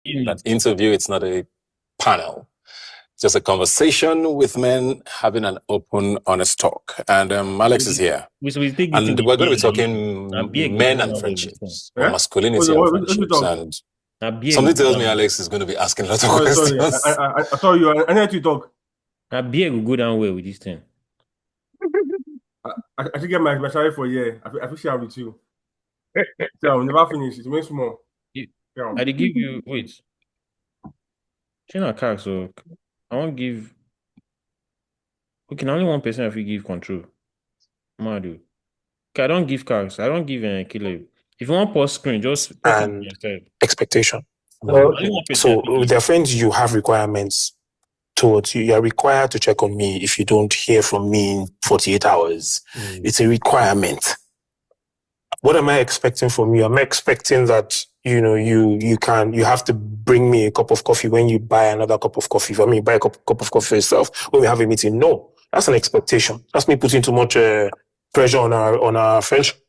an interview. It's not a panel. Just a conversation with men having an open, honest talk. And Alex is here. And we're going to be talking men and friendships, or masculinity and friendships. And something tells me Alex is going to be asking a lot of questions. Sorry, I saw you. I need to talk. A beer will go down well with this thing. I should get my salary for a year. I should share with you. So I'll never finish. It means more. I did give you wait. She's not car, so I won't give. Okay, only one person if you give control. Madu. Okay, I don't give cars. I don't give Caleb. If you want pause screen, just put it yourself. Expectation. So with your friends, you have requirements towards you. You are required to check on me if you don't hear from me in 48 hours. It's a requirement. What am I expecting from you? I'm expecting that, you have to bring me a cup of coffee when you buy another cup of coffee. For me, buy a cup of coffee for yourself when we have a meeting. No, that's an expectation. That's me putting too much pressure on our friendship.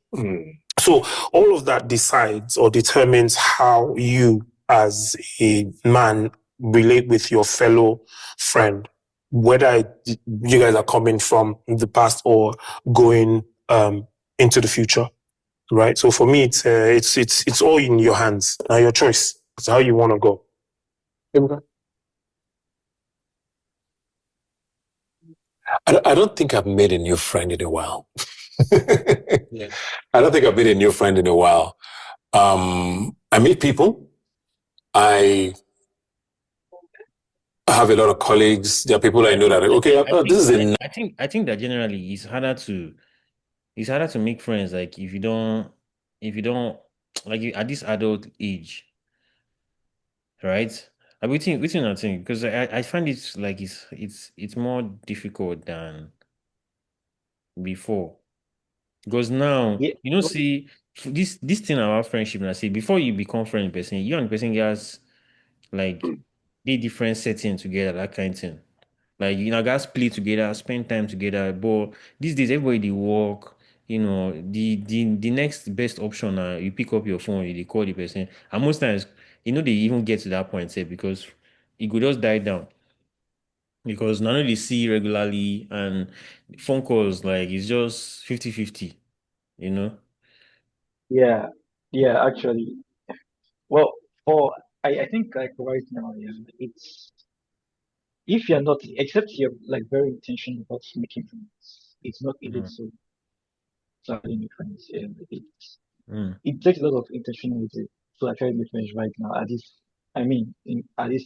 So all of that decides or determines how you as a man relate with your fellow friend, whether you guys are coming from the past or going into the future, right? So for me, it's all in your hands. Now your choice. It's how you want to go. Ebuka? I don't think I've made a new friend in a while. I don't think I've made a new friend in a while. I meet people. I have a lot of colleagues. There are people I know that I think that generally it's harder to make friends. Like if you don't like at this adult age, right? I'm waiting nothing because I find it's like it's more difficult than before. Because now see this thing about friendship, and I say before you become friend person, you and the person guys like they different setting together, that kind of thing. Like guys play together, spend time together. But these days everybody they work, the next best option you pick up your phone, you call the person. And most times, they even get to that point, say, because it could just die down. Because none of they see regularly and phone calls like it's just 50-50, you know? Yeah, actually. Well, I think like right now, yeah, it's if you're not, except you're like very intentional about making friends, it's not easy to actually make friends. Yeah, it takes a lot of intentionality to actually make friends right now at this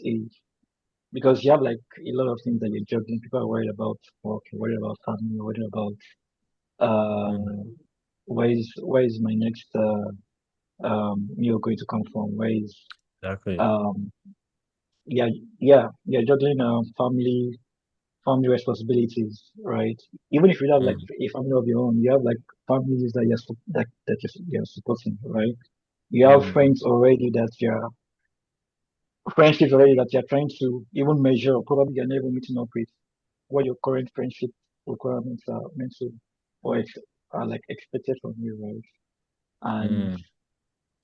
age, because you have like a lot of things that you're juggling. People are worried about work, you're worried about family, you're worried about where is my next meal going to come from? Where is Exactly. Yeah, you're juggling family responsibilities, right? Even if you have like a family of your own, you have like families that you're supporting, right? You have friendships already that you're trying to even measure. Probably you're never meeting up with what your current friendship requirements are meant to are like expected from you, right? And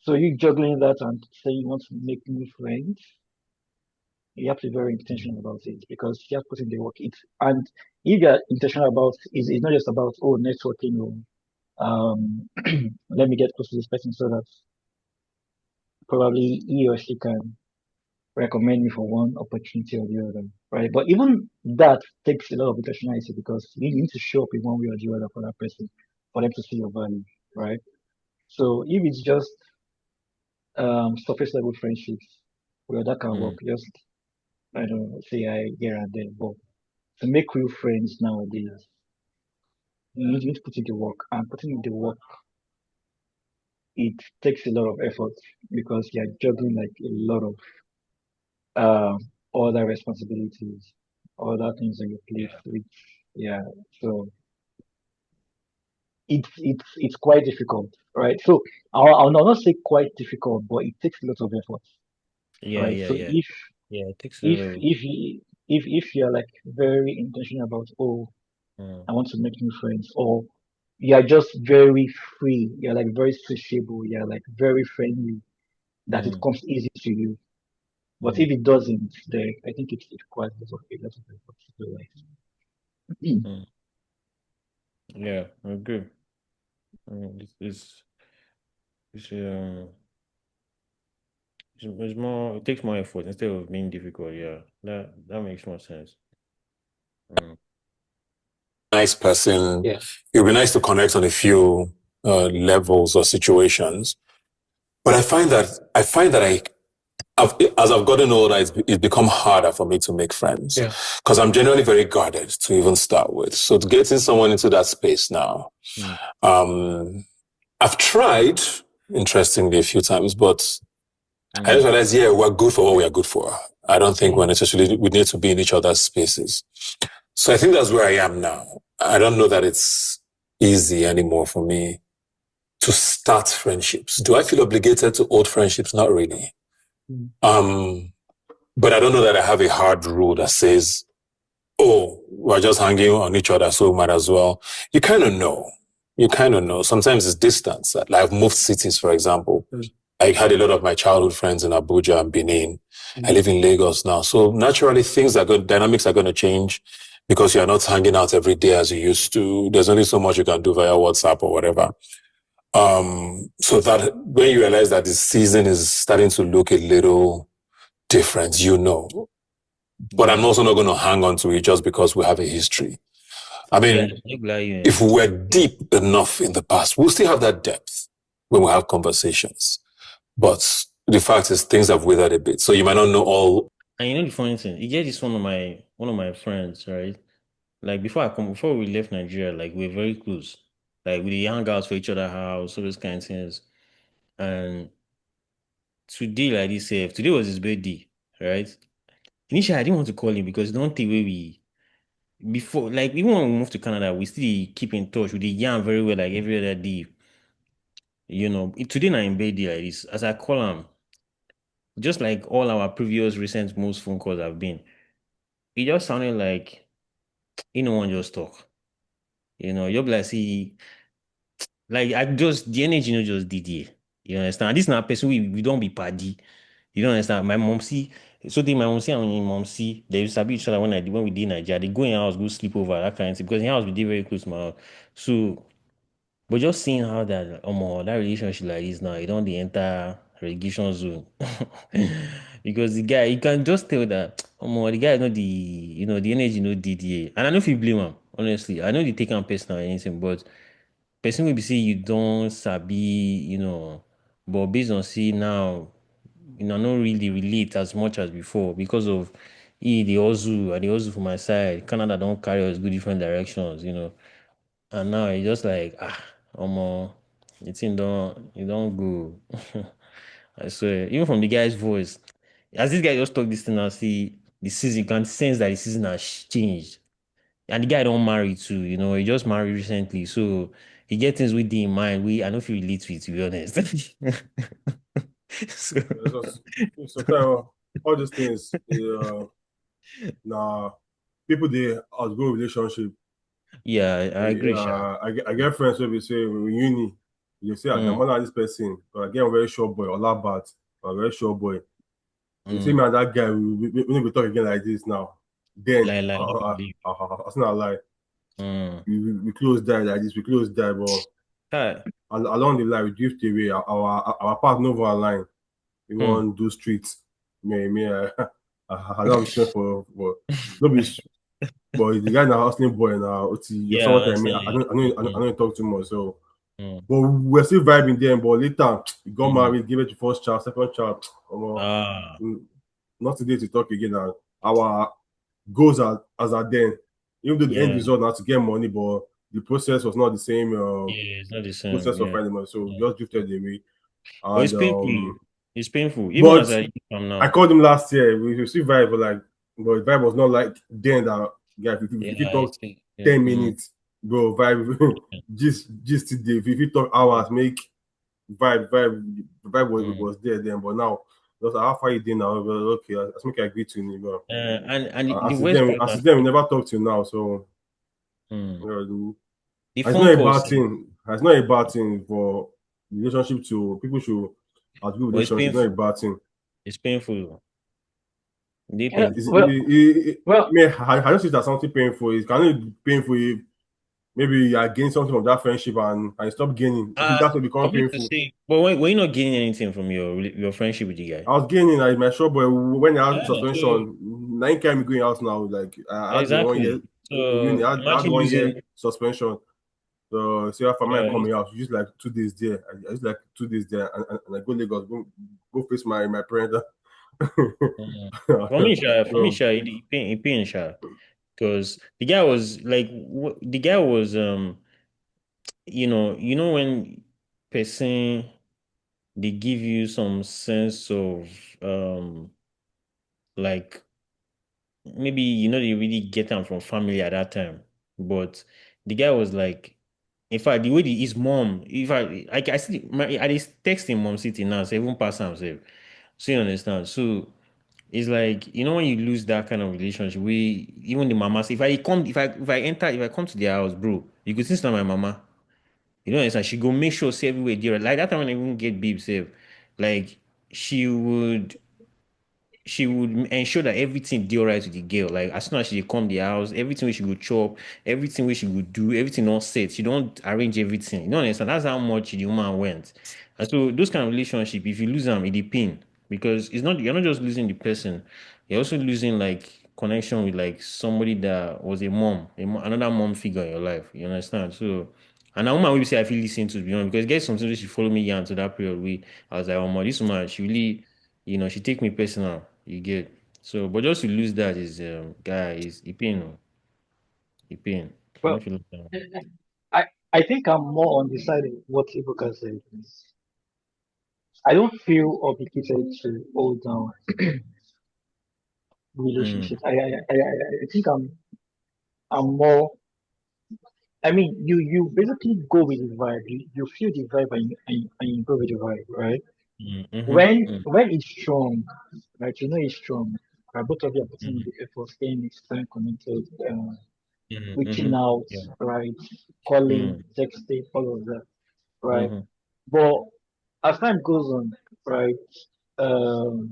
so you juggling that and say you want to make new friends, you have to be very intentional about it because you have to put in the work. And if you're intentional about it's not just about networking or let me get close to this person so that probably he or she can recommend me for one opportunity or the other, right? But even that takes a lot of intentionality because you need to show up in one way or the other for that person for them to see your value, right? So if it's just surface level friendships, well, that can work. Just I don't know, say I here and there, but to make real friends nowadays, you need to put in the work, and putting in the work, it takes a lot of effort because you're juggling like a lot of other responsibilities, other things on your plate, so it's quite difficult, right? So I'll not say quite difficult, but it takes a lot of effort, right? So it takes if you're like very intentional about I want to make new friends, or you're just very free, you're like very sociable, you're like very friendly, that it comes easy to you. But if it doesn't, then I think it requires a lot of effort to do life. Yeah, I agree. It's it's more, it takes more effort instead of being difficult. Yeah, that makes more sense. Nice person. Yeah. It would be nice to connect on a few levels or situations. But I find that as I've gotten older, it's become harder for me to make friends. Because I'm generally very guarded to even start with. So to getting someone into that space now, I've tried, interestingly, a few times, but I just realized, we're good for what we are good for. I don't think we need to be in each other's spaces. So I think that's where I am now. I don't know that it's easy anymore for me to start friendships. Do I feel obligated to old friendships? Not really. But I don't know that I have a hard rule that says, we're just hanging on each other, so we might as well. You kind of know. Sometimes it's distance. Like I've moved cities, for example. I had a lot of my childhood friends in Abuja and Benin. I live in Lagos now. So naturally, dynamics are going to change because you're not hanging out every day as you used to. There's only so much you can do via WhatsApp or whatever. So that when you realize that the season is starting to look a little different, But I'm also not going to hang on to it just because we have a history. I mean, if we were deep enough in the past, we'll still have that depth when we have conversations. But the fact is, things have withered a bit. So you might not know all. And the funny thing, you get this one of my friends, right? Like before we left Nigeria, like we're very close. Like we hang out for each other's house, all those kind of things. And today, like this, today was his birthday, right? Initially, I didn't want to call him because don't think before, like even when we moved to Canada, we still keep in touch. We did yarn very well, like every other day. Today now in birthday like this, as I call him, just like all our previous recent most phone calls have been, it just sounded like no one just talk. You're like, see, like I just the energy, just did it. You understand? This is not a person we don't be paddy. You don't understand? My mom see, so my mom see and my mom see, they used to be each other when we did Nigeria. They go in house, go sleep over, that kind of thing. Because in house we did very close to my house. So, but just seeing how that that relationship like this now, it don't the enter relegation zone. Because the guy, you can just tell that the guy not the energy no DDA. And I know if you blame him, honestly. I know they take him personal or anything, but person will be say you don't sabi, but based on see now, not really relate as much as before because of the hustle and the hustle for my side. Canada don't carry us go different directions, And now it's just like the thing don't go. I swear, even from the guy's voice, as this guy just talk this thing now, see the season, you can sense that the season has changed. And the guy don't marry too, he just married recently. So he get things with the in mind. I don't feel relate to it, to be honest. So all these things, people they outgrow relationship. Yeah, I agree. I get friends where we say when uni, you say I can manage this person, but again, very short boy or labat, or very short boy. You see me and that guy, we talk again like this now. Then I not lie. We close die like this, but along the line we drift away. Our path no line. We want to do streets. I don't respect for no be, but the guy now hustling boy now. You saw what I mean. I don't talk too much. So, but we're still vibing there. But later, we got married, give it to first child, second child. Not today to talk again. Now our goals are as are then. Even though the end result now to get money, but the process was not the same. It's not the same process of finding money. So just drifted away. And, but it's painful. It's painful. Even as I called him last year. We received vibe, but vibe was not like then that guy. If you talk 10 minutes, bro, vibe just today. If you talk hours, make vibe was there then. But now, just how far you did now? Okay, I think I agree to you, bro. And as them, we never talk to you now, so. It's not a bad thing for relationship to people should outgrow relationship. It's not a bad thing. It's painful. Depends. I don't see that something painful. It can only be painful if maybe you are gaining something from that friendship and stop gaining. That's what becomes painful. But were you not gaining anything from your friendship with the guy? I was gaining like my shop boy when I had suspension. 9 time going out now. Like I had the 1 year. So I had 1 year suspension. So say after mine coming out, just like 2 days there. I just like 2 days there, and I go Lagos, go face my parents. For me, it pain, because the guy was like, you know when person they give you some sense of like maybe they really get them from family at that time, but the guy was like, in fact, the way his mom, if I see I just text him mom sitting now, so even pass himself. So you understand? So it's like, when you lose that kind of relationship, even the mama say, if I come to their house, bro, you could see it's not my mama. You know what I'm saying? She go make sure say everywhere dear. Like that time when I even get babe safe, like she would she would ensure that everything did alright with the girl. Like as soon as she come the house, everything we she would chop, everything we she would do, everything all set. She don't arrange everything. You know what I'm saying? That's how much the woman went. And so those kind of relationship, if you lose them, it pain. Because you're not just losing the person, you're also losing like connection with like somebody that was another mom figure in your life. You understand? So and a woman will say I feel listening to be honest, because get something she followed me here to that period we I was like, oh my, this woman, she really she take me personal. You get so, but just to lose that is guy is a pain. Oh. A pain. I Well, don't feel like that. I think I'm more on the side of what Ibuka said. I don't feel obligated to hold down relationships. I think I'm more. I mean, you basically go with the vibe. You feel the vibe and you go with the vibe, right? When it's strong, right? You know it's strong. Right? Both of you are putting in the effort, staying connected, reaching out, Yeah. right? Calling, texting, all of that, right? Mm-hmm. But as time goes on, right? Um,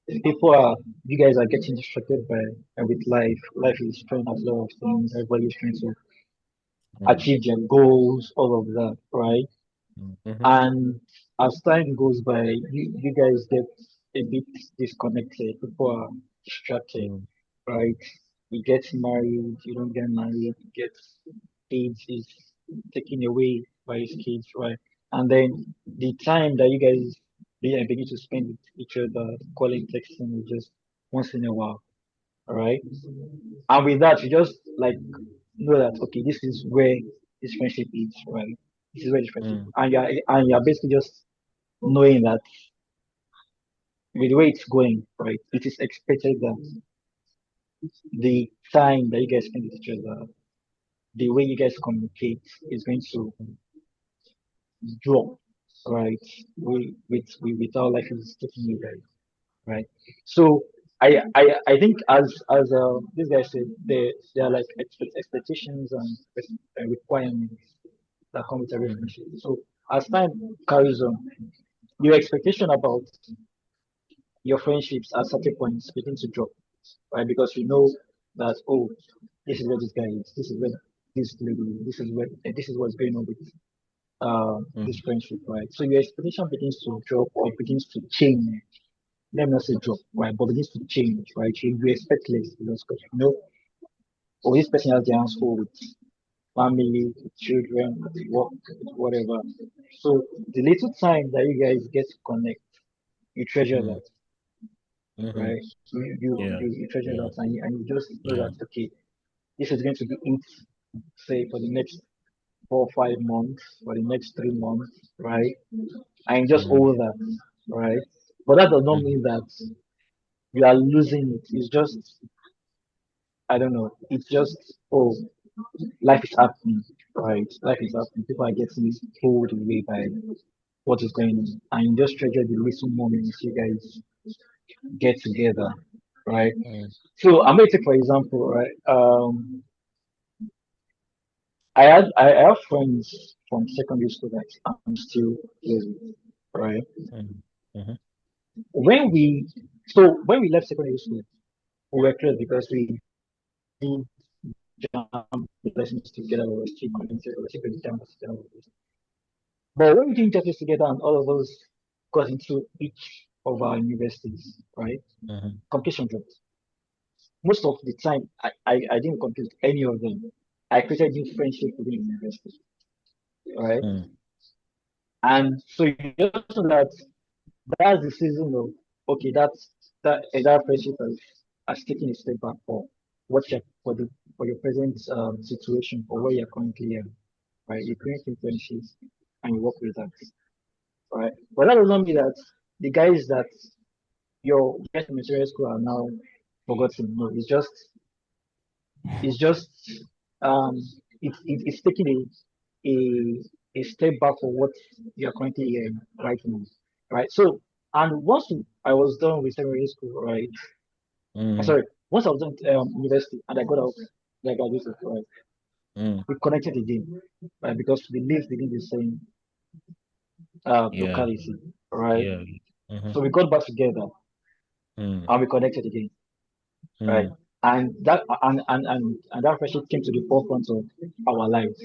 people are you guys are getting distracted by with life. Life is throwing out a lot of things. Everybody's trying to achieve their goals, all of that, right? Mm-hmm. And as time goes by, you guys get a bit disconnected. People are distracted, right? You get married, you don't get married, you get kids is taken away by his kids, right? And then the time that you guys begin to spend with each other, calling, texting, is just once in a while, all right? And with that, you just like know that okay, this is where this friendship is, right? This is where this friendship, and you're basically just knowing that with the way it's going, right? It is expected that the time that you guys spend with each other, the way you guys communicate is going to drop, right? With how life is taking you guys, right? So I think as this guy said, there are like expectations and requirements that come with a relationship. So as time carries on, your expectation about your friendships at certain points begin to drop, right? Because you know that this is where this guy is, this is where this lady, is, this is what's going on with this friendship, right? So your expectation begins to drop or begins to change. Let me not say drop, right? But begins to change, right? You expect less because you know, this person has their hands full with family, with children, with work, with whatever. So the little time that you guys get to connect, you treasure that, right? You treasure that, and you just know that okay, this is going to be it, say for the next 4 or 5 months, for the next 3 months, right? And you just hold that, right? But that does not mean that you are losing it. It's just I don't know. It's just life is happening, right? Life is happening. People are getting pulled away by what is going on, and you just treasure the little moments you guys get together, right? So I'm gonna take for example, right? I have friends from secondary school that I'm still close with, right? when we left secondary school, we were close because we did jam lessons together. We were still connected. We were still pretty jam together. But when we didn't just together and all of us got into each of our universities, right? Competition dropped. Most of the time, I didn't compete with any of them. I created new friendship within the university, right? And so you just know that's the season of okay, that friendship has taken a step back for your present situation or where you're currently at, right? You create new friendships and you work with that, right? But that doesn't mean that the guys that your guys in material school are now forgotten. No, it's just um it's taking a step back for what you're currently hearing right now, right? So and once I was done with secondary school, right? Sorry, once I was done university and I got out, like I graduated, right? We connected again, right? Because we live within the same locality, right? So we got back together and we connected again, right? And that friendship came to the forefront of our lives,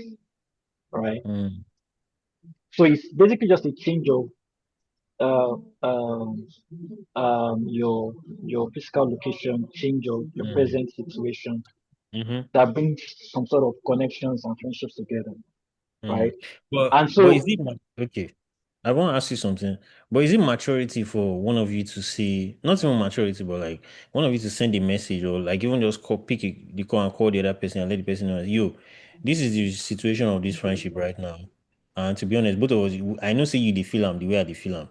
right? So it's basically just a change of uh, um, your physical location, change of your present situation that brings some sort of connections and friendships together, right? And so, but is it okay? I want to ask you something. But is it maturity for one of you to say, not even maturity, but like one of you to send a message or like even just the call and call the other person and let the person know, yo, this is the situation of this friendship right now. And to be honest, both of us, I know say you the feel the way I the feel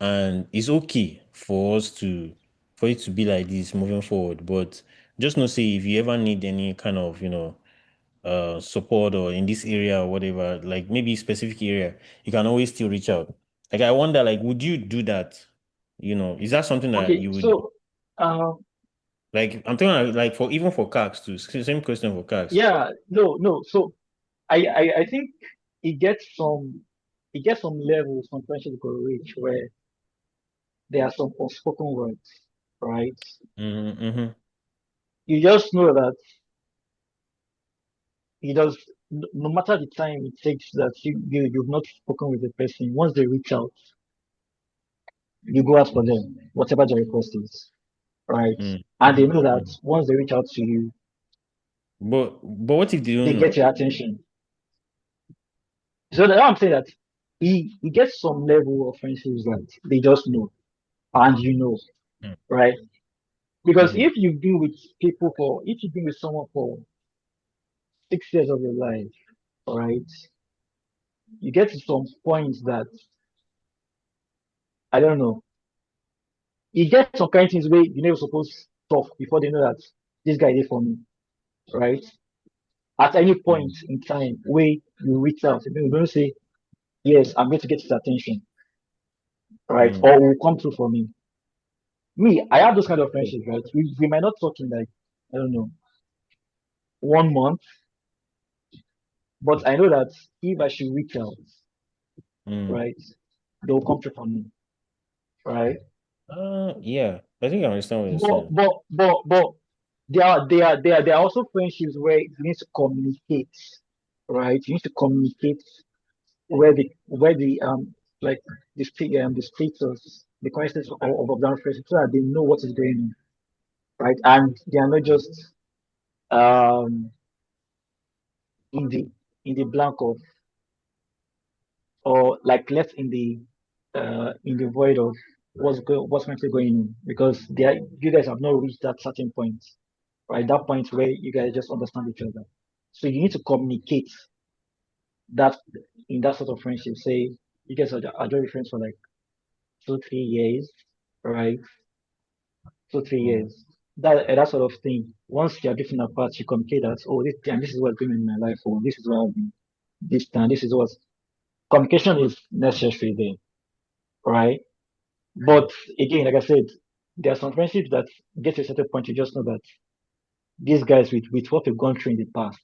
and it's okay for it to be like this moving forward. But just know say if you ever need any kind of support or in this area or whatever, like maybe specific area, you can always still reach out. Like I wonder, like, would you do that? Is that something that okay, you would so like? I'm thinking like for even for CACs too. Same question for CACs. yeah, no. So I think it gets some levels some friendship could reach where there are some unspoken words, right? Mm-hmm. You just know that it does no matter the time it takes that you've not spoken with the person, once they reach out, you go out for them, whatever the request is, right? And they know that once they reach out to you, But what if they they don't know? get your attention. So that I'm saying that he gets some level of friendships that they just know and you know, right? Because if you've been with someone for 6 years of your life, right, you get to some point that I don't know, you get some kind of things where you never supposed to talk before they know that this guy did for me, right? At any point in time where you reach out, you don't say, yes, I'm going to get his attention, right? Or will come through for me. Me, I have those kind of friendships, right? We might not talk in like, I don't know, 1 month, but I know that if I should reach out, right, they'll come through for me, right? Yeah, I think I understand what you're But saying. but but but there are also friendships where you need to communicate, right? You need to communicate where the like the status, the current status of that friendship so that they know what is going on, right? And they are not just um in the blank of or like left in the void of what's currently going on because you guys have not reached that certain point, right? That point where you guys just understand each other. So you need to communicate that in that sort of friendship. Say you guys are just friends for like 2 3 years, right? 2 3 years. That sort of thing. Once you're drifting apart, you communicate that this is what's going on in my life, or this is what I've been this time, this is what communication is necessary there, right? But again, like I said, there are some friendships that get to a certain point, you just know that these guys with what we've gone through in the past,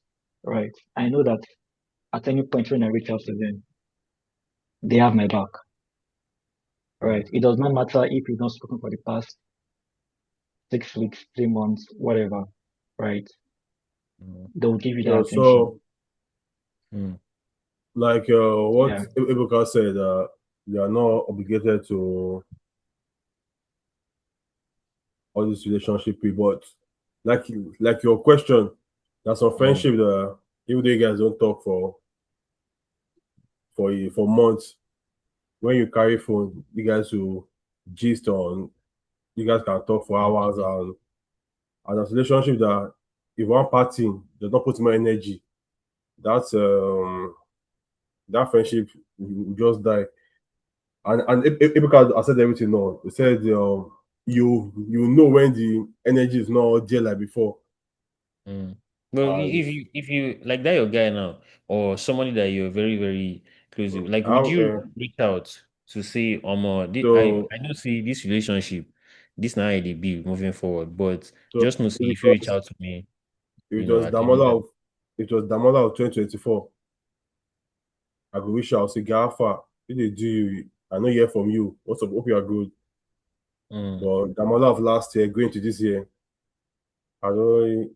right? I know that at any point when I reach out to them, they have my back. Right. It does not matter if you've not spoken for the past 6 weeks, 3 months, whatever. Right. They'll give you that attention. So, like what Ebuka said, you are not obligated to all this relationship, but like your question, there's some friendship that even though you guys don't talk for months, when you carry phone, you guys will gist on, you guys can talk for hours, and there's a relationship that if one party does not put more energy, that's that friendship will just die. And Ebuka has said everything now. He said you know when the energy is not there like before. Well, if you like that your guy now, or somebody that you're very, very close to, like would you reach out to say, I know see this relationship, this now it be moving forward, but just no see if you reach out to me, it was Damola of 2024. I go wish out say Gafa, if they do you, I know hear from you. What's up? Hope you are good. But Damola of last year going to this year, I don't.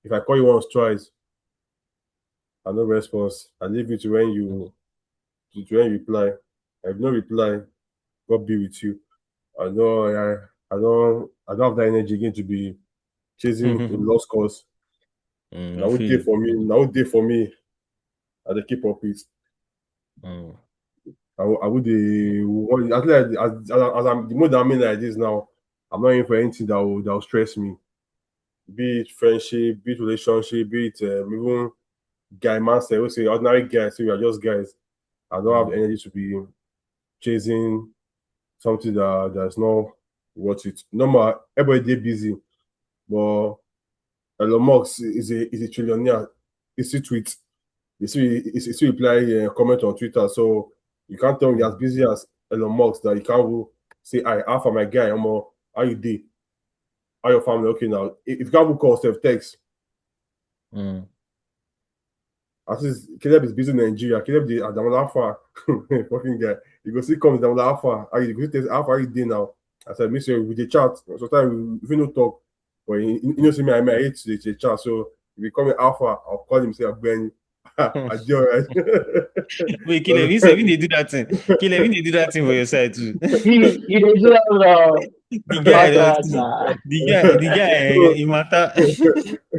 If I call you once, twice, I no response. I leave you to when you reply. If no reply, God be with you. I don't have that energy again to be chasing a lost cause. Now would day for me. I dey keep up with. I would as I'm the more that I'm in like this now, I'm not in for anything that will stress me. Be it friendship, be it relationship, be it even guy man say we say ordinary guys, so we are just guys. I don't have energy to be chasing something that's not worth it. Normal, everybody busy, but Elon Musk is a trillionaire. He still tweet. He still reply comment on Twitter. So you can't tell me as busy as Elon Musk that you can't go say, "I half of my guy, how you dey? How your family okay now?" If you can't go call self text. At least Caleb is busy in Nigeria. Caleb the Adamola Alpha fucking guy. You go see come Adamola Alpha. You go see Alpha how you dey now. I said, Mister, we dey chat. Sometimes if you no talk, but you know see me, I hate to chat. So if you call me Alpha, I'll call him say Ben. I do alright. Wait, Caleb, you say they do that thing. Caleb, they do that thing for your side too. You dey do that the guy, he matter.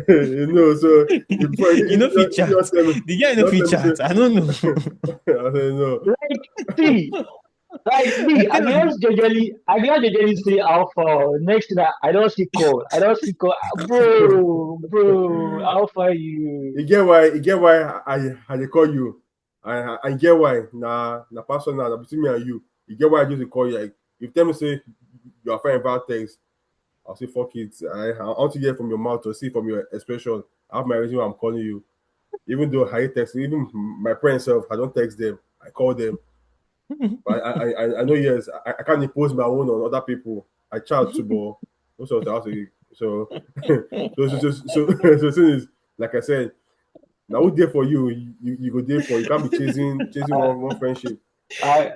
You know, so you know fit chat. The guy no fit chat. I don't know. I don't know. Like me, I just jejely say Alpha. Next thing I don't see call. Bro, Alpha you. You get why I dey call you. I get why na personal na between me and you. You get why I just dey call you. Like, if you tell me say you are fine about text, I'll say fuck it. I want to hear from your mouth or see from your expression. I have my reason why I'm calling you. Even though I text, even my parents self, I don't text them. I call them. But I know yes, I can't impose my own on other people. I chat too, but most of the time, so is like I said, now who's there for you? You go there for you can't be chasing one friendship.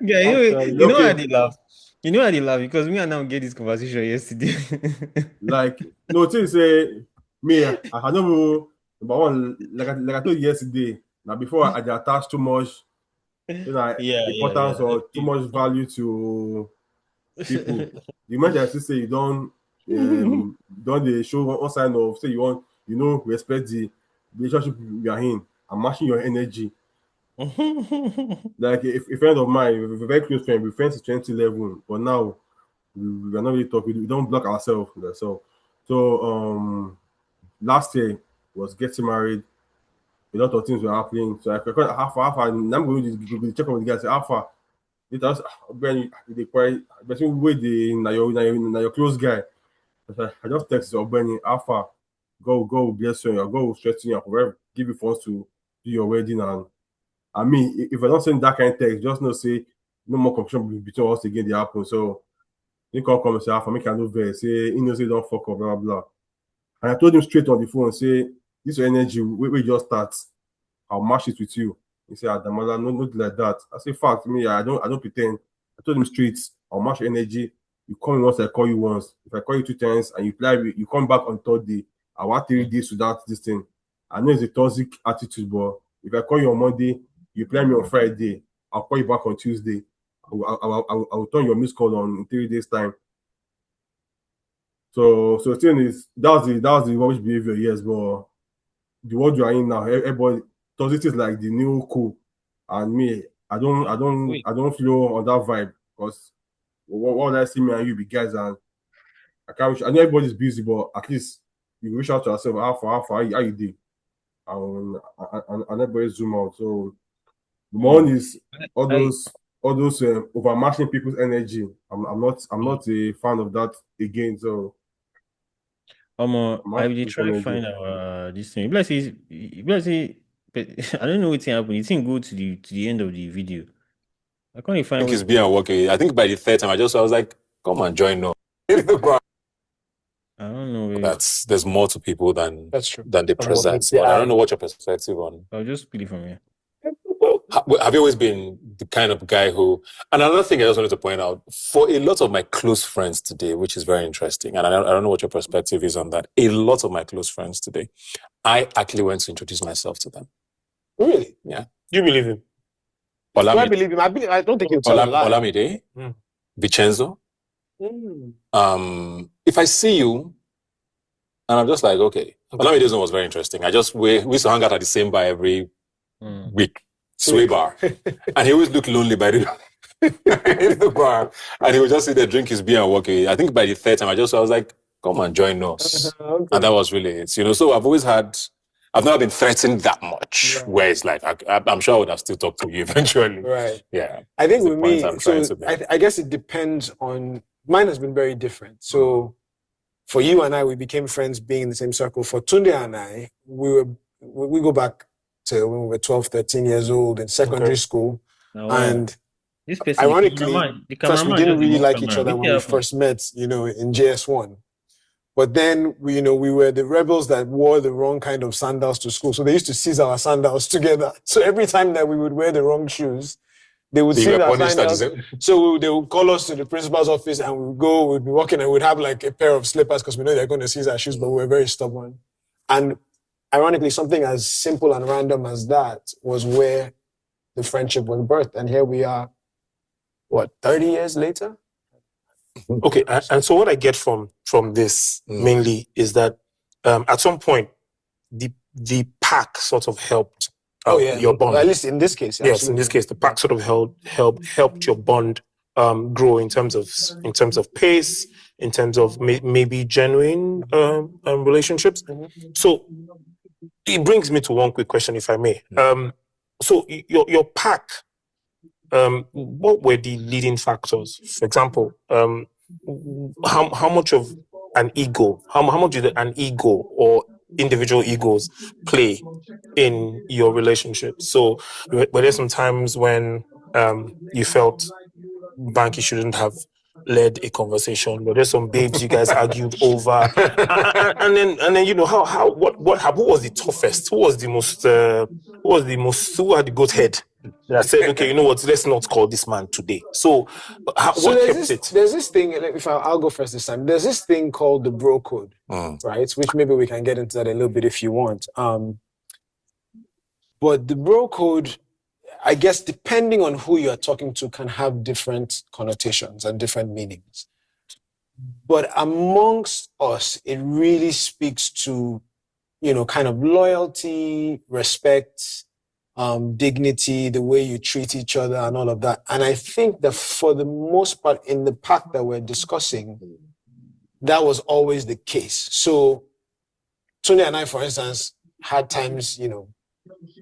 You know how they laugh. You know how they laugh because me and now get this conversation yesterday. Like no thing say me, I don't know number one, like I told you yesterday. Now before I attach too much importance or too much value to people. The moment I still say you don't they show one sign of say you respect the relationship you are in. I'm matching your energy. Like a friend of mine, a very close friend, we're friends since 2011, but now we are not really talking. We don't block ourselves. So last year was getting married. A lot of things were happening. So I forgot half. I'm going to check on with the guys. Alpha, it was when they quite. But with your close guy. I just text Benny Alpha, go bless you, go straighten you, whatever, give you funds to do your wedding. And I mean, if I don't send that kind of text, just no say no more confusion between us again. They happen. So he can't come and say Alpha, make I no vex. Say he knows say don't fuck up, blah blah. And I told him straight on the phone, say this energy, we just start. I'll match it with you. He said, Adamola, no, not like that. I say, fact, me, I don't pretend. I told him straight. I'll match your energy. You come once, I call you once. If I call you 2 times and you come back on 3rd day, I want 3 days without this thing. I know it's a toxic attitude, but if I call you on Monday, you play me on Friday, I'll call you back on Tuesday. I will turn your missed call on in 3 days' time. So the thing is, that's the rubbish behavior, yes, but the world you are in now, everybody toxic is like the new cool. And me, I don't flow on that vibe, because what would I see me and you be guys, and I know everybody's busy, but at least you reach out to yourself, how you do, and everybody zoom out. So the one is all those overmatching people's energy. I'm not a fan of that again. So I will try to find out this thing. Let's say, I don't know what's happening. It didn't go to the end of the video. I can't find. I think it's being working. I think by the 3rd time, I was like, come and join now. I don't know. There's more to people than the presence. But I don't know what your perspective on. I'll just put it from here. Have you always been the kind of guy who... And another thing I just wanted to point out, for a lot of my close friends today, which is very interesting, and I don't know what your perspective is on that, a lot of my close friends today, I actually went to introduce myself to them. Really? Yeah. Do you believe him? Do I believe him? I don't think he'll tell a lie. Olamide, Vincenzo. If I see you, and I'm just like, okay. Olamide's one was very interesting. We used to hang out at the same bar every week. Sway bar. And he always looked lonely by the bar. And he would just sit there, drink his beer and walk away. I think by the 3rd time, I was like, come and join us. Okay. And that was really it. So I've never been threatened that much, where it's like, I'm sure I would have still talked to you eventually. Right. Yeah. I think with me, I guess it depends on, mine has been very different. So for you and I, we became friends being in the same circle. For Tunde and I, we go back to when we were 12, 13 years old in secondary school. And ironically, first we didn't really like each other when we first met, in JS1. But then, we were the rebels that wore the wrong kind of sandals to school. So they used to seize our sandals together. So every time that we would wear the wrong shoes, they would seize our sandals. So they would call us to the principal's office and we'd be walking and we'd have like a pair of slippers because we know they're going to seize our shoes, but we were very stubborn. And ironically, something as simple and random as that was where the friendship was birthed. And here we are, 30 years later? Okay, and so what I get from this mainly is that at some point, the pack sort of helped your bond. At least in this case. Yes, absolutely. In this case, the pack sort of helped your bond grow in terms of pace, in terms of maybe genuine relationships. Mm-hmm. So it brings me to one quick question, if I may. So your pack, what were the leading factors? For example, how much of an ego, how much did an ego or individual egos play in your relationship? So were there some times when you felt Banky shouldn't have led a conversation? Were there some babes you guys argued over? and then what was the toughest? Who had the goat head? I said, okay, you know what? Let's not call this man today. So, what kept it? There's this thing. I'll go first this time. There's this thing called the bro code, right? Which maybe we can get into that a little bit if you want. But the bro code, I guess, depending on who you are talking to, can have different connotations and different meanings. But amongst us, it really speaks to, kind of loyalty, respect, dignity, the way you treat each other and all of that. And I think that for the most part in the pack that we're discussing, that was always the case. So Tony and I, for instance, had times,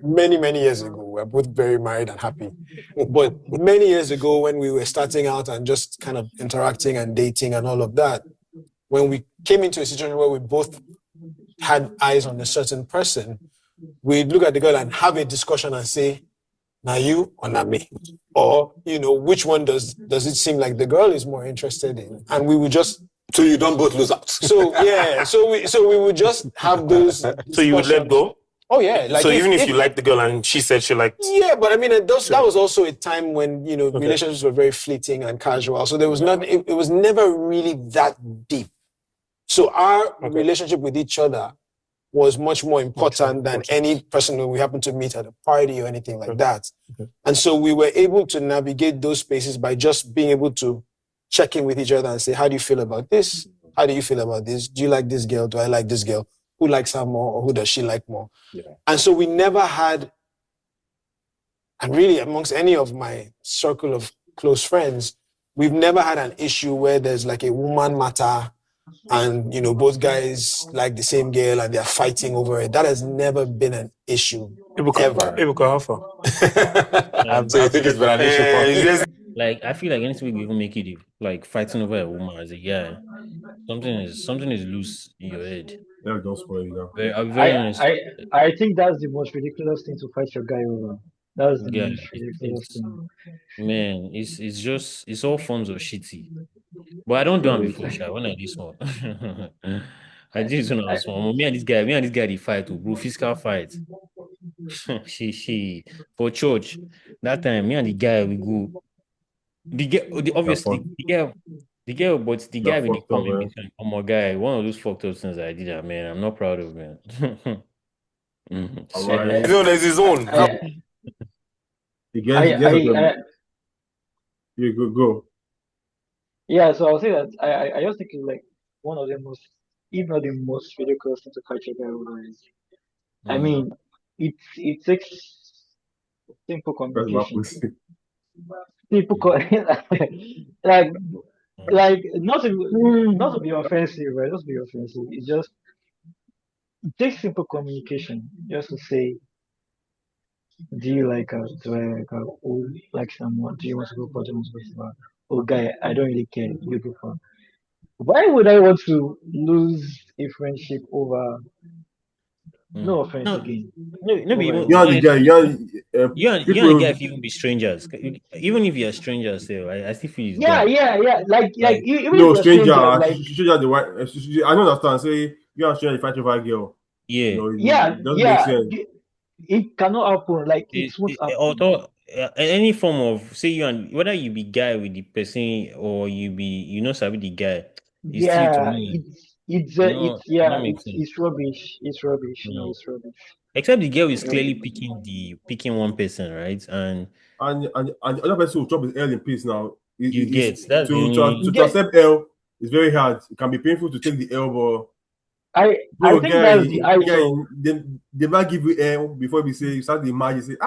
many, many years ago, we're both very married and happy. But many years ago when we were starting out and just kind of interacting and dating and all of that, when we came into a situation where we both had eyes on a certain person, we'd look at the girl and have a discussion and say, now you or not me? Or, which one does it seem like the girl is more interested in? And we would just... So you don't both lose out. So we would just have those... So you would let go? Oh yeah, like so even if you like the girl and she said she liked, but I mean that was also a time when relationships were very fleeting and casual, so there was not. It was never really that deep. So our relationship with each other was much more important than any person that we happened to meet at a party or anything like that. And so we were able to navigate those spaces by just being able to check in with each other and say, how do you feel about this? How do you feel about this? Do you like this girl? Do I like this girl? Who likes her more or who does she like more? Yeah. And so we never had, and really amongst any of my circle of close friends, we've never had an issue where there's like a woman matter and, both guys like the same girl and they're fighting over it. That has never been an issue. Ebuka, how far? So you think it's been an issue for Like, I feel like anything we even make it like fighting over a woman as a guy, something is loose in your head. Yeah, don't spoil it now. I'm very honest. I think that's the most ridiculous thing to fight your guy over. That's the most ridiculous thing. Man, it's all forms of shitty. But I don't do it before, sure. When I do small. I did it when I was small. Me and this guy, they fight, bro. Physical fight. she for church. That time, me and the guy we go. The girl, but the guy with the comment between my guy, one of those fucked up things I did, man. I'm not proud of, man. There's his own. You go. Yeah, so I'll say that I just think it's like one of the most, if not the most ridiculous thing to fight your guy over is. I mean, it takes simple communication. People like not to be offensive, right? Not to be offensive. It takes simple communication just to say, do you like her? Do I like her? Who likes someone? Do you want to go for? Do you want to go for? Oh, guy, I don't really care. You go for. Why would I want to lose a friendship over? No offense again. No, even you and the guy, you and the guy if you even be strangers. Even if you're strangers, still, I still feel it's yeah. Like even no if stranger. stranger, The white. I don't understand. Say you and stranger fight over a girl. Yeah. It doesn't make sense. It cannot happen. Like it won't happen. Although any form of say you and whether you be guy with the person or you be sabi the guy. It's rubbish. It's rubbish. No, it's rubbish. Except the girl is clearly picking one person, right? And the other person will chop his L in peace now. To accept L is very hard. It can be painful to take the L, but I think that's the ISO. They might give you L before we say you start the imagine say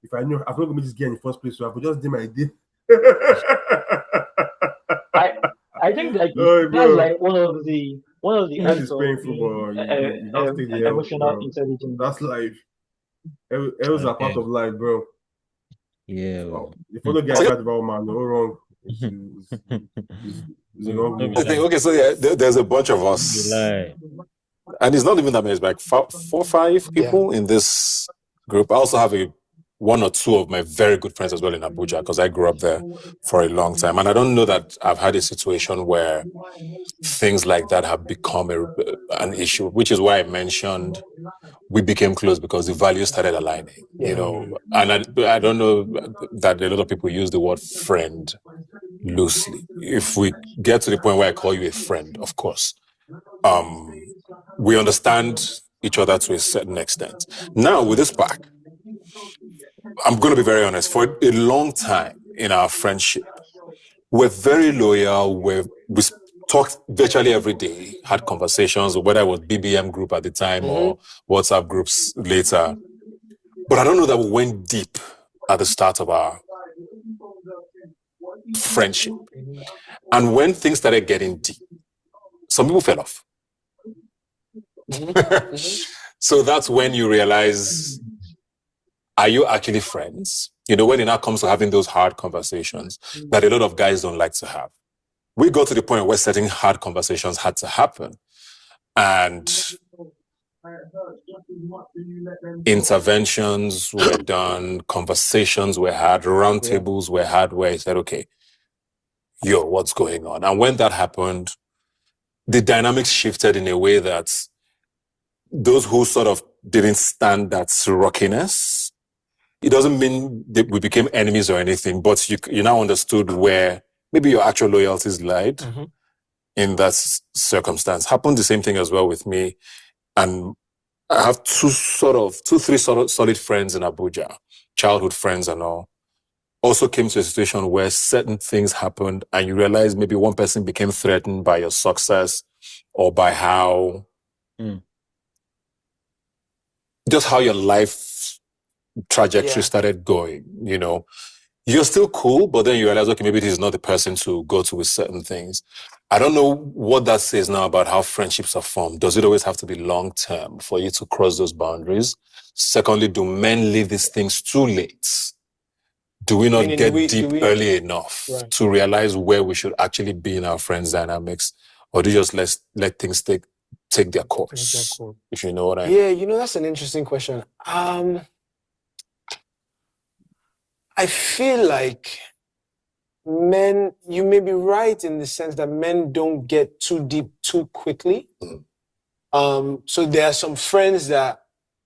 if I knew I'm not gonna meet this girl in the first place, so I could just do my idea. I think like that's like one of the it's painful, but emotional intelligence. That's life. L's are part of life, bro. Yeah. So, if you don't get excited about man, no wrong. Okay, so there's a bunch of us, and it's not even that many. It's like 4 or 5 people in this group. I also have one or two of my very good friends as well in Abuja because I grew up there for a long time, and I don't know that I've had a situation where things like that have become an issue, which is why I mentioned we became close because the values started aligning, and I don't know that a lot of people use the word friend loosely. If we get to the point where I call you a friend, of course, we understand each other to a certain extent. Now with this back, I'm going to be very honest, for a long time in our friendship, we're very loyal, we talked virtually every day, had conversations, whether it was BBM group at the time or WhatsApp groups later. But I don't know that we went deep at the start of our friendship. And when things started getting deep, some people fell off. So that's when you realize, are you actually friends? When it now comes to having those hard conversations that a lot of guys don't like to have. We got to the point where certain hard conversations had to happen. And interventions were done, conversations were had, roundtables were had where I said, okay, what's going on? And when that happened, the dynamics shifted in a way that those who sort of didn't stand that rockiness. It doesn't mean that we became enemies or anything, but you now understood where maybe your actual loyalties lied in that circumstance. Happened the same thing as well with me. And I have three solid friends in Abuja, childhood friends and all. Also came to a situation where certain things happened and you realize maybe one person became threatened by your success or by just how your life trajectory started going, you know. You're still cool, but then you realize, okay, maybe this is not the person to go to with certain things. I don't know what that says now about how friendships are formed. Does it always have to be long-term for you to cross those boundaries? Secondly, do men leave these things too late? Do we not get deep early enough to realize where we should actually be in our friends' dynamics? Or do you just let things take their course, if you know what I mean? Yeah, you know, that's an interesting question. I feel like men, you may be right in the sense that men don't get too deep too quickly. So there are some friends that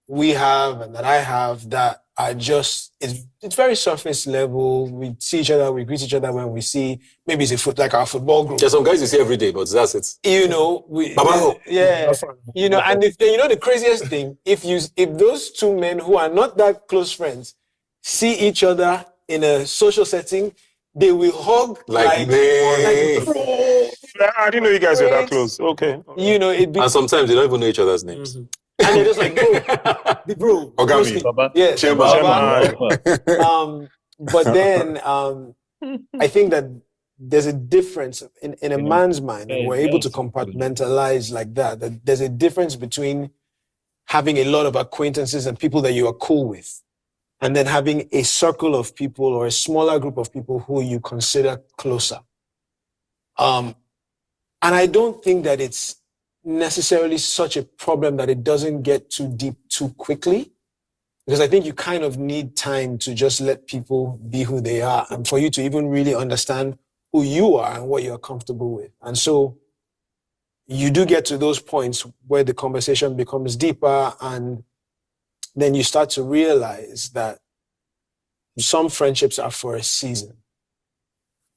we have and that I have that are just, it's very surface level. We see each other, we greet each other when we see, maybe it's like our football group. There's some guys you see every day, but that's it. You know, you know, and you know the craziest thing, if those two men who are not that close friends see each other in a social setting, they will hug like I didn't know you guys were that close. Okay. You know, and sometimes they don't even know each other's names. And they're just like, bro, Ogami, yes, but then I think that there's a difference in a man's mind, and we're able to compartmentalize like that there's a difference between having a lot of acquaintances and people that you are cool with, and then having a circle of people or a smaller group of people who you consider closer. And I don't think that it's necessarily such a problem that it doesn't get too deep too quickly, because I think you kind of need time to just let people be who they are and for you to even really understand who you are and what you're comfortable with. And so you do get to those points where the conversation becomes deeper, and then you start to realize that some friendships are for a season.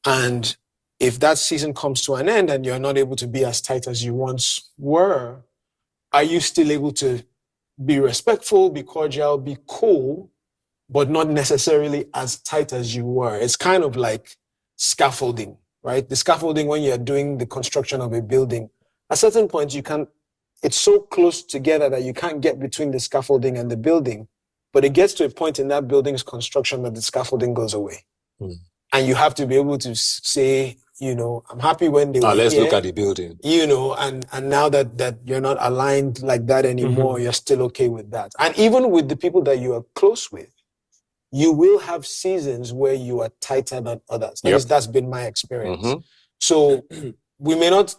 And if that season comes to an end and you're not able to be as tight as you once were, are you still able to be respectful, be cordial, be cool, but not necessarily as tight as you were? It's kind of like scaffolding, right? The scaffolding, when you're doing the construction of a building, at a certain point, it's so close together that you can't get between the scaffolding and the building. But it gets to a point in that building's construction that the scaffolding goes away. And you have to be able to say, you know, I'm happy when they were let's here, look at the building. You know, and now that you're not aligned like that anymore, you're still okay with that. And even with the people that you are close with, you will have seasons where you are tighter than others. At least that's been my experience. So we may not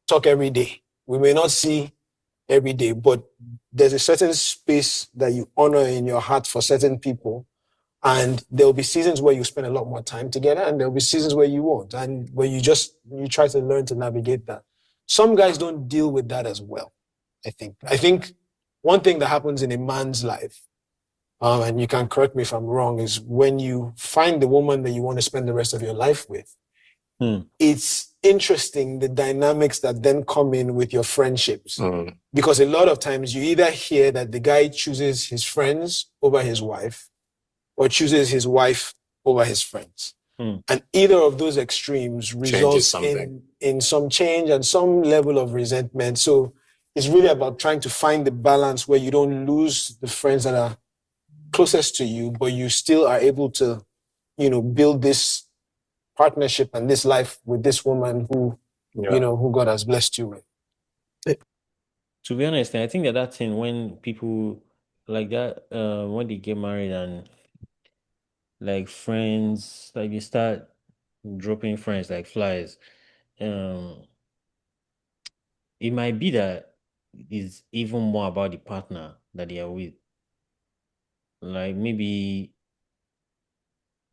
talk every day. We may not see every day, but there's a certain space that you honor in your heart for certain people. And there'll be seasons where you spend a lot more time together, and there'll be seasons where you won't, and where you try to learn to navigate that. Some guys don't deal with that as well, I think. I think one thing that happens in a man's life, and you can correct me if I'm wrong, is when you find the woman that you want to spend the rest of your life with, it's interesting the dynamics that then come in with your friendships. Because a lot of times you either hear that the guy chooses his friends over his wife, or chooses his wife over his friends. And either of those extremes results in some change and some level of resentment. So it's really about trying to find the balance where you don't lose the friends that are closest to you, but you still are able to, you know, build this partnership and this life with this woman who, you know, who God has blessed you with. To be honest, I think that thing when people like that, when they get married and like friends, like you start dropping friends like flies, it might be that it's even more about the partner that they are with. Like maybe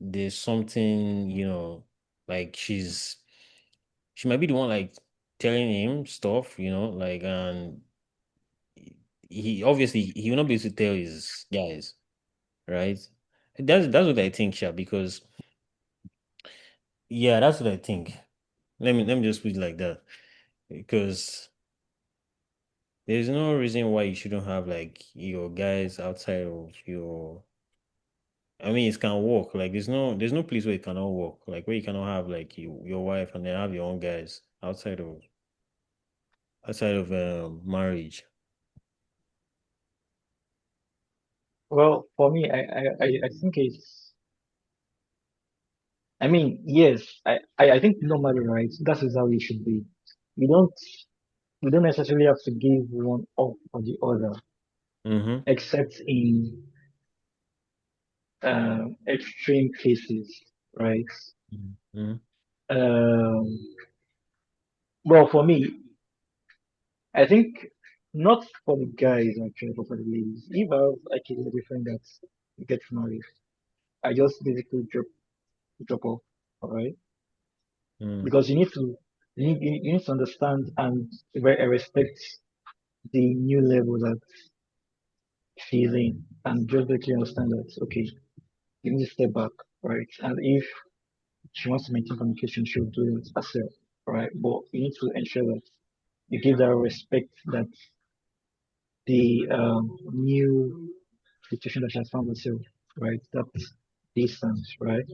there's something, you know, like she might be the one like telling him stuff, you know, like, and he obviously he will not be able to tell his guys, right? That's what I think, Sha, because yeah, that's what I think. Let me just put it like that. Because there's no reason why you shouldn't have like your guys outside of your. I mean, it can work. Like there's no place where it cannot work. Like where you cannot have like your wife and then have your own guys outside of marriage. Well, for me, I think it's. I mean, yes, I think normally, right? That is how it should be. You don't you don't necessarily have to give one up for the other, Mm-hmm. except in extreme cases, right? Mm-hmm. Um, well, for me, I think not for the guys actually, but for the ladies. If I have like a lady friend that gets married, I just basically drop off, all right? Mm. Because you need to understand and respect the new level that she's in, and just basically understand that okay, you need to step back, right? And if she wants to maintain communication, she'll do it herself, right? But you need to ensure that you give that respect that the new situation that she has found herself, right? That distance, right?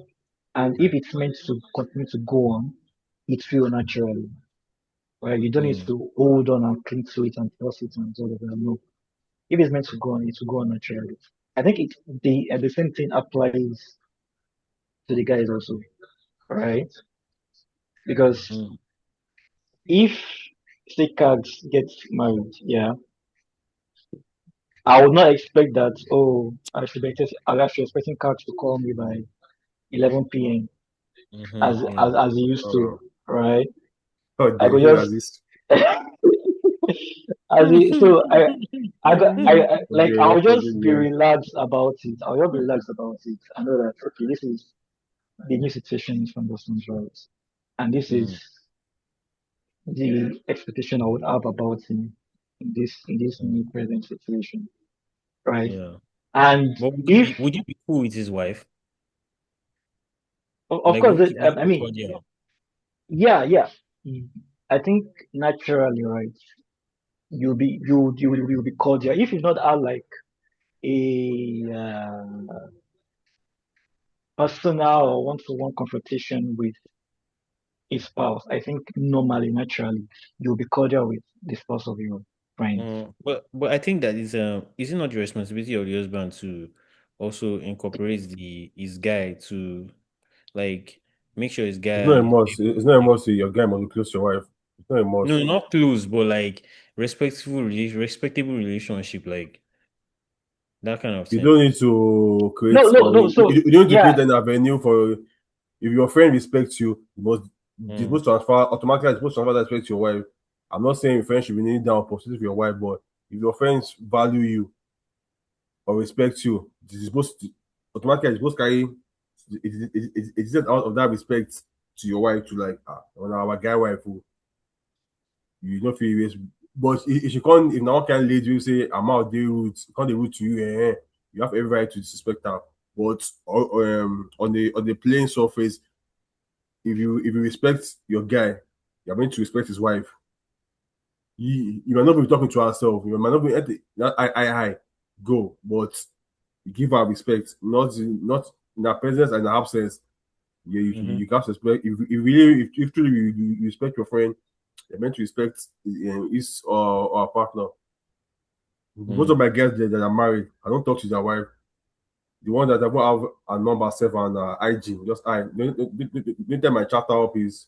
And if it's meant to continue to go on, it will naturally, right? You don't need Mm. to hold on and cling to it and force it and all of that. No. If it's meant to go on, it will go on naturally. I think the same thing applies to the guys also, right? Because Mm. if say cards get married, yeah, I would not expect that. Oh, I should be expecting cards to call me by 11 p.m. Mm-hmm. Yeah. As he used to, right? How I dare could you just as this? as he, so I like I'll just Forgive be me. relaxed about it. I'll just be relaxed about it. I know that okay, this is the new situation from Boston's right, and this is Mm. the expectation I would have about him in this Mm. new present situation, right? Yeah. And But if would you be cool with his wife? of Like, course, would you I be mean, cordial? yeah. I think naturally, right? You'll be cordial. If you not have like a personal or one-to-one confrontation with a spouse, I think normally, naturally, you'll be cordial with the spouse of your friend. But I think that is it not the responsibility of the husband to also incorporate his guy to like make sure his It's not a guy must. It's not a must. Your guy must be close to your wife. It's not a no, must. not close, but like respectable relationship, like that kind of You thing. don't need to create No. or So you don't need to yeah, create an avenue for if your friend respects you, you Mm, must transfer automatically you're supposed to transfer that respect to your wife. I'm not saying your friend should be kneeling down or positive for your wife, but if your friends value you or respect you, it is supposed to automatically it's supposed to carry it's out of that respect to your wife to like on our guy wife who you don't feel erase. But if you can't, if now can lead you say I'm out there rude, can't they rude to you, you have every right to disrespect her. But on the plain surface, if you respect your guy, you're going to respect his wife. You might not be talking to herself, you might not be at the I go, but you give her respect, not in her presence and her absence. mm-hmm, You can't respect if truly you respect your friend, you're meant to respect his or our partner. Most mm, of my guests that are married, I don't talk to their wife. The one that I won't have a number self and IG, just I. The time I chat her up is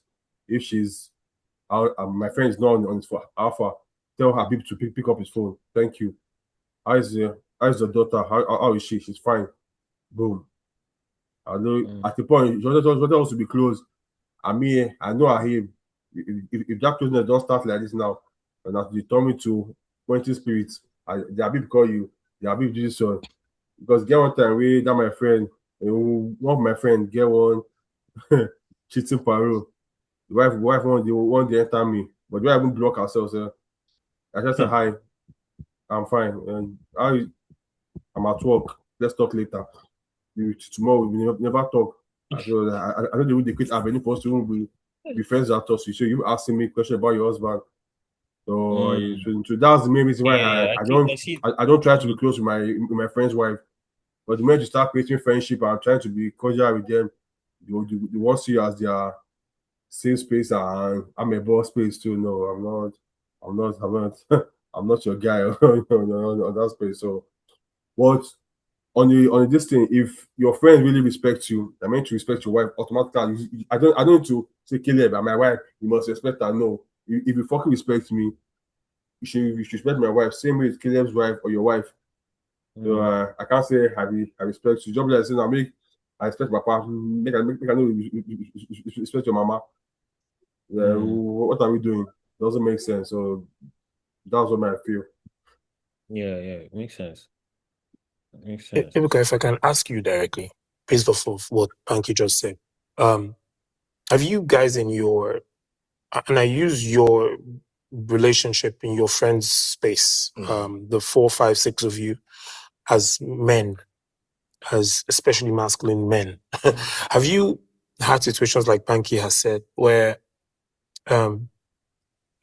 if she's out, my friend is not on his alpha. Tell her people to pick up his phone. Thank you. How is the daughter? How is she? She's fine. Boom. I know mm, at the point, she wants to be close. I know I him. If that closeness don't start like this now, and as you turn me to pointing spirits, they are people call you, they are people do this one. Because get one time we that my friend, one of my friend get one cheating parole. The wife want they enter me, but we haven't block ourselves. I just say mm, hi. I'm fine. And I'm at work. Let's talk later. Tomorrow we never talk. I don't know if they could have any post to be friends at us. So you asking me question about your husband. So that's the main reason why I don't try to be close with my friend's wife. But the moment you start creating friendship and trying to be cordial with them, they want to see you as their safe space, and I'm a boss space too. No, I'm not I'm not your guy on that space. So what on this thing, if your friends really respect you, they're meant to respect your wife automatically. I don't need to say Caleb, but my wife, you must respect her. No. If you fucking respect me, you should respect my wife. Same way with Caleb's wife or your wife. So I can't say I respect you. Just like saying I respect my papa. Make I know you respect your mama. What are we doing? Doesn't make sense. So that's what I feel. Yeah, it makes sense. Makes sense. Ebuka, if I can ask you directly, based off of what Banky just said, have you guys in your, and I use your relationship in your friends' space, the 4, 5, 6 of you as men, as especially masculine men, have you had situations like Banky has said where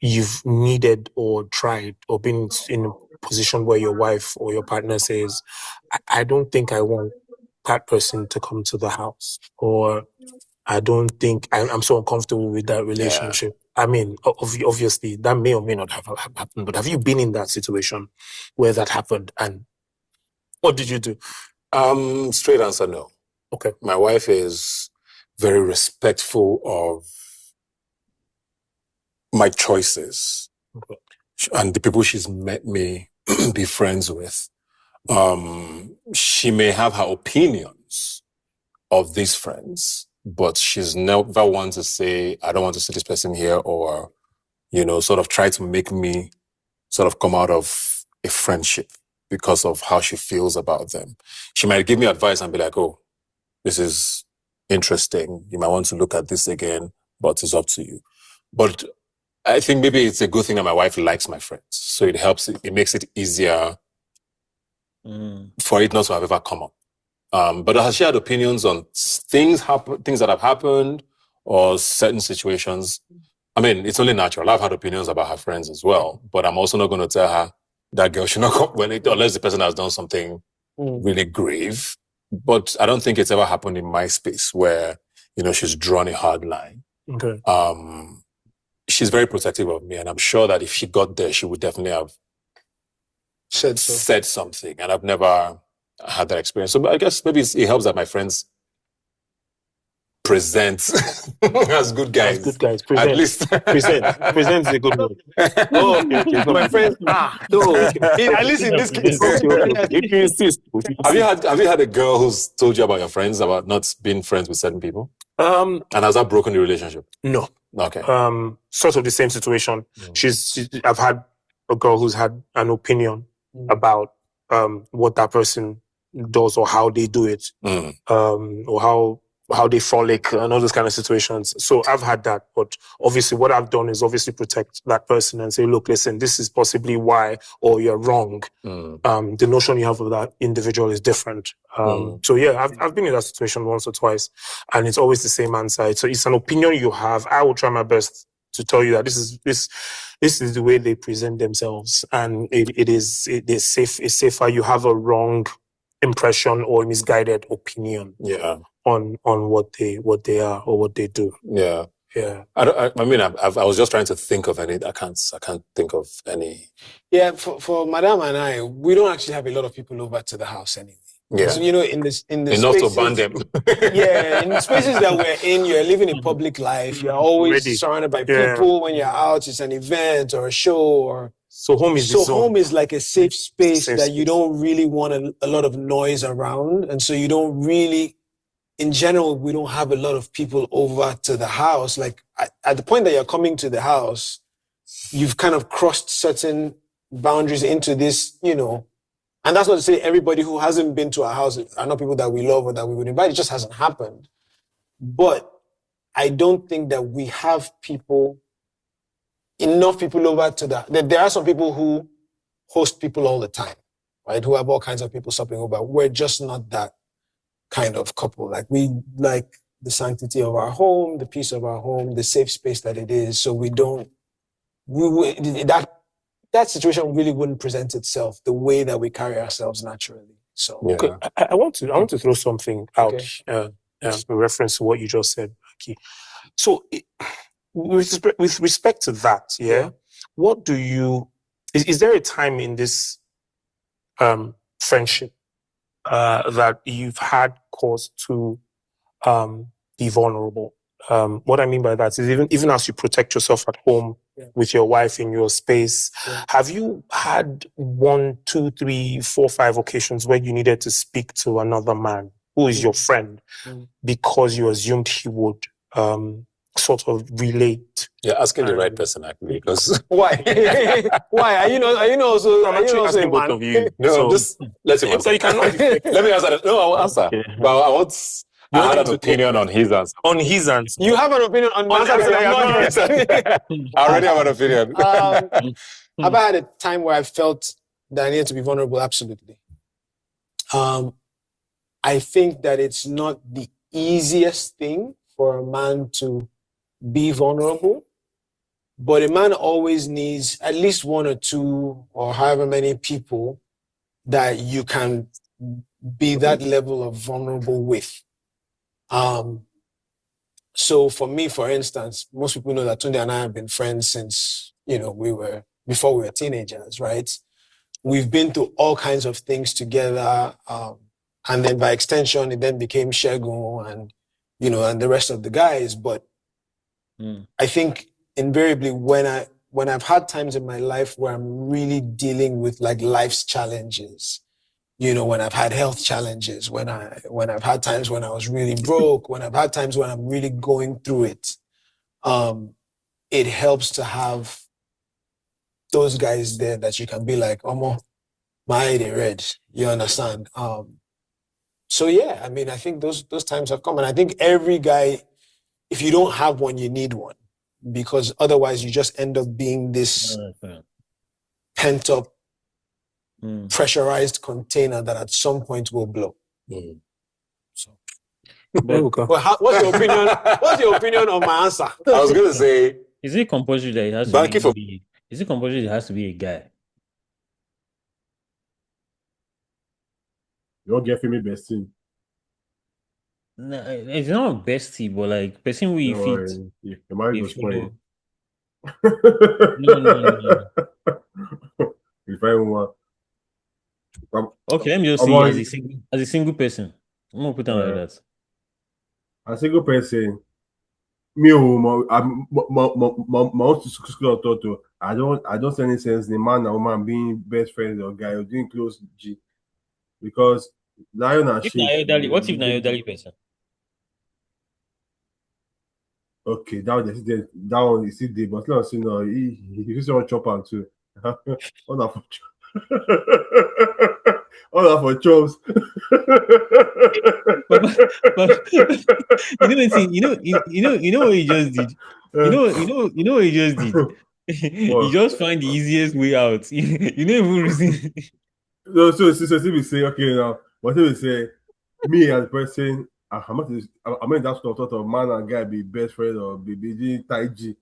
you've needed or tried or been in a position where your wife or your partner says, I don't think I want that person to come to the house, or I don't think I'm so uncomfortable with that relationship. Yeah. I mean, obviously that may or may not have happened, but have you been in that situation where that happened, and what did you do? Straight answer, no. Okay. My wife is very respectful of my choices, okay, and the people she's met me be friends with. She may have her opinions of these friends, but she's never one to say, I don't want to see this person here, or, sort of try to make me sort of come out of a friendship because of how she feels about them. She might give me advice and be like, oh, this is interesting. You might want to look at this again, but it's up to you. But I think maybe it's a good thing that my wife likes my friends. So it helps, it makes it easier for it not to have ever come up. But has she had opinions on things that have happened or certain situations? I mean, it's only natural. I've had opinions about her friends as well, but I'm also not going to tell her that girl should not come unless the person has done something really grave. But I don't think it's ever happened in my space where, she's drawn a hard line. Okay. She's very protective of me, and I'm sure that if she got there, she would definitely have said something, and I've never had that experience. So I guess maybe it helps that my friends present as good guys. As good guys. Present. At least. Present is a good word. Oh, okay. My friends, no. At least in this case. If you insist. Have you had a girl who's told you about your friends, about not being friends with certain people? And has that broken the relationship? No. Okay. Sort of the same situation. I've had a girl who's had an opinion about what that person does or how they do it, or how they frolic and all those kind of situations. So I've had that, but obviously what I've done is obviously protect that person and say, look, listen, this is possibly why, or you're wrong. The notion you have of that individual is different. So yeah, I've been in that situation once or twice, and it's always the same answer. So it's an opinion you have. I will try my best to tell you that this is the way they present themselves, and it is safe. It's safer. You have a wrong impression or misguided opinion. Yeah. On what they are or what they do. Yeah. I mean, I was just trying to think of any. I can't think of any. Yeah, for Madame and I, we don't actually have a lot of people over to the house anyway. Yeah. So, in the enough spaces, to ban them. Yeah, in the spaces that we're in, you're living a public life. You're always surrounded by people. When you're out, it's an event or a show or. So home is like a safe space that you don't really want a lot of noise around, and so you don't really. In general, we don't have a lot of people over to the house. Like at the point that you're coming to the house, you've kind of crossed certain boundaries into this, and that's not to say everybody who hasn't been to our house are not people that we love or that we would invite. It just hasn't happened. But I don't think that we have enough people over to there are some people who host people all the time, right? Who have all kinds of people stopping over. We're just not that kind of couple. Like, we like the sanctity of our home, the peace of our home, the safe space that it is. So that situation really wouldn't present itself the way that we carry ourselves naturally. So okay, I want to throw something out in reference to what you just said, Banky. So with respect to that, what do you is there a time in this friendship that you've had cause to be vulnerable? What I mean by that is even as you protect yourself at home with your wife in your space, have you had 1, 2, 3, 4, 5 occasions where you needed to speak to another man who is your friend because you assumed he would sort of relate? You're asking the right person, actually, because why? Why? Are you not also? I'm actually asking both of you. No, just let him answer. You cannot. Let me answer. No, I will answer. Okay. But I want. I had an opinion on his answer. On his answer. You have an opinion on my answer. I already have an opinion. Have I had a time where I felt that I needed to be vulnerable? Absolutely. I think that it's not the easiest thing for a man to be vulnerable, but a man always needs at least 1 or 2 or however many people that you can be that level of vulnerable with. So for me, for instance, most people know that Tunde and I have been friends since, before we were teenagers, right? We've been through all kinds of things together. And then by extension, it then became Shegun and the rest of the guys. But I think invariably when I've had times in my life where I'm really dealing with like life's challenges, when I've had health challenges, when I've had times when I was really broke, when I've had times when I'm really going through it, it helps to have those guys there that you can be like, Omo, my eye they red. You understand? So yeah, I mean, I think those times have come, and I think every guy, if you don't have one, you need one, because otherwise you just end up being this pent up, pressurized container that at some point will blow. So, what's your opinion? What's your opinion on my answer? I was going to say, is it compulsory that it has to be? Is it compulsory it has to be a guy? You don't get female bestie. No, it's not bestie, but like person we fit. Your marriage was fine. No. If I want. Okay, let me just say as a single person. I'm gonna put on like that. A single person, me I don't see any sense in a man and woman being best friends or guy or doing close G, because lion and sheep. What if na elderly person? Okay, that one is still there, but let's see now. He want chop on too. All that for chops. but you know what he just did. You know what he just did. You just find the easiest way out. You know even reason. No, so we say okay now. What we say? Me as a person, I'm in that sort of man and guy be best friend or be Tai G.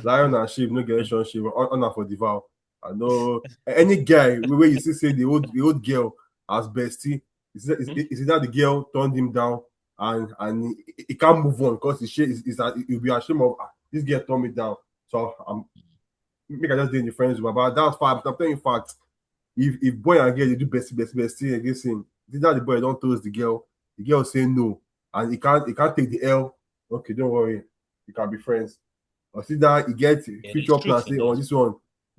Lion and sheep, no relationship, on for devour. I know any guy where you see say the old girl as bestie, is that the girl turned him down and he can't move on because he'll be ashamed of this girl turned me down. So I just did the friends with, but that's fine. I'm telling you fact. If boy and girl they do bestie against him, that the boy don't toast the girl say no, and he can't take the L. Okay, don't worry, you can be friends. Or see that he get future plans. Say, oh,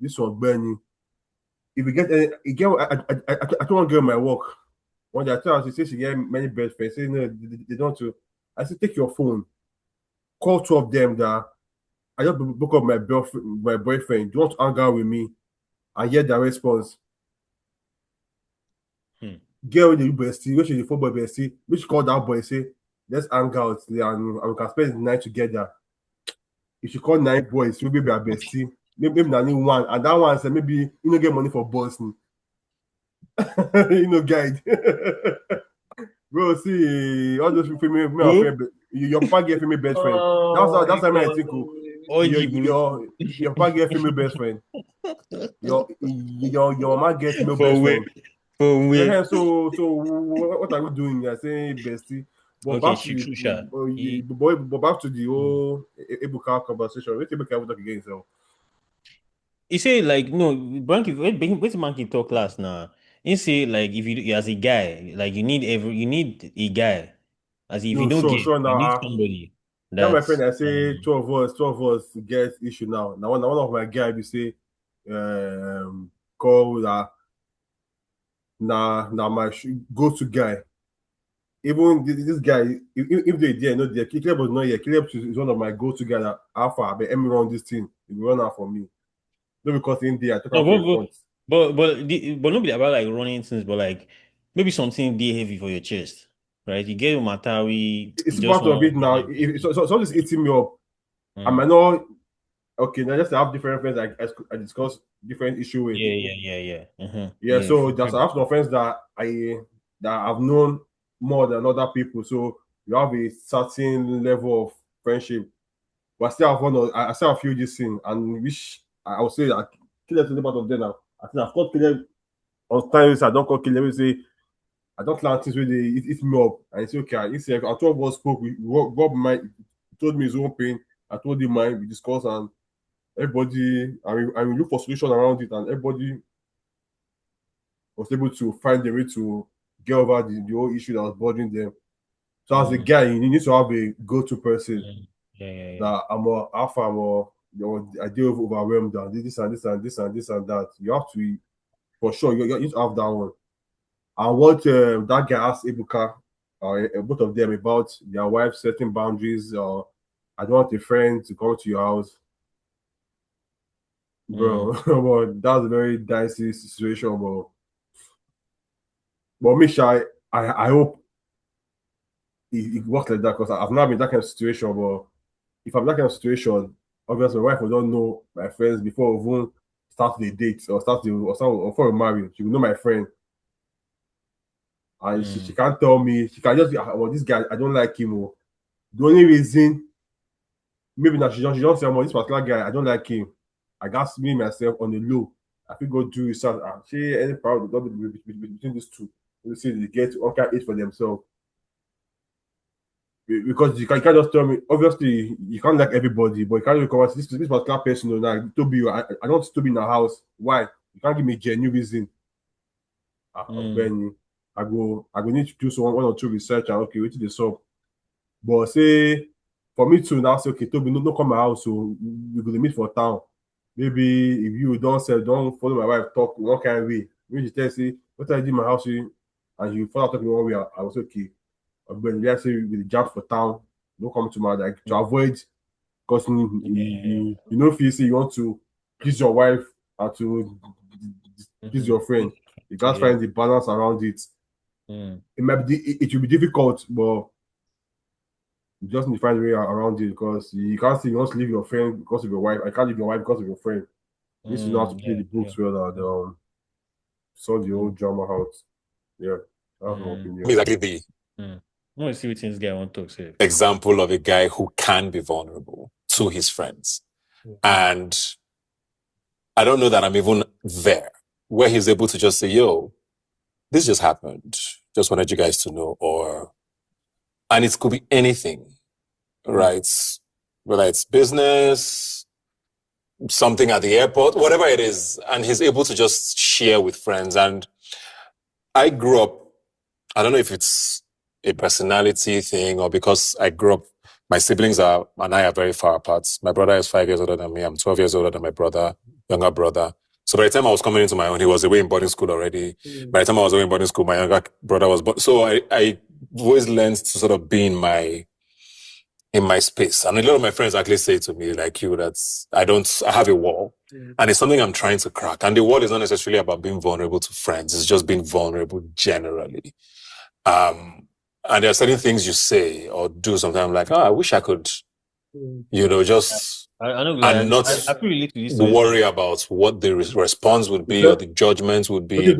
this one burning. If you get I don't want to get my work. One day I tell her, she says she get many best friends. Say no, they don't. I say take your phone, call 2 of them that I just book up my boyfriend. Do you want to hang out with me? And get their response. Girl with the bestie, which is the football bestie, which call that boy say, let's hang out and we can spend the night together. If you call 9 boys, we'll be our bestie. maybe only one, and that one said maybe you don't get money for Boston. Guide. Bro, see, all those female friend, your papa get female best friend. That's how I think. Your papa get female best friend. Your mama get female best friend. So what are we doing? You're saying bestie. But back to the whole Ebuka conversation. Wait, Ebuka will talk again. So he say like no, Banky. Wait, Banky talk last now. He say like if you as a guy, like you need a guy. As if you don't get, you need somebody. That my friend, I say 12 of us get issue now. Now one of my guys we say call that now my go-to guy. Even this guy, if they dare not there, Caleb was not here. Caleb is one of my go-to guys that alpha, but let me run this thing. It will run out for me. Not because in there, I took out but nobody about like running things, but like maybe something be heavy for your chest, right? You get your Matawi. It's part of it now. If so is eating me up. I might not. Okay, now just have different friends. I discuss different issue with. Yeah. Yeah. So that's I have some friends that I've known more than other people. So you have a certain level of friendship. But I still have I still have a few this thing, and which I would say that Caleb is part of them now. I think I've called Caleb on times I don't call Caleb. Say I don't learn things where they eat me up, and it's okay. He said, I told us spoke. Rob mine. He told me his own pain. I told him mine. We discussed, and everybody. I will look for solution around it, and everybody was able to find a way to get over the whole issue that was bothering them. So as a guy, you need to have a go-to person. That I'm more alpha, I deal with overwhelmed and this and that. You have to, for sure, you need to have that one. And what that guy asked Ebuka, both of them, about their wife setting boundaries, or I don't want a friend to come to your house. Bro, but that's a very dicey situation, bro. But Misha, I hope it works like that, because I've not been in that kind of situation. But if I'm in that kind of situation, obviously my wife will don't know my friends before we even start the date or before we marry. She will know my friend. And she can't tell me, she can just be, well, this guy, I don't like him. The only reason, maybe now she don't say, well, this particular guy, I don't like him. I got me myself on the low. I think go do research. She any problem between these two. You see, they get all kind of age for themselves. Because you can't just tell me, obviously, you can't like everybody, but you can't recover this particular person. Now, Toby, I don't want to be in the house. Why? You can't give me a genuine reason. Benny. I go need to do one or two research and okay, wait till the sub. But say for me to now say, okay, Toby, no come my house, so we're gonna meet for town. Maybe if you don't follow my wife talk one kind of way. Maybe she tell say, what I did in my house, and you follow talking one way, I was okay. But let's say we jump for town, don't come to my like to avoid because you know if you say you want to please your wife and to please your friend, you gotta find the balance around it. It might be it will be difficult, but you just need to find a way around it, because you can't say you want to leave your friend because of your wife. I can't leave your wife because of your friend. You need to know how to play the books well and sort the whole drama out. Yeah, that's my opinion. Exactly I want to see what this guy want to talk. Say. Example of a guy who can be vulnerable to his friends, and I don't know that I'm even there where he's able to just say, "Yo, this just happened. Just wanted you guys to know," and it could be anything, right? Whether it's business, something at the airport, whatever it is, and he's able to just share with friends. And I grew up, I don't know if it's a personality thing or because I grew up, my siblings and I are very far apart. My brother is 5 years older than me. I'm 12 years older than my younger brother. So by the time I was coming into my own, he was away in boarding school already. By the time I was away in boarding school, my younger brother was born. So I always learned to sort of be in my space. And a lot of my friends actually say to me, like you, I have a wall. And it's something I'm trying to crack. And the wall is not necessarily about being vulnerable to friends. It's just being vulnerable generally. And there are certain things you say or do sometimes like, I wish I could, just I know, and not I feel relate to this worry about what the response would be or the judgment would be.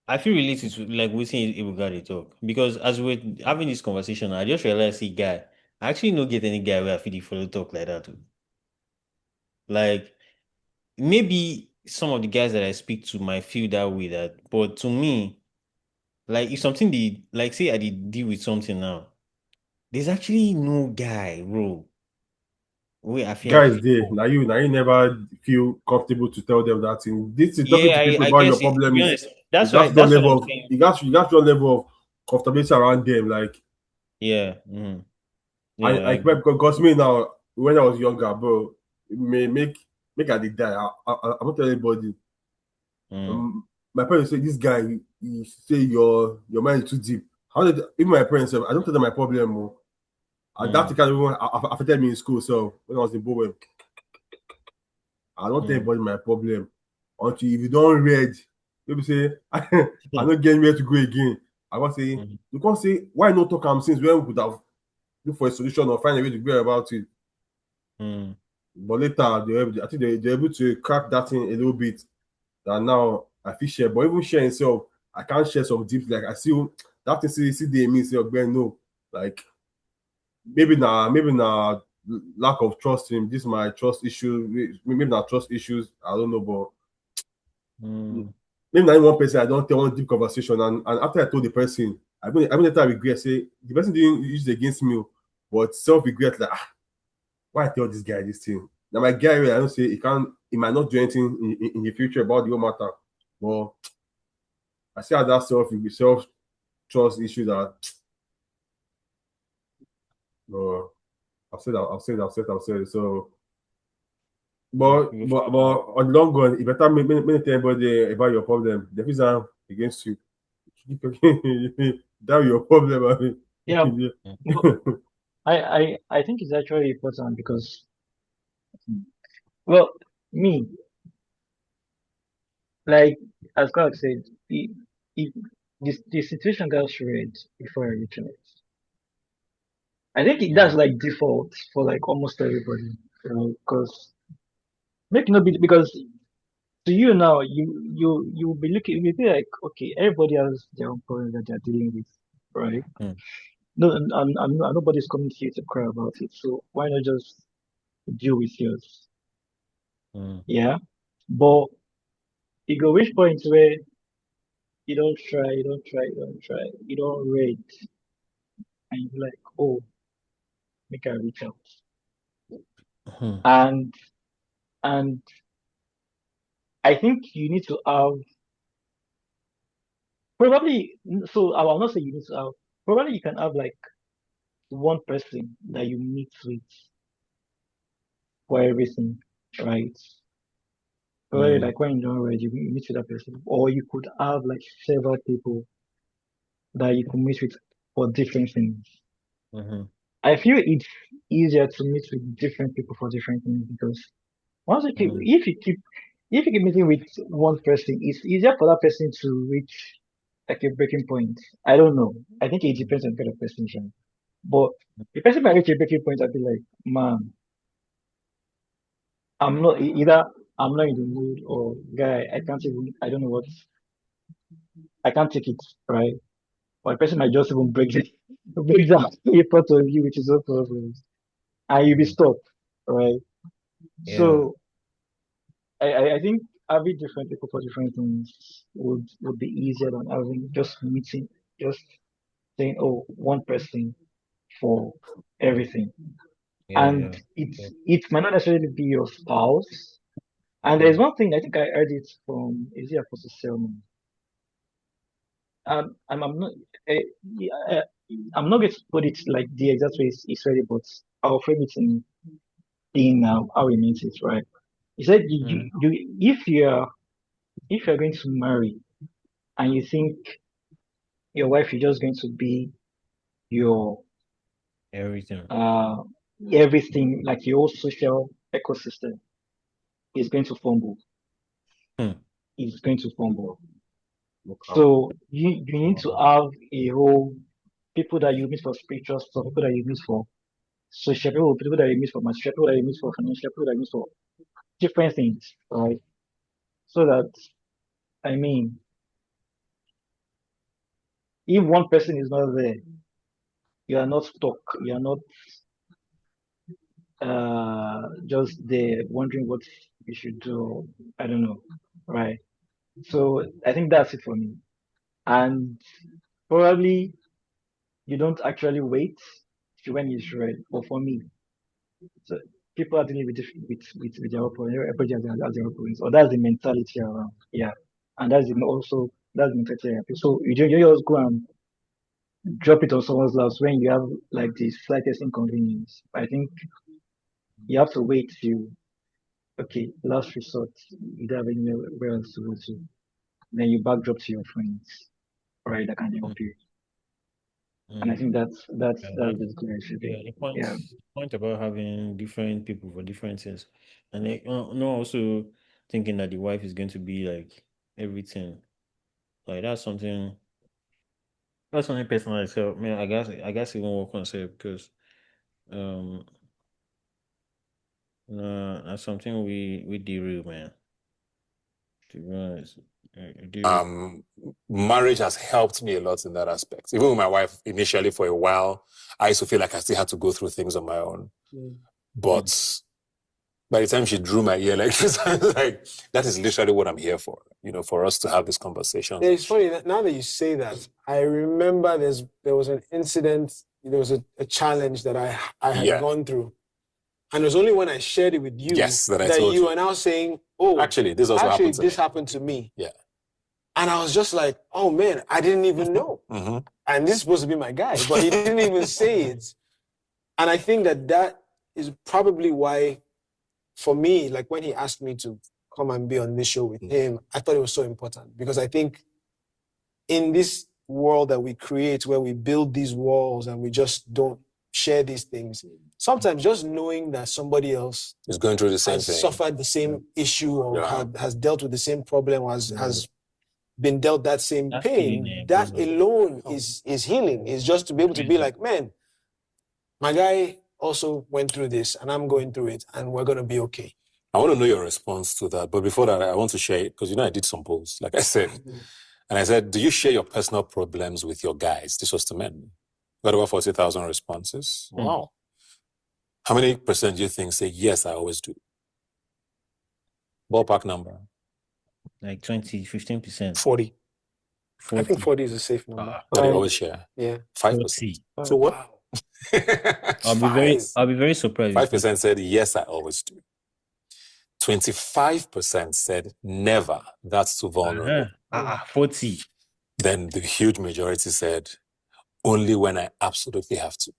I feel related to like we see Ebuka they talk because as we're having this conversation, I just realized, see, guy, I actually don't get any guy where I feel the follow talk like that too. Like maybe some of the guys that I speak to might feel that way, but to me, like if something like say I did deal with something now, there's actually no guy, bro. Wait, I feel guys there. Now you never feel comfortable to tell them that thing. This is talking to people I about guess your problem is honest, that's you why got to that's what level I'm of saying. you got your level of comfortability around them. Like Yeah. Yeah, I because me now when I was younger, bro, it may make I did die. I won't tell anybody. My parents say this guy you say your mind is too deep. How did even my parents say I don't tell them my problem. Oh. And that kind of affected me in school. So when I was in Bowen, I don't tell anybody my problem until if you don't read, people say I'm not getting ready to go again. I was saying you can't say why not talk since when we could have look for a solution or find a way to go about it. But later I think they're able to crack that thing a little bit. That now I feel share, but even sharing itself, I can't share some deep. Like I see that thing see they mean say no, like maybe now lack of trust in this my trust issue. Maybe not trust issues. I don't know, but maybe not one person I don't tell one deep conversation and after I told the person, I mean later I regret say the person didn't use it against me, but self regret like why I tell this guy this thing. Now my guy I don't say he might not do anything in the future about the whole matter. But I see how that self trust issue that I've said it. So but on the long run, if better me tell anybody about your problem, the reason against you. That your problem. I mean. Yeah. I think it's actually important because well me like as God said, the situation got read before I reach it. I think that's like default for like almost everybody, because make no be because to you now you will be looking you'll be like okay everybody has their own problem that they're dealing with, right? No, and nobody's coming to you to cry about it, so why not just deal with yours? Yeah, but you go reach point where you don't try, you don't read, and you're like, oh, make I reach out. And and I think you need to have probably so I will not say you need to have probably you can have like one person that you meet with for everything, right? Probably like when you don't read, you meet with that person, or you could have like several people that you can meet with for different things. I feel it's easier to meet with different people for different things because once you keep, if you keep meeting with one person, it's easier for that person to reach like a breaking point. I don't know. I think it depends on the kind of person, Sean. But the person might reach a breaking point, I'd be like, man, I'm not either I'm not in the mood or guy, I can't even I don't know what I can't take it, right? Or the person might just even break down in front of you, which is no problem. And you'll be stopped, right? So I think having different people for different things would be easier than having just meeting, just saying, oh, one person for everything. And it might not necessarily be your spouse. And there's one thing I think I heard it from is it Apostle Selman. I'm not uh, uh, I'm not going to put it like the exact way he said it, but I'll frame it in how he means it, right? He said if you're going to marry and you think your wife is just going to be your uh everything like your whole social ecosystem is going to fumble. Is going to fumble. So you need to have a whole people that you meet for spiritual stuff, people that you meet for social people that you meet for marriage, people that you meet for financial, people that you meet for different things, right? So that, I mean, if one person is not there, you are not stuck. You are not just there wondering what you should do. I don't know, right? So I think that's it for me. And probably you don't actually wait when it's ready. But for me, so people are dealing with with their opponent, everybody has their opponents, or that's the mentality around. Yeah, and that's the mentality around. So you just go and drop it on someone's lap when you have like the slightest inconvenience. I think you have to wait till okay, last resort, you don't have anywhere else to go to. Then you backdrop to your friends, right? That can help you. And I think that's basically what it should be. The point about having different people for different things, and also thinking that the wife is going to be like everything. Like that's something personal. So man, I guess it won't work on self because that's something we derail, man. To be honest, marriage has helped me a lot in that aspect. Even with my wife, initially for a while, I used to feel like I still had to go through things on my own. But by the time she drew my ear like this, I was like, that is literally what I'm here for, for us to have this conversation. It's funny, now that you say that, I remember there was an incident, there was a challenge that I had gone through. And it was only when I shared it with you that you are now saying, oh, actually, this happened to me. Yeah. And I was just like, oh man, I didn't even know. And this is supposed to be my guy, but he didn't even say it. And I think that is probably why, for me, like when he asked me to come and be on this show with him, I thought it was so important because I think in this world that we create where we build these walls and we just don't share these things, sometimes just knowing that somebody else is going through the same thing, suffered the same issue or has dealt with the same problem, has been dealt that same pain, that alone is healing. Is just to be able to be like, man, my guy also went through this and I'm going through it and we're going to be okay. I want to know your response to that. But before that, I want to share it because, I did some polls, like I said. And I said, do you share your personal problems with your guys? This was to men. Got over 40,000 responses. Wow. How many percent do you think say, yes, I always do? Ballpark number. Like 15%. 40. I think 40 is a safe number. But they always share. Yeah. 5%. So what? I'll be very surprised. 5% said, yes, I always do. 25% said, never. That's too vulnerable. 40. Then the huge majority said, only when I absolutely have to.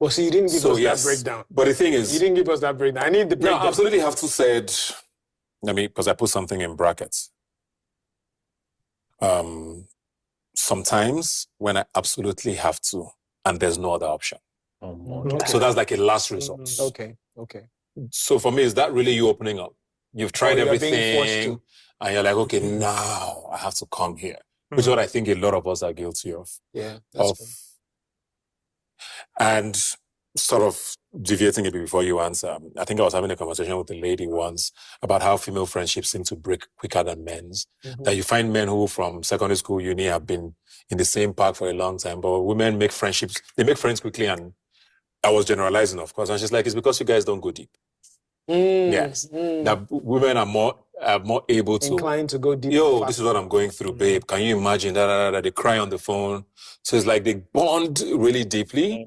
Well, see, you didn't give us that breakdown. But the thing is... You didn't give us that breakdown. I need the breakdown. No, absolutely have to said... because I put something in brackets. Sometimes when I absolutely have to, and there's no other option. Okay. So that's like a last resort. Okay. So for me, is that really you opening up? You've tried everything, and you're like, okay, now I have to come here. Which is what I think a lot of us are guilty of. Yeah, that's good. And sort of deviating a bit before you answer, I think I was having a conversation with a lady once about how female friendships seem to break quicker than men's. That you find men who from secondary school, uni have been in the same park for a long time, but women make friendships, they make friends quickly. And I was generalizing, of course. And she's like, it's because you guys don't go deep. Yes. That women are more able to... Inclined to go deep. Yo, this is what I'm going through, babe. Can you imagine? They cry on the phone. So it's like they bond really deeply.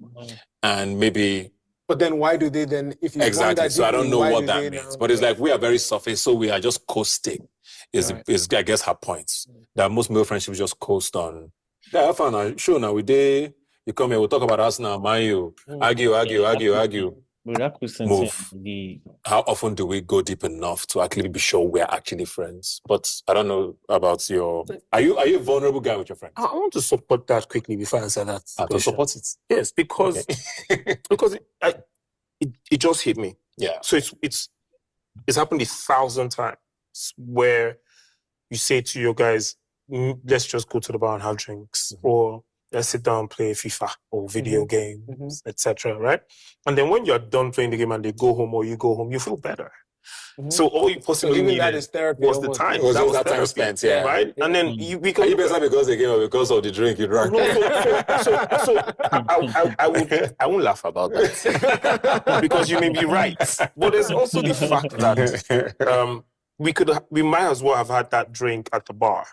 And maybe... But then why do they then... If you exactly. So I don't know what that means. But it's like we are very surface, so we are just coasting. Is I guess her points. That most male friendships just coast on... Yeah, I found sure now you come here, we'll talk about us now, man, you argue. But that question move. How often do we go deep enough to actually be sure we're actually friends? But I don't know about your... Are you a vulnerable guy with your friends? I want to support that quickly before I answer that. To support it? Yes, because it just hit me. Yeah. So it's happened 1,000 times where you say to your guys, let's just go to the bar and have drinks. Or let's sit down and play FIFA or video games, etc. Right? And then when you're done playing the game and they go home or you go home, you feel better. So all you possibly needed was the time. That was that time spent, yeah. Right? And then we can... Are you better because they came or because of the drink you drank? I won't laugh about that. Because you may be right. But there's also the fact that we might as well have had that drink at the bar.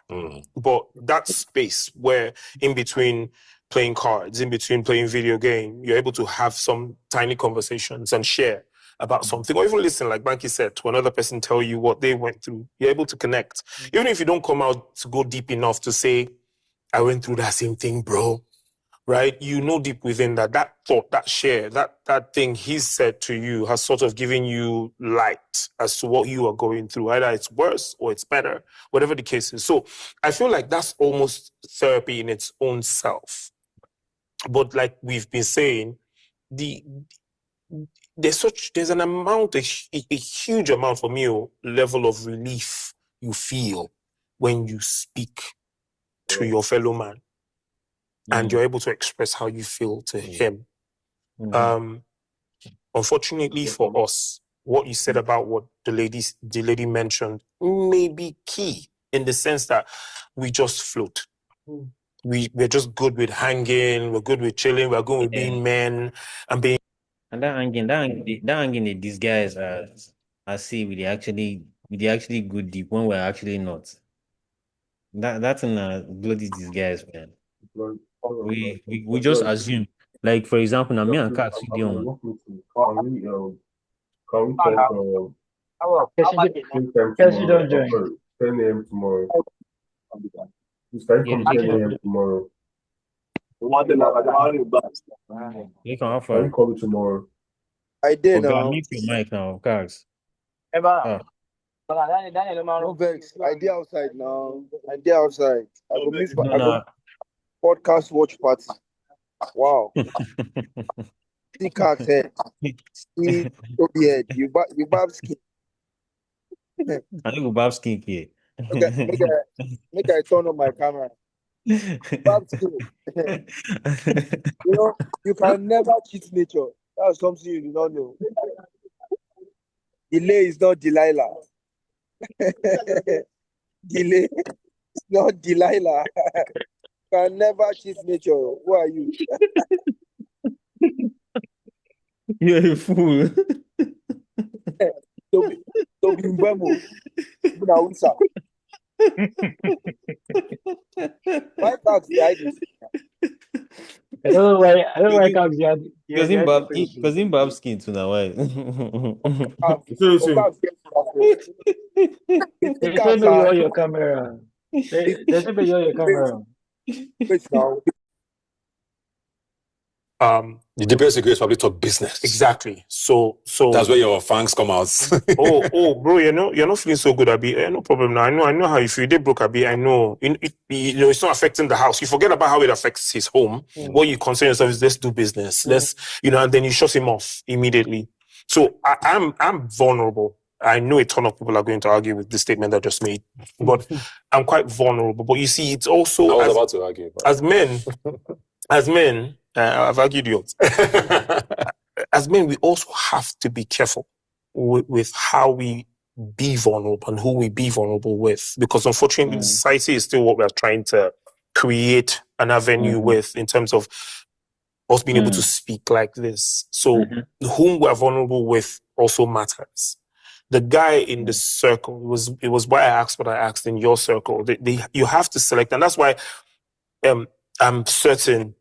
But that space where in between playing cards, in between playing video game, you're able to have some tiny conversations and share about something, or even listen, like Banky said, to another person tell you what they went through. You're able to connect. Even if you don't come out to go deep enough to say, I went through that same thing, bro. Right? You know deep within that thought, that share, that thing he said to you has sort of given you light as to what you are going through. Either it's worse or it's better, whatever the case is. So I feel like that's almost therapy in its own self. But like we've been saying, there's an amount, a huge amount for me, level of relief you feel when you speak to your fellow man and you're able to express how you feel to him. Unfortunately for us, what you said about what the lady mentioned may be key in the sense that we just float. We're just good with hanging, we're good with chilling, we're good with being men and being... And that hanging they disguise as see we actually good deep when we're actually not. That's in a bloody disguise, man. We just assume. Like for example, now me and Kat sit on. Can we talk 10 a.m. tomorrow? You start coming 10 a.m. tomorrow. You can offer. Can we call you tomorrow? I did. Mute your mic now, Cards. No vex. I did outside now. I did outside. I go miss my podcast watch party. Wow. See Cards head. See Toby head. You bab skin. I think we bab skin here. Okay, make I turn on my camera. Bab skin. You can never cheat nature. That's something you do not know. Delay is not Delilah. Delay is not Delilah. You can never cheat nature. Who are you? You're a fool. Toby Mbemo. Why Cox hiding? I don't know why Cox because him bab skin to now. Why? They say me on your camera. They say me on your camera. Wait now. The debate secret is probably talk business. Exactly. So that's where your fangs come out. bro, you're not feeling so good, Abi. No problem now. I know how you feel. They broke, Abi. I know. It's not affecting the house. You forget about how it affects his home. What you concern yourself is let's do business. Let's, and then you shut him off immediately. So I'm vulnerable. I know a ton of people are going to argue with this statement I just made, but I'm quite vulnerable. But you see, it's also I was about to argue. But... As men, I've argued yours. As men, we also have to be careful with how we be vulnerable and who we be vulnerable with, because unfortunately, society is still what we're trying to create an avenue with in terms of us being able to speak like this. So whom we're vulnerable with also matters. The guy in the circle, it was why I asked what I asked in your circle. You have to select, and that's why I'm certain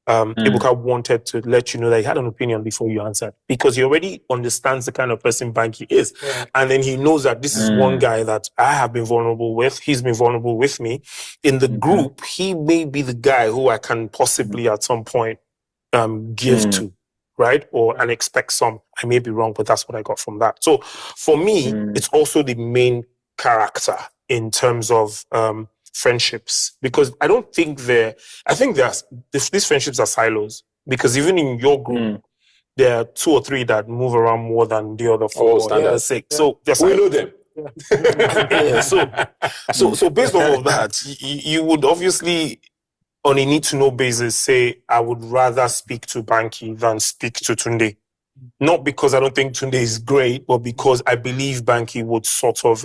Ebuka wanted to let you know that he had an opinion before you answered, because he already understands the kind of person Banky is. Yeah. And then he knows that this is one guy that I have been vulnerable with. He's been vulnerable with me. In the group, he may be the guy who I can possibly at some point give to, right? And expect some. I may be wrong, but that's what I got from that. So for me, it's also the main character in terms of friendships, because I think these friendships are silos, because even in your group, there are 2 or 3 that move around more than the other 4 or 6. Yeah. So we know them. So based on all of that, you would obviously on a need-to-know basis, say, I would rather speak to Banky than speak to Tunde. Not because I don't think Tunde is great, but because I believe Banky would sort of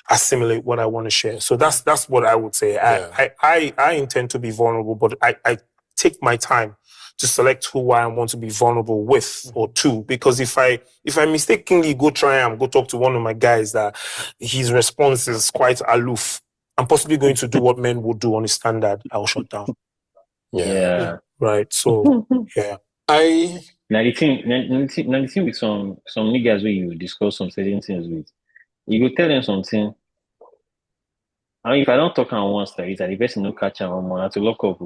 assimilate what I want to share. So that's what I would say. Yeah. I intend to be vulnerable, but I take my time to select who I want to be vulnerable with or to. Because if I mistakenly go talk to one of my guys that his response is quite aloof, I'm possibly going to do what men would do on a standard. I'll shut down. Yeah. Right. So yeah. Now the thing with some niggas where you discuss some certain things with, you go tell them something. I mean, if I don't talk on once, like the person no catch on, I have to lock up,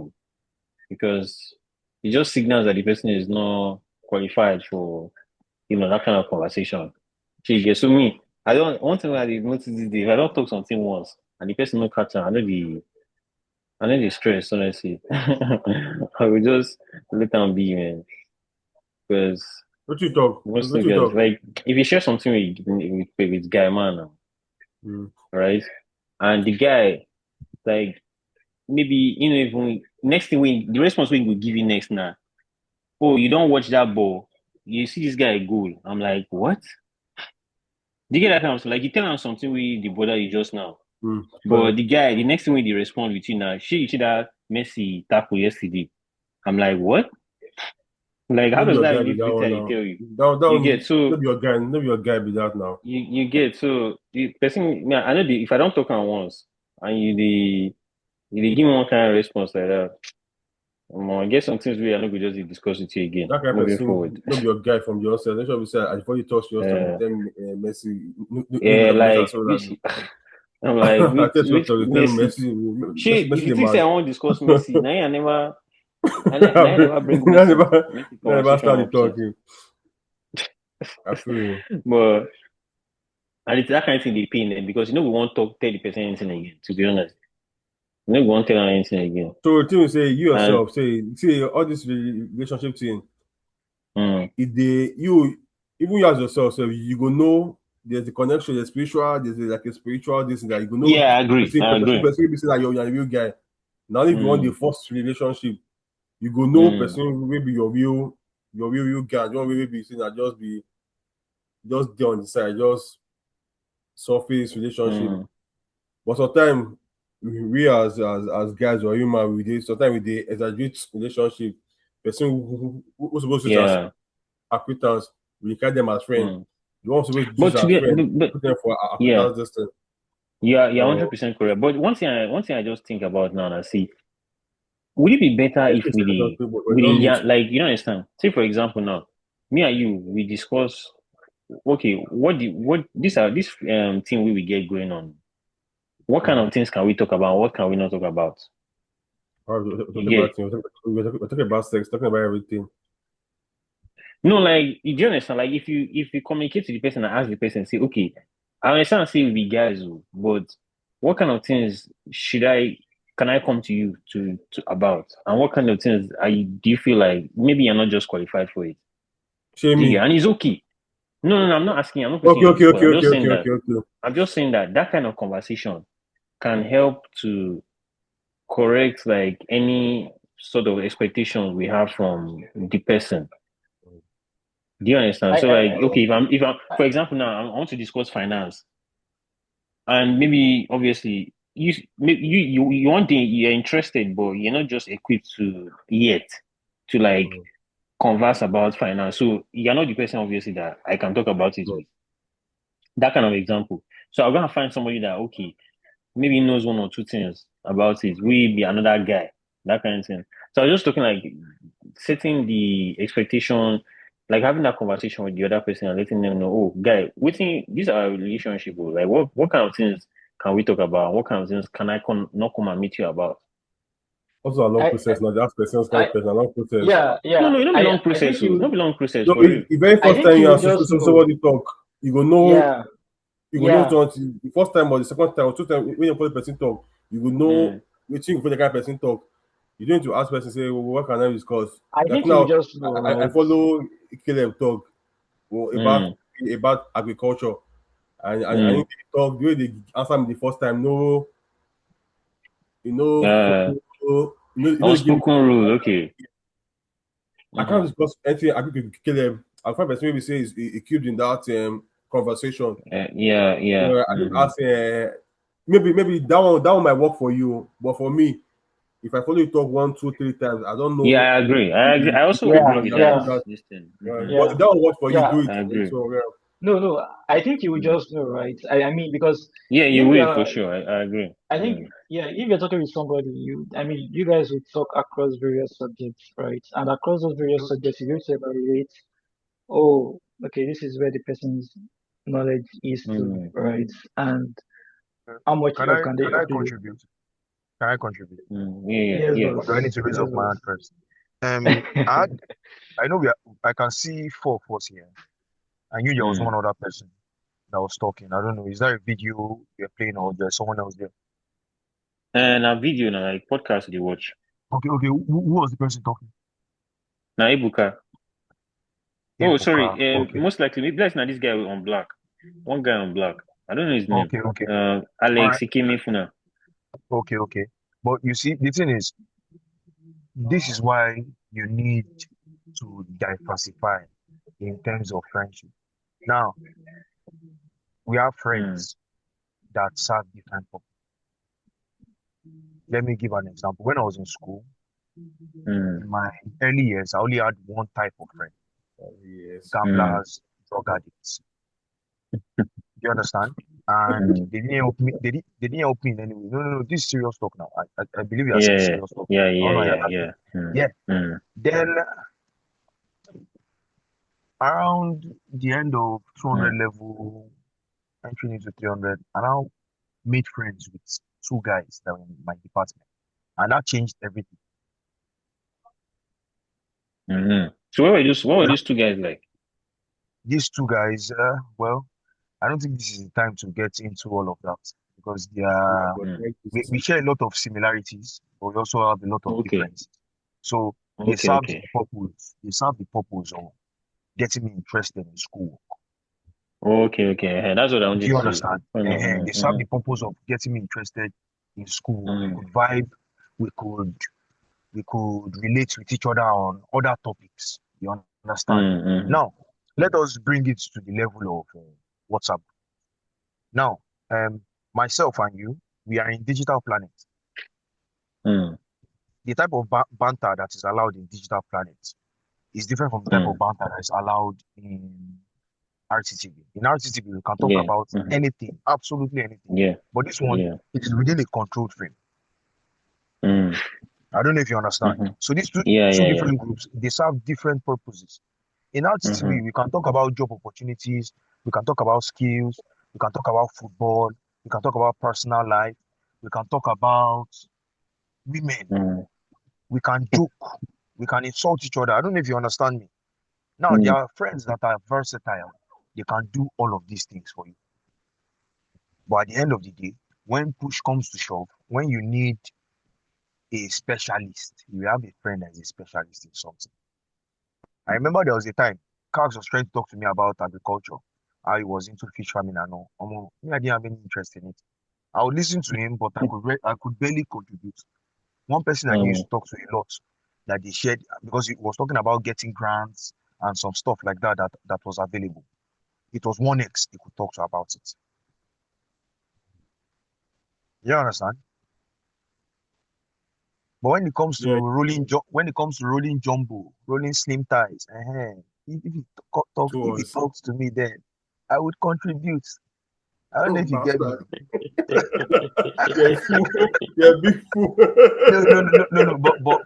because it just signals that the person is not qualified for, that kind of conversation. So me, one thing I noticed is if I don't talk something once and the person no catch on, I know the stress, honestly. I will just let them be, man. Because what you talk? most niggas, like, if you share something with guy, man, right? And the guy, like, maybe, even next thing the response we will give you next now, oh, you don't watch that ball, you see this guy goal. I'm like, what? Do you get that kind of, like, you tell him something with the brother you just now, but the guy, the next thing we respond with you now, you see that Messi tackle yesterday. I'm like, what? Like, how does that really fit I tell you? You get, so maybe your guy be that now. You get, so the person, I know if I don't talk on once and you give me one kind of response like that, I guess some things we are not going to just discuss with you again. That kind of person, forward. Maybe your guy from your side. That's what we said. Before you talk to yourself, them Messi. Like, I'm like, which Messi? If you think say I won't discuss Messi, now I never bring Messi never started talking. I feel you. But and it's that kind of thing they pain, because we won't talk 30% anything again, to be honest. We won't tell anything again. So the thing we say, you yourself, say all this relationship thing, if you even you as yourself, so you go know there's a connection, there's spiritual, there's like a spiritual this and that. You go know. Yeah, I agree. Person be say that you're a real guy. Now if you want the first relationship, you go know person maybe your real guy. Don't really be saying that just there on the side, just surface relationship. But sometimes we as guys or human, sometimes we exaggerate relationship. Person who's supposed to as acquaintance, we carry them as friends. You want to be as friends, put them for acquaintance distance. Yeah, 100% correct. But one thing I just think about now, and I see, would it be better if we like, you don't understand? Say for example now, me and you, we discuss, okay, what this thing we will get going on. What kind of things can we talk about? What can we not talk about? We're talking about sex, talking about everything. No, like, do you understand? Like, if you communicate to the person and ask the person, say, okay, I understand, say we guys, but what kind of things can I come to you to about? And what kind of things do you feel like maybe you're not just qualified for it? And it's okay. No, I'm not asking. I'm not putting you. I'm just saying that kind of conversation can help to correct like any sort of expectations we have from the person. Do you understand? So like, okay, if I'm for example now I want to discuss finance, and maybe obviously you want you're interested, but you're not just equipped to like converse about finance. So you're not the person obviously that I can talk about it with. That kind of example. So I'm gonna find somebody that maybe knows one or two things about it. We be another guy, that kind of thing. So I was just talking like setting the expectation, like having that conversation with the other person and letting them know, oh, guy, these are our relationship. Like, what kind of things can we talk about? What kind of things can I not come and meet you about? Also a long process, not just person's kind of a long process. Yeah. No, not a long process. Not a long process. So the very first time you ask somebody talk, you go know. Yeah. You go know the first time or the second time or two times when you put the person talk, you will know which thing for the kind of person talk. You don't need to ask person say, well, what can I discuss? I like think now, you just know, right? I follow Caleb talk about agriculture, and I need to talk the way they answer me the first time. No, Unspoken rule, okay. I can't discuss anything. I could kill him. I'll find person maybe say he killed in that conversation. Yeah. I just ask maybe that one might work for you, but for me, if I follow you talk 1, 2, 3 times, I don't know. Yeah, I agree. I also agree with that. This thing. But that one works for you. Do it. I agree. So No. I think you will just know, right? I mean, because you will for sure. I agree. I think if you're talking with somebody, you guys will talk across various subjects, right? And across those various subjects, you to evaluate. Oh, okay, this is where the person's knowledge is to, right? And how much Can help I can they help you? contribute? Can I contribute? Yes, Do I need to raise up my hand first? I know I can see 4 of us here. I knew there was one other person that was talking. I don't know. Is that a video you're playing or there's someone else there? And a video now, like podcast you watch. Okay. Who was the person talking? Now Ebuka. Oh, sorry. Okay. Most likely, maybe that's not this guy on black. One guy on black. I don't know his name. Okay. Alex Ikemefuna. Okay. But you see, the thing is, this is why you need to diversify in terms of friendship. Now, we have friends that serve different purposes. Let me give an example. When I was in school, in my early years, I only had one type of friend. Gamblers, drug addicts. Do you understand? And they didn't help me. They didn't help me in any way. No. This is serious talk now. I believe you are saying serious talk. Yeah. Then around the end of 200 level, entering into 300, I now made friends with 2 guys that were in my department, and that changed everything. So what were these 2 guys like? These 2 guys, well, I don't think this is the time to get into all of that because we share a lot of similarities, but we also have a lot of differences. So they serve the purpose. They serve the purpose of getting me interested in school. Okay. That's what I wanted to. Do you understand? They serve the purpose of getting me interested in school. We could vibe. We could relate with each other on other topics. You understand? Now, let us bring it to the level of WhatsApp. Now, myself and you, we are in digital planet. The type of banter that is allowed in digital planet is different from the type of banter that is allowed in RTTV. In RTTV, we can talk about anything, absolutely anything. But this one, it is within a controlled frame. I don't know if you understand. So these two different groups, they serve different purposes. In RTTV, we can talk about job opportunities, we can talk about skills, we can talk about football, we can talk about personal life, we can talk about women, we can joke, we can insult each other. I don't know if you understand me. Now, there are friends that are versatile. They can do all of these things for you. But at the end of the day, when push comes to shove, when you need a specialist, you have a friend that is a specialist in something. I remember there was a time Carlos was trying to talk to me about agriculture, how he was into fish farming and all. I didn't have any interest in it. I would listen to him, but I could barely contribute. One person I used to talk to a lot that they shared because he was talking about getting grants and some stuff like that was available. It was 1x he could talk to about it. You understand? But when it comes to rolling jumbo, rolling slim ties, if he talks to me, then I would contribute. I don't know if you get me. You're a big fool. No.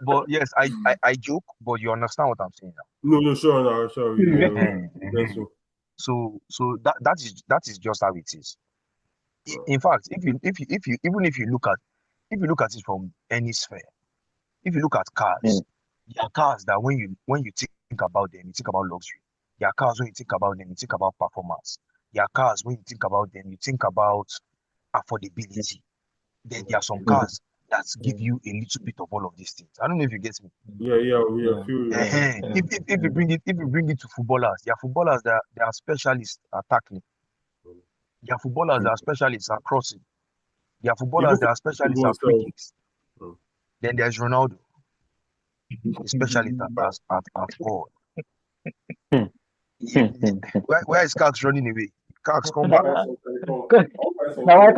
But yes, I joke, but you understand what I'm saying now. No, sure. So that is just how it is. In fact, if you look at it from any sphere, if you look at cars, there are cars that when you think about them, you think about luxury. There are cars when you think about them, you think about performance. There are cars when you think about them, you think about affordability. Then there are some cars that give you a little bit of all of these things. I don't know if you get me. If you bring it to footballers, there are footballers that they are specialists at tackling. There are footballers that are specialists at crossing. There are footballers that are specialists at free kicks. Then there's Ronaldo, a specialist at all. Where is Cax running away? Cax, come back. Now why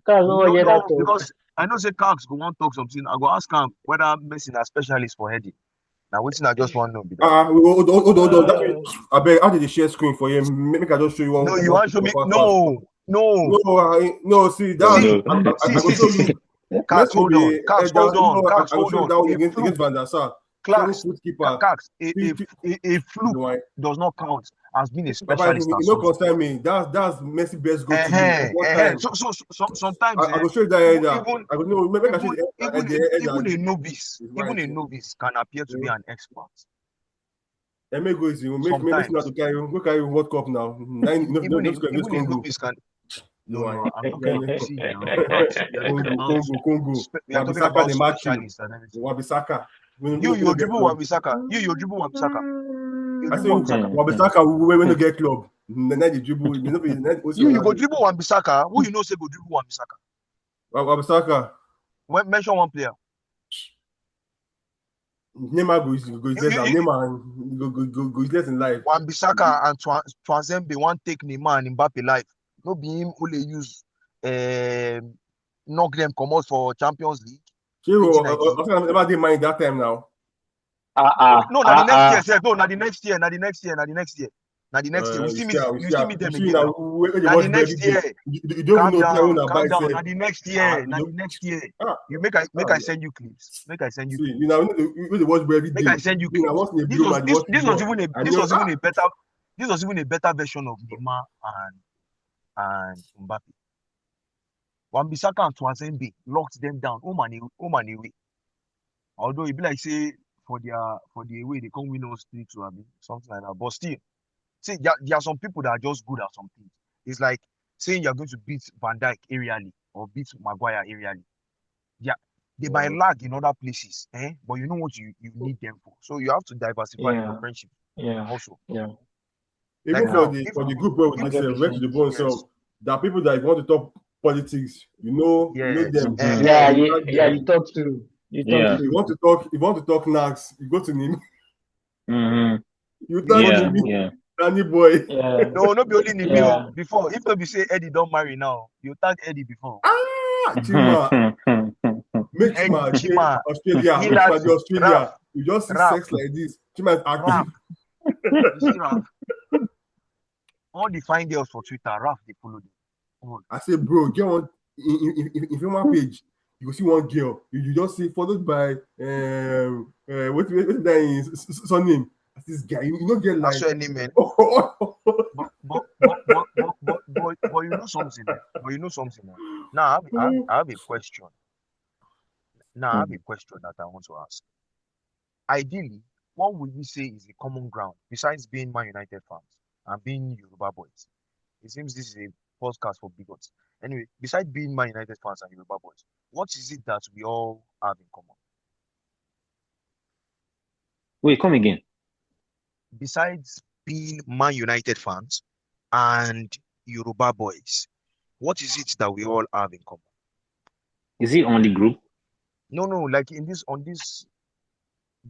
No, because I know say Cax go want talk something. I go ask him whether Messi a specialist for heading. Now waiting, I just want to know. Hold. I beg, how did they share screen for you? Make I just show you one. No, you want to show me? No. No. See that. I go show you. Cax, hold on. Cax, hold on. Cax, hold on. Against Van der Sar. Cax, a fluke does not count as being a specialist. Papa, no concern me. That's Messi best goal to me. So sometimes I will show you that even a novice can appear to be an expert. Make Messi not to carry World Cup now. Even a novice can. No, I'm not going to see now. Congo. We are talking about specialists and everything. Wabisaka. You dribble Wabisaka. You dribble Wabisaka. I say Wabisaka when you get club. You go dribble Wabisaka. Who you know say go dribble Wabisaka? Wabisaka. Mention one player. Neymar goes less in life. Wabisaka and Twanzembe want take Neymar and Mbappe life. No be him who they use knock them come out for Champions League. Never did mind that time now. No, not the next year. No, not the next year. Not the next year. You see me them again. Not the next year. You don't calm down. Not the next year. You make I send you clips. Make I send you clips. You know the watch every day. Make I send you clips. This was even a better version of Neymar and Mbappe. Wan-Bissaka and Twanzembe locked them down. Oman away. Although it be like say for the away they come win us 3-2, something like that. But still, see there are some people that are just good at something. It's like saying you're going to beat Van Dijk aerially or beat Maguire aerially. Yeah, they might lag in other places, but you know what you need them for. So you have to diversify your friendship. Yeah. Also. Yeah. Even for the group where we did went to the bone, so there are people that want to talk politics, you know them. You talk to. You want to talk nags, you go to him. You talk to me, Danny boy. No, not be only Nimi. Before, if you say Eddie don't marry now, you tag Eddie before. Chima. Make Chima Australia. You just see sex like this. Chima is active. You see Raf? All the fine girls for Twitter, Raf, they follow them. I say, bro, get on if you're my page, you will see one girl. You just see followed by what's that is son name? This guy, you don't get like. That's your name, man. But you know something. Now I have a question. I have a question that I want to ask. Ideally, what would you say is the common ground besides being Man United fans and being Yoruba boys? It seems this is a podcast for bigots. Anyway, besides being Man United fans and Yoruba boys, what is it that we all have in common? Wait, come again. Besides being Man United fans and Yoruba boys, what is it that we all have in common? Is it on the group? No, like on this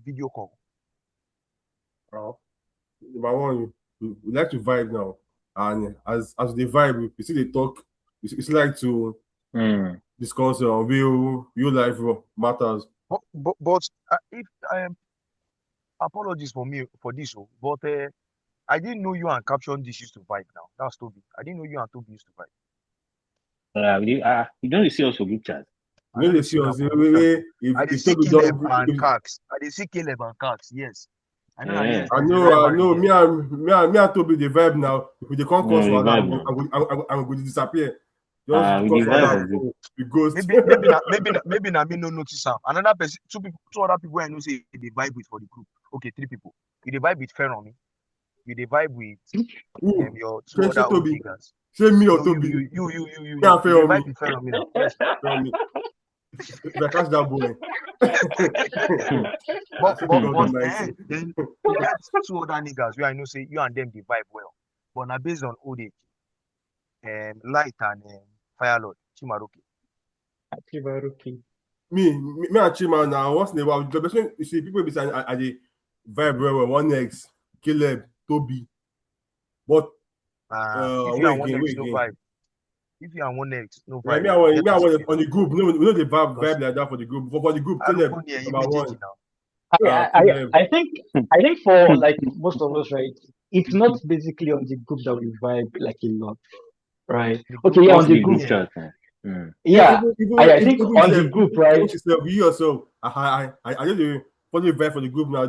video call. Oh, number one, we like to vibe now, and as the vibe, you see the talk. It's like to discuss real life matters. But if I am apologies for me for this, but I didn't know you and Caption this used to vibe now. That's Toby. I didn't know you and Toby used to vibe. You don't see us for group chat. I didn't see us. I did see Caleb and Cax. Yes. I know. Me and Toby the vibe now. If they can't cause for that, I'm going to disappear. Maybe na me no notice am. Another person, two other people I know say they vibe with for the group. Okay, 3 people. You vibe with Ferromi. You vibe with your 2 other old niggas. Say me or Toby. You vibe with Ferromi now. Yes, Ferromi. If I catch that boy. but then you get 2 other niggas where I know say you and them they vibe well. But now based on old age, Light and Firelord, Chimaroke. me and Chima now, once in a while, you see people be saying, I vibe very well, one next, Caleb, Toby. But, if you are one next, no vibe. If you are one next, no vibe. Me I want on the group. We know the vibe like that for the group. For the group, Caleb, number one. I think for like most of us, right, it's not basically on the group that we vibe like a lot, right? Okay, yeah, on the group. Yeah, I think on the group, right? You yourself, I just follow vibe for the group now.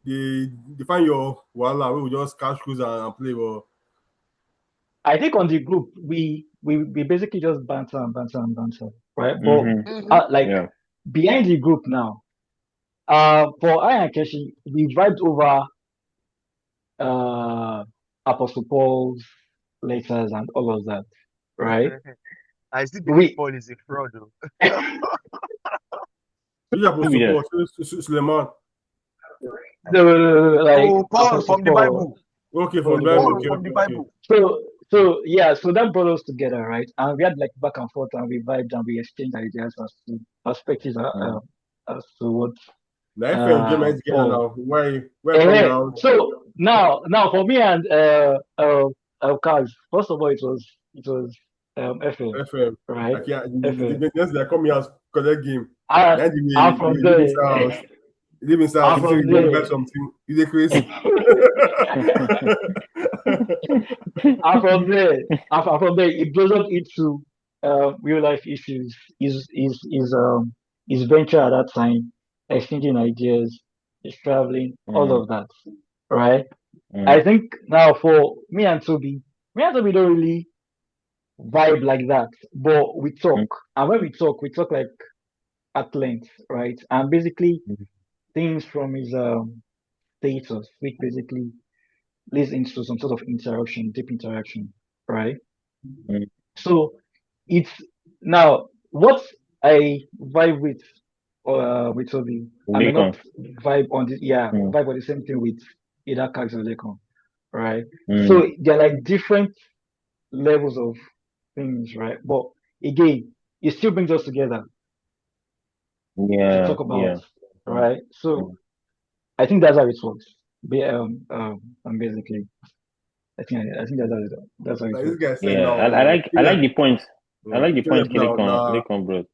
They find your voila, we will just cash cruise and play. Well, I think on the group we basically just banter, right? But behind the group now, for I and Keshi, we vibed over Apostle Paul's letters and all of that, right? I still believe Paul is a fraud, though. Apostle Paul, Suleiman. Paul from the Bible. Okay, from the Bible. So that brought us together, right? And we had like back and forth, and we vibed and we exchanged ideas as to perspectives as to what. So now for me and Kaz, first of all it was FM, right? They come here as collect game. And from there. Living style, something. Is crazy? And from there, it blows up into real life issues. His venture at that time, exchanging ideas, his traveling, all of that, right? I think now for me and Toby don't really vibe like that, but we talk, and when we talk like at length, right? And basically things from his status, which basically leads into some sort of interaction, deep interaction, right? So it's now what I vibe with Toby. I may not vibe on the vibe on the same thing with either Kags or Lekon, right? So they're like different levels of things, right? But again, it still brings us together. To talk about, right? So I think that's how it works. Basically, I think that's how it works. This guy said I like the point. I like the point Lekon brought.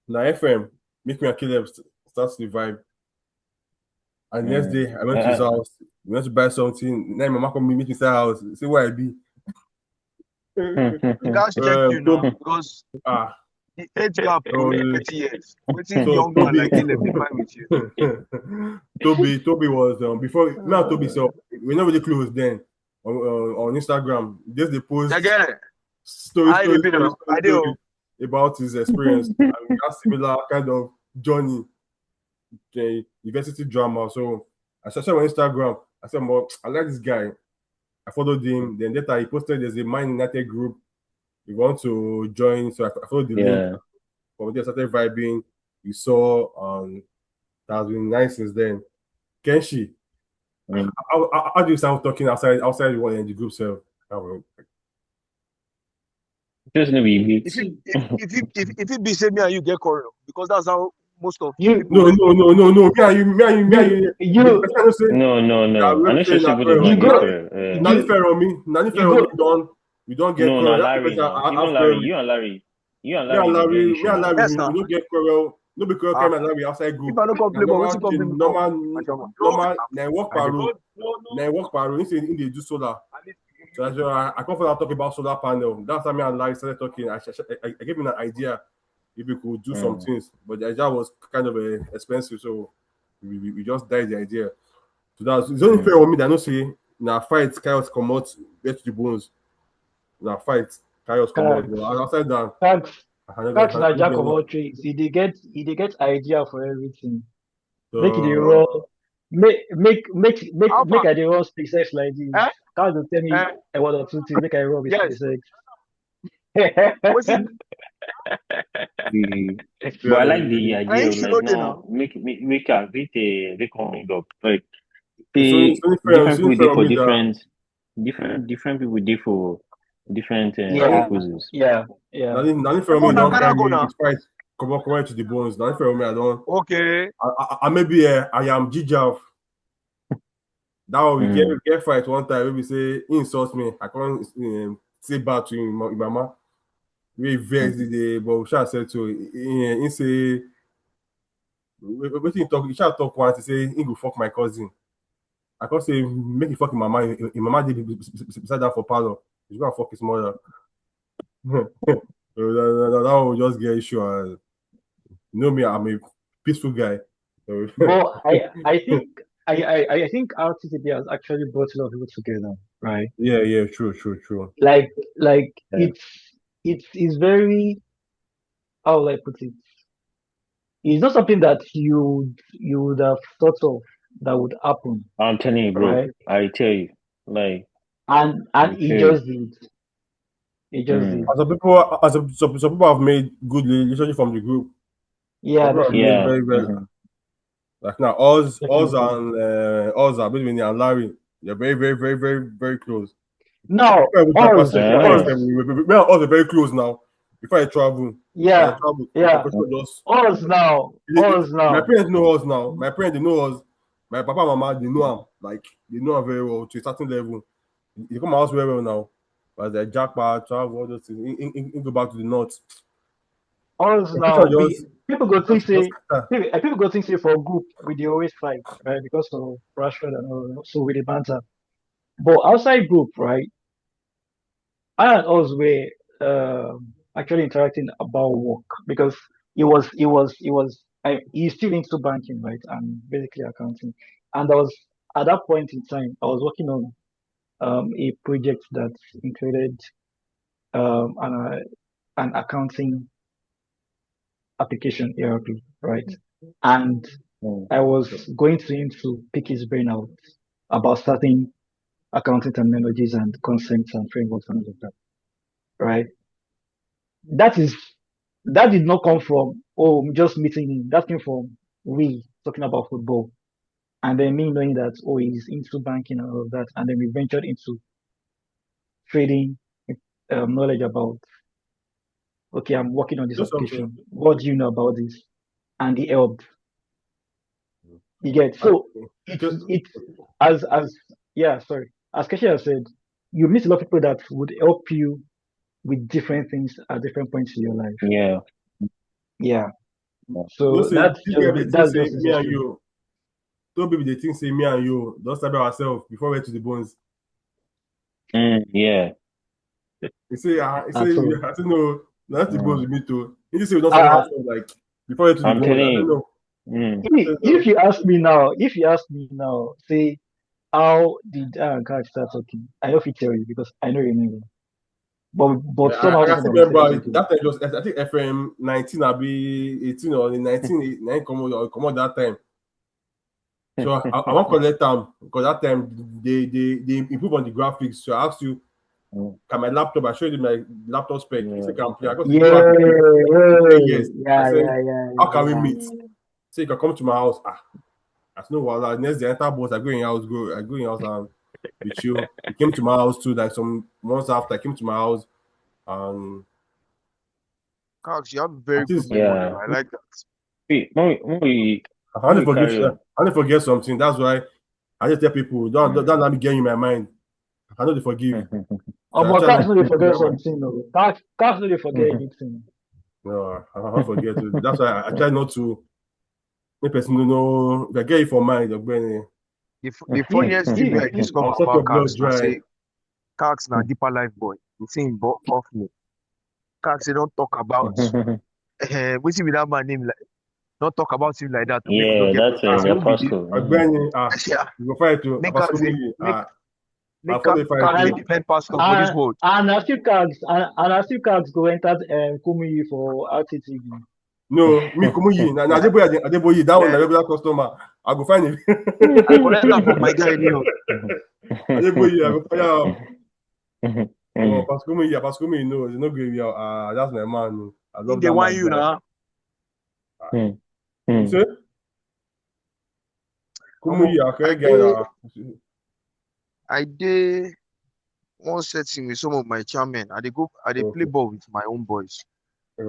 Now FM make me and Caleb starts the vibe. And next day I went to his house. We went to buy something. Now my mom come meet me inside house. Say where I be. Guys check you now because the age gap 30 years. Waiting young man like Caleb be fine with you. Toby was before now. Toby, so we're not really close then on Instagram. Just the post story about his experience and that similar kind of journey, the university drama. So I searched on Instagram. I said, well, I like this guy. I followed him. Then later he posted there's a Man United group. You want to join? So I followed the link. From there, started vibing. We saw that has been nice since then. Kenshi, how do you sound talking outside one in the group self? Just no be if it be say me and you get quarrel, because that's how most of you. No. Me and you. No. I know she would Not fair on me. Not fair on me. We don't get quarrel. Larry. You and Larry. We don't get quarrel. No, because I came Larry outside group. If I don't complain, normal. Then walk paro. Instead they do solar. So I come for that talk about solar panel. That's how me and Larry started talking. I gave him an idea if we could do some things, but the idea was kind of expensive, so we just died the idea. So it's only fair on me that I don't say now fight chaos come out get to the bones. Now fight chaos come out. Outside that, That's not jack of all trades. He dey get idea for everything. So, make it roll. Make I dey roll SpaceX like this. Can't you tell me one or two things? Make I roll with SpaceX. But I like the idea of like now make a coming up. Like different people there for different people there for different purposes. Yeah. Nothing for me. Don't carry fight. come on to the bones. Now if I don't. Okay. I maybe I am Gijav. Now we get fight one time. Maybe say he insults me. I can't say bad to him, mama. We vex the day, but we shall say to he say. What you talk? You shall talk once. He say he go fuck my cousin. I can't say make him fuck him mama. Him mama did beside that for parlor. He's gonna fuck his mother. that will just get issue. And you know me, I'm a peaceful guy. But I think RTTB has actually brought a lot of people together, right? Yeah, true. Like it's very, how will I put it? It's not something that you would have thought of that would happen. I'm telling you, bro. Right? I tell you, like, and it just did. It just did. Some people have made good relationship from the group. Yeah, very like now Oz and between and Larry, they're very close. No, Oz are very close now. Before I travel, Oz now. My parents know us now. My parents, they know us. My papa and mama, they know him. Like, they know him very well to a certain level. He come out very well now. But the jackpot, travel, all those things. He go back to the north. Oz now. People go think say for a group we dey always fight, right? Because of Rashford and all, so with the banter. But outside group, right? I and Oz were actually interacting about work because he's still into banking, right? And basically accounting. And I was at that point in time, I was working on a project that included an accounting application ERP, right? And I was going to him to pick his brain out about certain accounting terminologies and concepts and frameworks and all of that, right? That did not come from just meeting him. That came from we talking about football, and then me knowing that he's into banking and all of that, and then we ventured into trading knowledge about. Okay, I'm working on this application. What do you know about this? And he helped. You get so it's as Keshi has said, you meet a lot of people that would help you with different things at different points in your life. Yeah. So that's just me and you. Don't be the thing say me and you. Don't start by ourselves before we get to the bones. Yeah. You say I say no. That's the bones with me too. You just say we don't start by ourselves like before we get to the bones. I don't know. If you ask me now, say how did God start talking? I know if you tell you because I know you remember. But somehow I still remember that time just I think FM 19 I'll be 18 or 19 come out that time. So I won't collect them because that time they improve on the graphics. So I asked you, can my laptop? I showed you my laptop spec. You say can play. I yes. How can we meet? So you can come to my house. That's no while. Next day, enter boss. I go in your house. I go in your house and with you. He came to my house too. Like some months after, I came to my house. Cox, you have very good memory. I like that. I don't forget something. That's why I just tell people don't let me get in my mind. I know they forgive. But Cox no dey forget something. No, Cox no dey forget anything. No, I don't forget. That's why I try not to. Make person know if I get it for mind. The funniest thing I discover about Cox na say Cox na deeper life boy. The thing off me. Cox they don't talk about. We see with that man name like. Don't talk about him like that. Yeah, that's a apostle. You go fight to make defend pastor for this world. And I still Cox go enter Kumuyi for RTTV. No, me Kumuyi. Na Adeboye, that one na regular customer. I go find him. I collect that from my guy new. Adeboye, I go fire him. Oh, Kumuyi, no, it's no grave. That's my man. I love that man. You now. You say? I did one setting with some of my chairmen. I play ball with my own boys.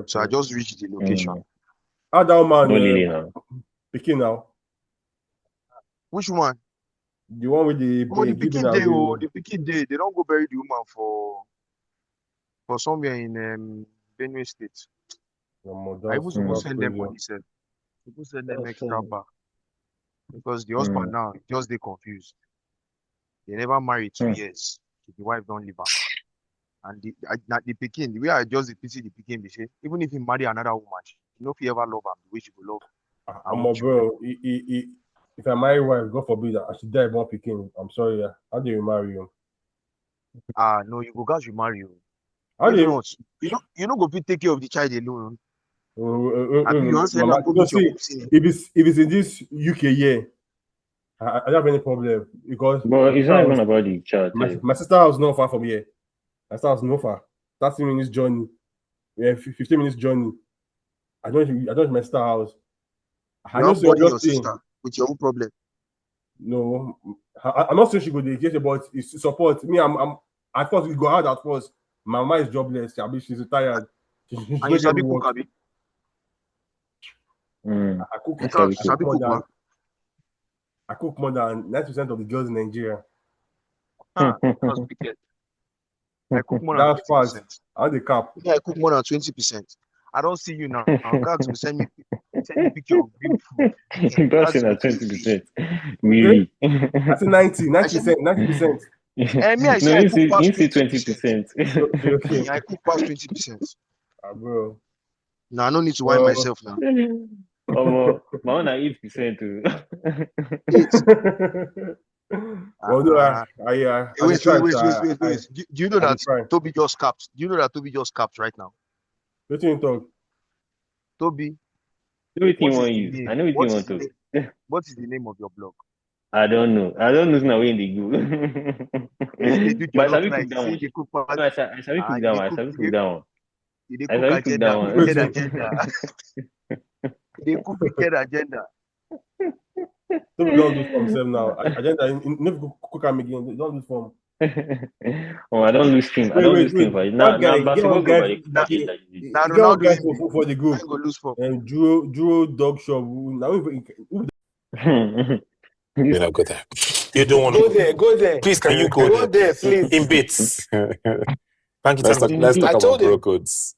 So I just reached the location. How that man now. Picking now? Which one? The one with the the Picking day. The Picking day. They don't go bury the woman for somewhere in Benue State. I even supposed to send them money, sir. Supposed to send them extra back. Because the husband now just they confused. They never married 2 years. The wife don't live her. And the Pikin, the way I just pity the Pikin, even if he marry another woman, you know if he ever love her, the way she will love. I'm a bro. If I marry wife, God forbid, I should die born Pikin. I'm sorry. Yeah. How do you marry him? No, you go guys, you marry you. How do you know go take care of the child alone. If it's in this UK year, I don't have any problem because. But it's not even about the child. My sister house not far from here. My sister house not far. 30 minutes journey. Yeah, 15 minutes journey. I don't my sister house. You have body your sister with your own problem. No, I'm not saying she go there, but it's support me. I'm at first we go hard at first. My mama is jobless. She's retired. And you sabi cook, abi? I cook more than 90% of the girls in Nigeria. That's wicked. I cook more than 20%. How the cap? I cook more than 20%. I don't see you now. God will send me picture of real food. That's in 20%. Really? That's 90%. And me, I say I cook past 20%. Okay. I cook past 20%. Bro. No, I don't need to wipe myself now. My own 8% too. Wait. Do you know that Toby just capped? Do you know that Toby just capped right now? What do you talk? Toby. I know what you want to. What is the name of your blog? I don't know. I don't know now when they go. But I sabi cook that one. I sabi cook that one. They cook agenda. They cook wicked agenda. Toby don't do for himself now. Agenda never cook him again. Don't do for him. I don't lose stream. I don't lose stream for it. Now basketball go by the guys for the group. And Duro Dog Shop. Now you know, go there. You don't want to go there. Please, can you go there, please? In bits. Let's talk about bro codes.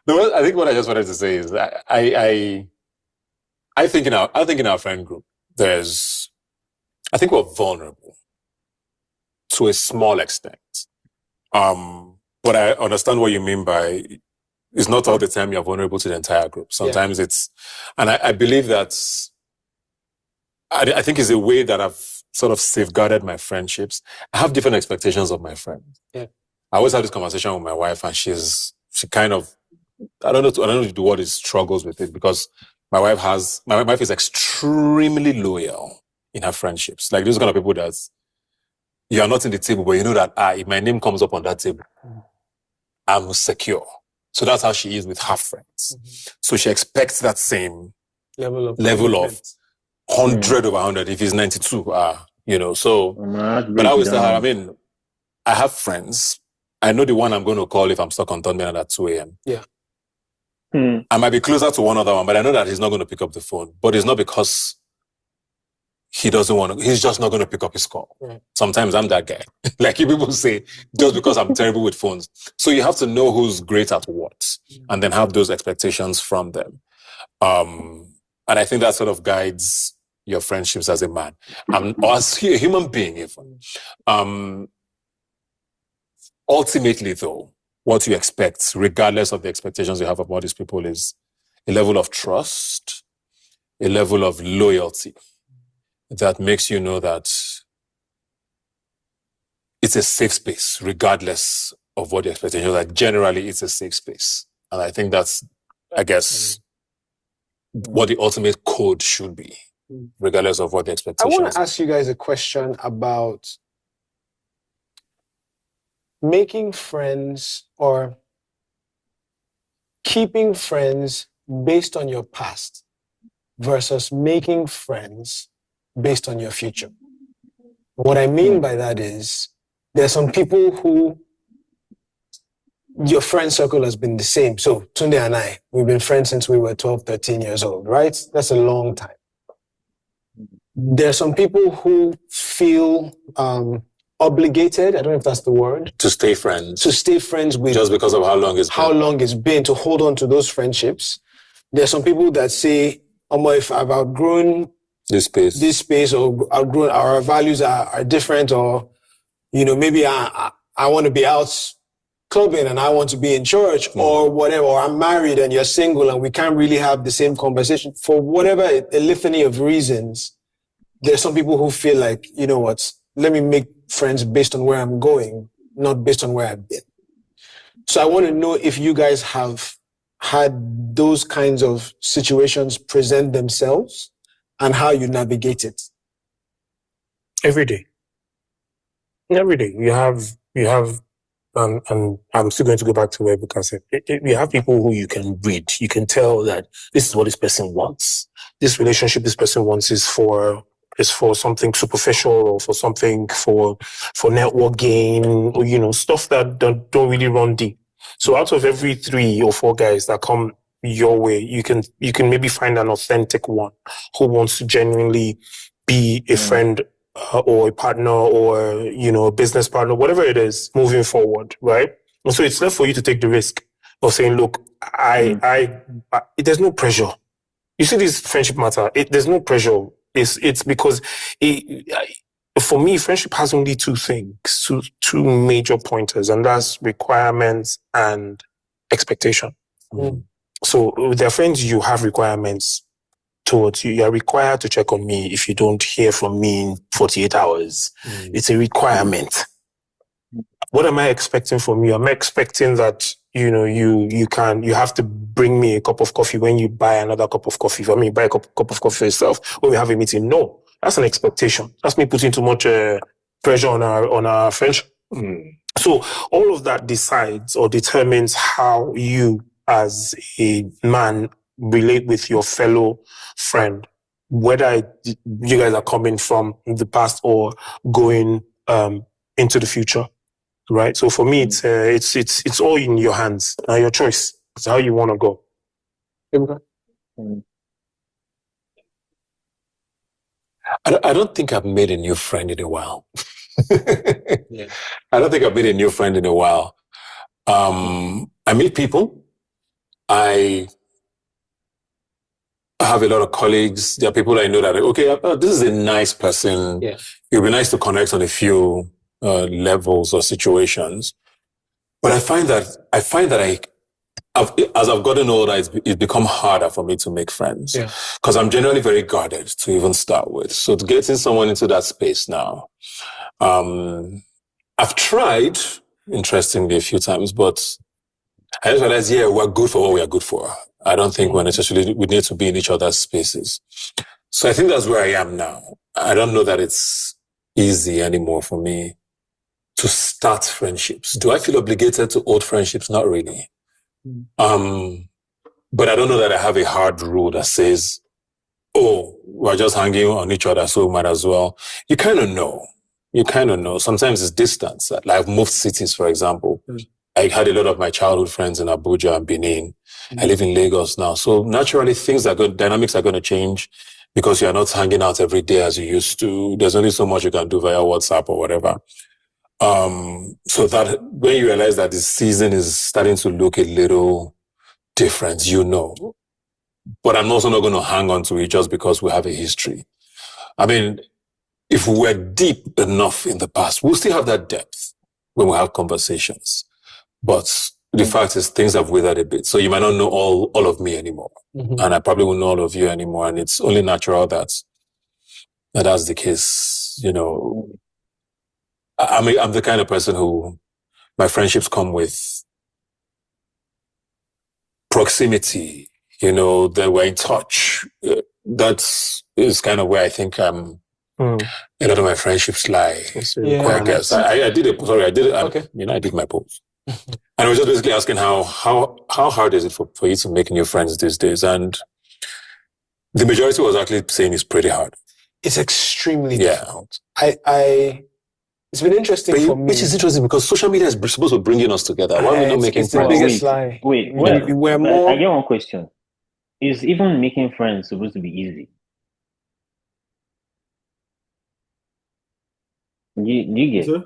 No, I think what I just wanted to say is that I think in our friend group, I think we're vulnerable to a small extent. But I understand what you mean by it's not all the time you're vulnerable to the entire group. Sometimes it's, and I believe that I think it's a way that I've sort of safeguarded my friendships. I have different expectations of my friends. Yeah. I always have this conversation with my wife, and she kind of, I don't know the word is struggles with it, because my wife is extremely loyal in her friendships. Like those kind of people that you are not in the table, but you know that if my name comes up on that table, I'm secure. So that's how she is with her friends. Mm-hmm. So she expects that same level of 100 over 100. If it's 92, so. But I always tell her, I have friends. I know the one I'm going to call if I'm stuck on terminal at 2 a.m. Yeah. I might be closer to one other one, but I know that he's not going to pick up the phone. But it's not because he doesn't want to. He's just not going to pick up his call. Right. Sometimes I'm that guy. Like people say, just because I'm terrible with phones. So you have to know who's great at what, and then have those expectations from them. And I think that sort of guides your friendships as a man, or as a human being even. Ultimately, though, what you expect, regardless of the expectations you have about these people, is a level of trust, a level of loyalty that makes you know that it's a safe space, regardless of what the expectations are. Like, generally, it's a safe space. And I think that's, I guess, what the ultimate code should be, regardless of what the expectations are. I want to ask you guys a question about making friends or keeping friends based on your past versus making friends based on your future. What I mean by that is there are some people who your friend circle has been the same. So Tunde and I, we've been friends since we were 12, 13 years old, right? That's a long time. There are some people who feel obligated, I don't know if that's the word. To stay friends. To stay friends with. Just because of how long it's been, to hold on to those friendships. There are some people that say, if I've outgrown this space or outgrown, our values are different, or, maybe I want to be out clubbing and I want to be in church or whatever, or I'm married and you're single and we can't really have the same conversation for whatever, a litany of reasons. There's some people who feel like, let me make friends based on where I'm going, not based on where I've been. So I want to know if you guys have had those kinds of situations present themselves and how you navigate it. Every day. You have, and I'm still going to go back to where Ebuka said, you have people who you can read. You can tell that this is what this person wants. This relationship this person wants is for something superficial or for something for network gain or, stuff that don't really run deep. So out of every 3 or 4 guys that come your way, you can maybe find an authentic one who wants to genuinely be a friend or a partner or, a business partner, whatever it is, moving forward, right? And so it's left for you to take the risk of saying, look, there's no pressure. You see this friendship matter, there's no pressure. It's because for me, friendship has only 2 things, two major pointers, and that's requirements and expectation. So with their friends, you have requirements towards you. You are required to check on me if you don't hear from me in 48 hours. It's a requirement. What am I expecting from you? I'm expecting that, you have to bring me a cup of coffee when you buy another cup of coffee. For me, buy a cup of coffee for yourself when we have a meeting. No, that's an expectation. That's me putting too much pressure on our friendship. So all of that decides or determines how you as a man relate with your fellow friend, whether you guys are coming from the past or going into the future, right? So for me, it's all in your hands, your choice. It's how you want to go. I don't think I've made a new friend in a while. I don't think I've made a new friend in a while. I meet people. I have a lot of colleagues. There are people I know that, this is a nice person. Yeah. It would be nice to connect on a few levels or situations. But I find that as I've gotten older, it's become harder for me to make friends. Because I'm generally very guarded to even start with. So to getting someone into that space now, I've tried, interestingly, a few times, but I just realized, we're good for what we are good for. I don't think we need to be in each other's spaces. So I think that's where I am now. I don't know that it's easy anymore for me to start friendships. Do I feel obligated to old friendships? Not really. But I don't know that I have a hard rule that says, we're just hanging on each other, so we might as well. You kind of know. Sometimes it's distance. Like I've moved cities, for example. I had a lot of my childhood friends in Abuja and Benin. I live in Lagos now. So naturally, dynamics are going to change because you're not hanging out every day as you used to. There's only so much you can do via WhatsApp or whatever. So that when you realize that this season is starting to look a little different, But I'm also not going to hang on to it just because we have a history. I mean, if we were deep enough in the past, we'll still have that depth when we have conversations. But the fact is things have withered a bit. So you might not know all of me anymore. And I probably won't know all of you anymore. And it's only natural that's the case. I'm the kind of person who my friendships come with proximity, that we're in touch. That is kind of where I think a lot of my friendships lie. I guess. I did it. Sorry, I did it. Okay. I did my polls. And I was just basically asking how hard is it for you to make new friends these days? And the majority was actually saying it's pretty hard. It's extremely difficult. I It's been interesting for me. Which is interesting because social media is supposed to be bringing us together. Why are we not making friends? Wait, I get one question. Is even making friends supposed to be easy? You get? So?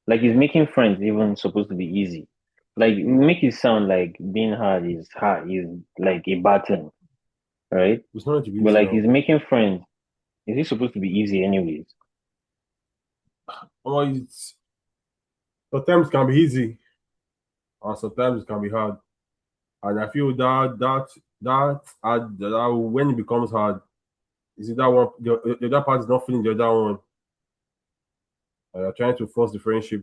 Like, is making friends even supposed to be easy? Like, make it sound like being hard is like a bad thing, right? It's not to be but easy like, now. is making friends, is it supposed to be easy anyways? It's sometimes it can be easy, and sometimes it can be hard. And I feel that when it becomes hard, is it that one the other part is not feeling the other one, and you're trying to force the friendship.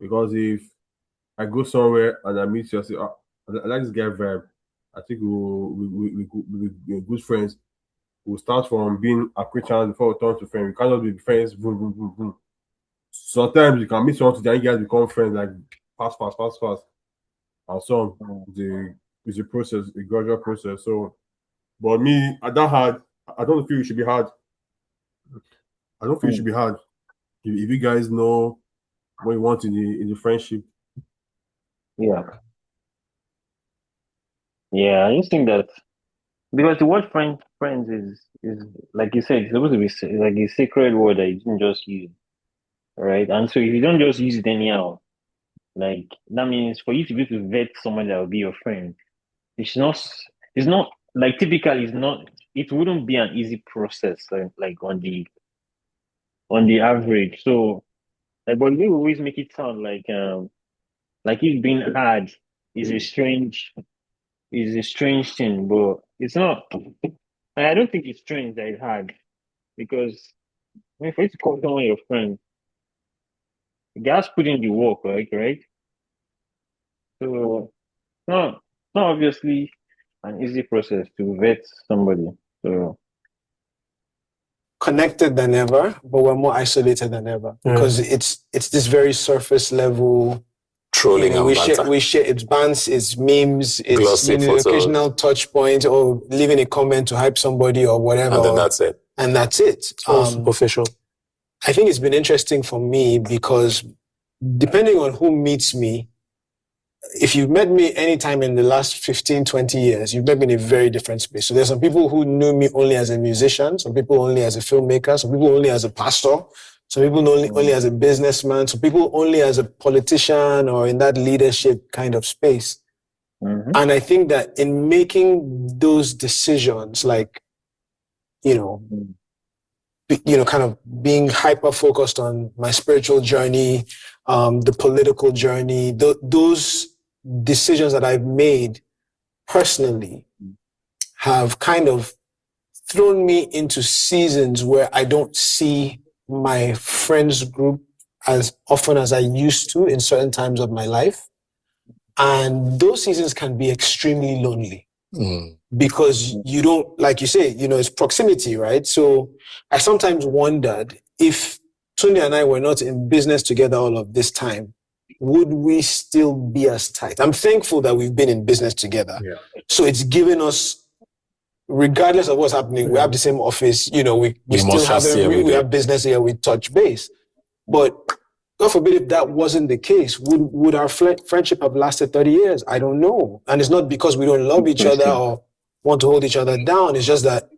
Because if I go somewhere and I meet you, I say, I like this guy vibe. I think we're good friends. We'll start from being acquaintances before we turn to friends. We cannot be friends. Boom, boom, boom, boom. Sometimes you can meet someone today and you guys become friends like fast. And so it's a process, a gradual process. So, but me, at that hard, I don't feel it should be hard. I don't feel it should be hard. If you guys know what you want in the friendship. Yeah, I just think that because the word friends is like you said, it's supposed to be like a sacred word that you can just use, right? And so if you don't just use it anyhow, like that means for you to be able to vet someone that will be your friend, it's not like typically it wouldn't be an easy process like on the average. So like, but we always make it sound like it being hard is a strange thing, but it's not. I don't think it's strange that it's hard because I mean, for you to call someone your friend, you guys put in the work, right? So not obviously an easy process to vet somebody. So connected than ever, but we're more isolated than ever because it's this very surface level trolling. We share it's bands, it's memes, it's occasional touch point or leaving a comment to hype somebody or whatever. And then that's it. And that's it. Superficial. I think it's been interesting for me because depending on who meets me, if you've met me anytime in the last 15, 20 years, you've met me in a very different space. So there's some people who knew me only as a musician, some people only as a filmmaker, some people only as a pastor, some people only as a businessman, some people only as a politician or in that leadership kind of space. Mm-hmm. And I think that in making those decisions, like, kind of being hyper focused on my spiritual journey, the political journey, those decisions that I've made personally have kind of thrown me into seasons where I don't see my friends group as often as I used to in certain times of my life. And those seasons can be extremely lonely because you don't, like you say, it's proximity, right? So I sometimes wondered if Tunde and I were not in business together all of this time, would we still be as tight? I'm thankful that we've been in business together. Yeah. So it's given us, regardless of what's happening, we have the same office, we still have business here, we touch base. But God forbid if that wasn't the case, would our friendship have lasted 30 years? I don't know. And it's not because we don't love each other or want to hold each other down. It's just that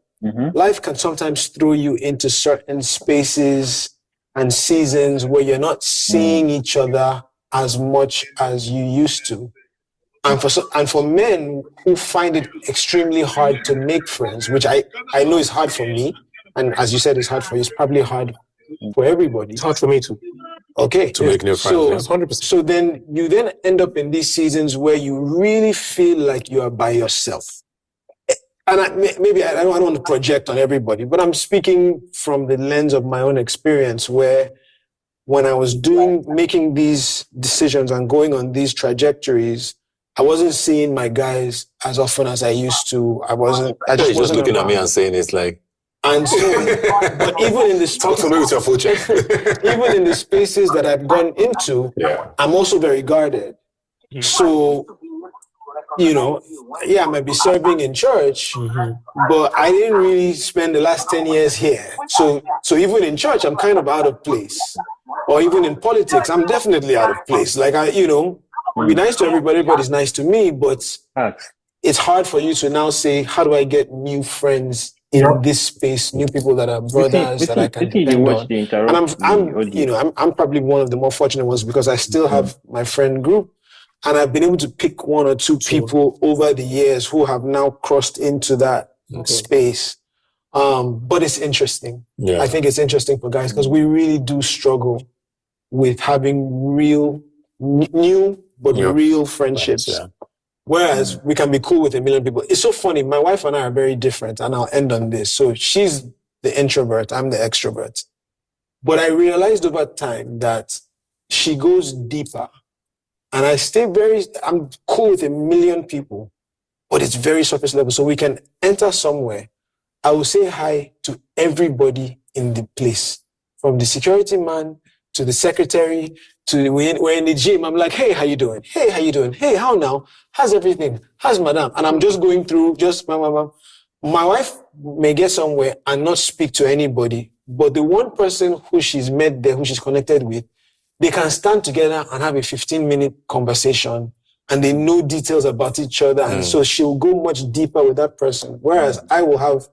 life can sometimes throw you into certain spaces and seasons where you're not seeing each other as much as you used to. And for men who find it extremely hard to make friends, which I know is hard for me, and as you said, it's hard for you, it's probably hard for everybody. It's hard for me too. Okay. To make new friends. So, 100%. So then you end up in these seasons where you really feel like you are by yourself. And I don't want to project on everybody, but I'm speaking from the lens of my own experience where when I was making these decisions and going on these trajectories, I wasn't seeing my guys as often as I used to. I just wasn't looking at me and saying it's like. And so, but even in the talk to me with your full check. Even in the spaces that I've gone into, I'm also very guarded. So I might be serving in church, but I didn't really spend the last 10 years here. So even in church, I'm kind of out of place. Or even in politics, I'm definitely out of place. Like, be nice to everybody, everybody's nice to me, but it's hard for you to now say, how do I get new friends in this space, new people that are brothers that I can depend on? And I'm probably one of the more fortunate ones because I still have my friend group, and I've been able to pick one or two people over the years who have now crossed into that space. But it's interesting. Yeah. I think it's interesting for guys because we really do struggle with having real, new but real friendships. Yeah. Whereas we can be cool with a million people. It's so funny. My wife and I are very different, and I'll end on this. So she's the introvert, I'm the extrovert. But I realized over time that she goes deeper. And I'm cool with a million people, but it's very surface level. So we can enter somewhere. I will say hi to everybody in the place, from the security man to the secretary, we're in the gym. I'm like, hey, how you doing? Hey, how you doing? Hey, how now? How's everything? How's madam? And I'm just going through my wife may get somewhere and not speak to anybody, but the one person who she's met there, who she's connected with, they can stand together and have a 15-minute conversation and they know details about each other. And so she'll go much deeper with that person. Whereas I will have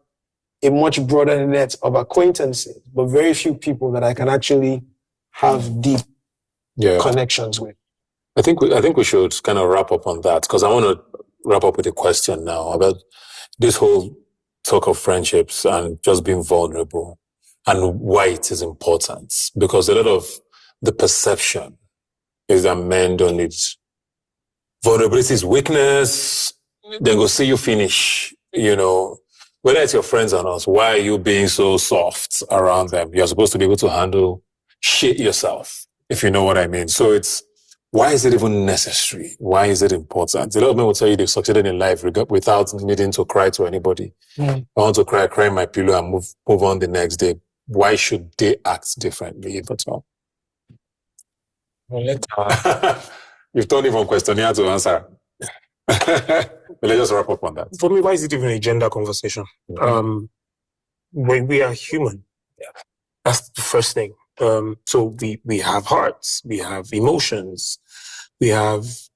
a much broader net of acquaintances, but very few people that I can actually have deep connections with. I think we should kind of wrap up on that because I want to wrap up with a question now about this whole talk of friendships and just being vulnerable and why it is important. Because a lot of the perception is that men don't need vulnerability is weakness. Then go see you finish, whether it's your friends or not, why are you being so soft around them? You're supposed to be able to handle shit yourself, if you know what I mean. So why is it even necessary? Why is it important? A lot of men will tell you they've succeeded in life without needing to cry to anybody. I want to cry in my pillow and move on the next day. Why should they act differently, if at all? You've turned even questionnaire to answer. But let's just wrap up on that. For me, why is it even a gender conversation? We are human. Yeah. That's the first thing. So we have hearts, we have emotions, it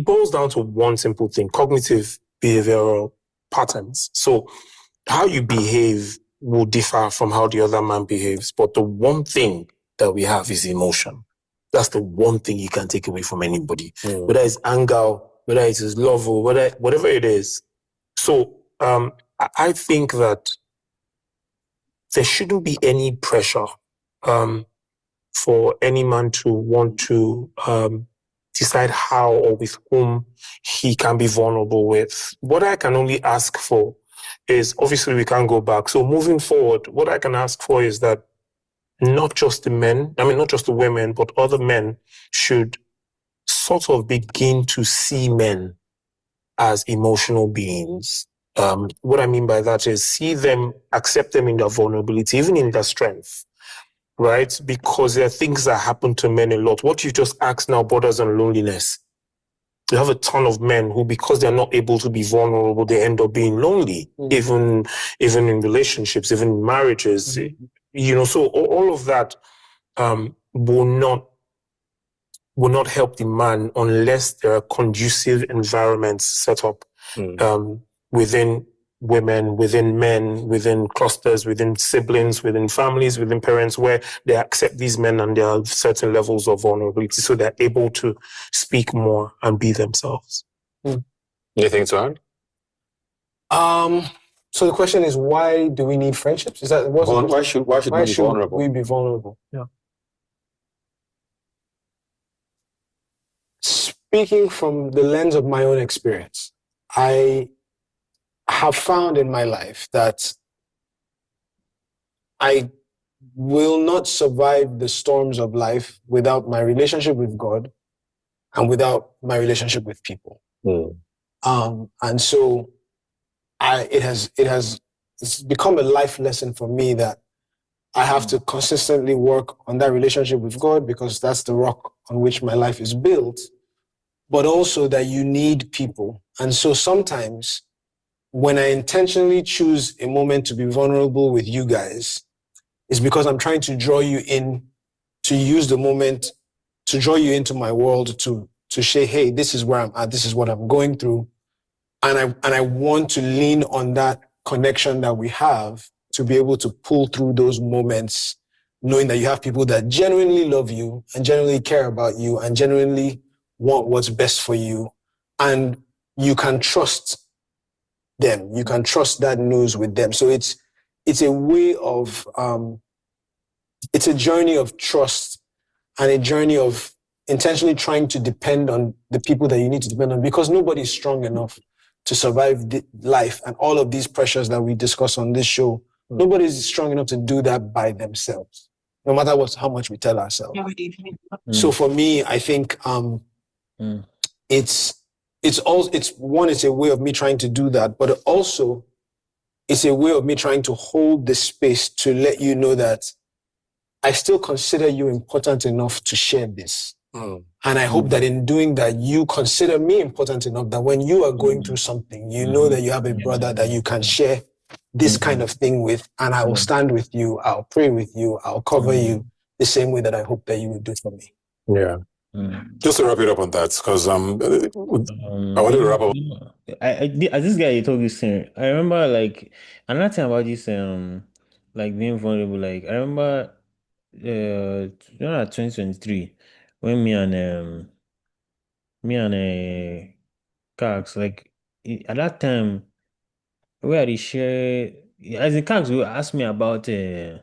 boils down to one simple thing: cognitive behavioral patterns. So how you behave will differ from how the other man behaves, but the one thing that we have is emotion. That's the one thing you can take away from anybody, whether it's anger, whether it's love, or whatever it is. So I think that there shouldn't be any pressure for any man to want to decide how or with whom he can be vulnerable with. What I can only ask for is, obviously we can't go back. So moving forward, what I can ask for is that not just the women, but other men should sort of begin to see men as emotional beings. What I mean by that is see them, accept them in their vulnerability, even in their strength, right? Because there are things that happen to men a lot. What you just asked now borders on loneliness. You have a ton of men who, because they're not able to be vulnerable, they end up being lonely, even in relationships, even in marriages. So all of that will not help the man unless there are conducive environments set up within women, within men, within clusters, within siblings, within families, within parents, where they accept these men and there are certain levels of vulnerability so they're able to speak more and be themselves. Anything to add? So the question is, why do we need friendships? Is that why should we be vulnerable? Yeah. Speaking from the lens of my own experience, I have found in my life that I will not survive the storms of life without my relationship with God and without my relationship with people. And so it's become a life lesson for me that I have to consistently work on that relationship with God because that's the rock on which my life is built. but also that you need people. And so sometimes when I intentionally choose a moment to be vulnerable with you guys, it's because I'm trying to draw you in, to use the moment to draw you into my world, to say, hey, this is where I'm at, this is what I'm going through. And I want to lean on that connection that we have to be able to pull through those moments, knowing that you have people that genuinely love you and genuinely care about you and genuinely want what's best for you. And you can trust them. You can trust that news with them. So it's a way of, it's a journey of trust and a journey of intentionally trying to depend on the people that you need to depend on, because nobody's strong enough to survive life and all of these pressures that we discuss on this show. Nobody's strong enough to do that by themselves, no matter how much we tell ourselves. So for me, I think it's a way of me trying to do that, but also it's a way of me trying to hold the space to let you know that I still consider you important enough to share this. And I hope that in doing that, you consider me important enough that when you are going through something, you know that you have a brother that you can share this kind of thing with, and I will stand with you, I'll pray with you, I'll cover you the same way that I hope that you would do for me. Yeah. Just to wrap it up on that, because I wanted to wrap up. As this guy told this thing, I remember like another thing about this like being vulnerable. Like I remember 2023 when me and Cax, like at that time where I share as in Cax will ask me about you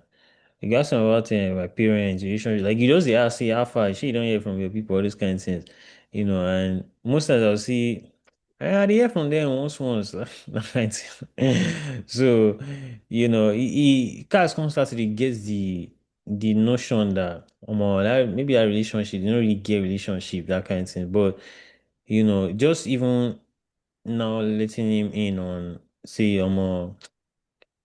ask me about my parents, relationship, like you just dey ask, say how far, shey you don't hear from your people, all those kind of things, and most times I'll see I dey hear from them once. that kind thing. So, Cax come start to dey get the notion that maybe that relationship, they don't really get relationship, that kind of thing. But just even now letting him in on say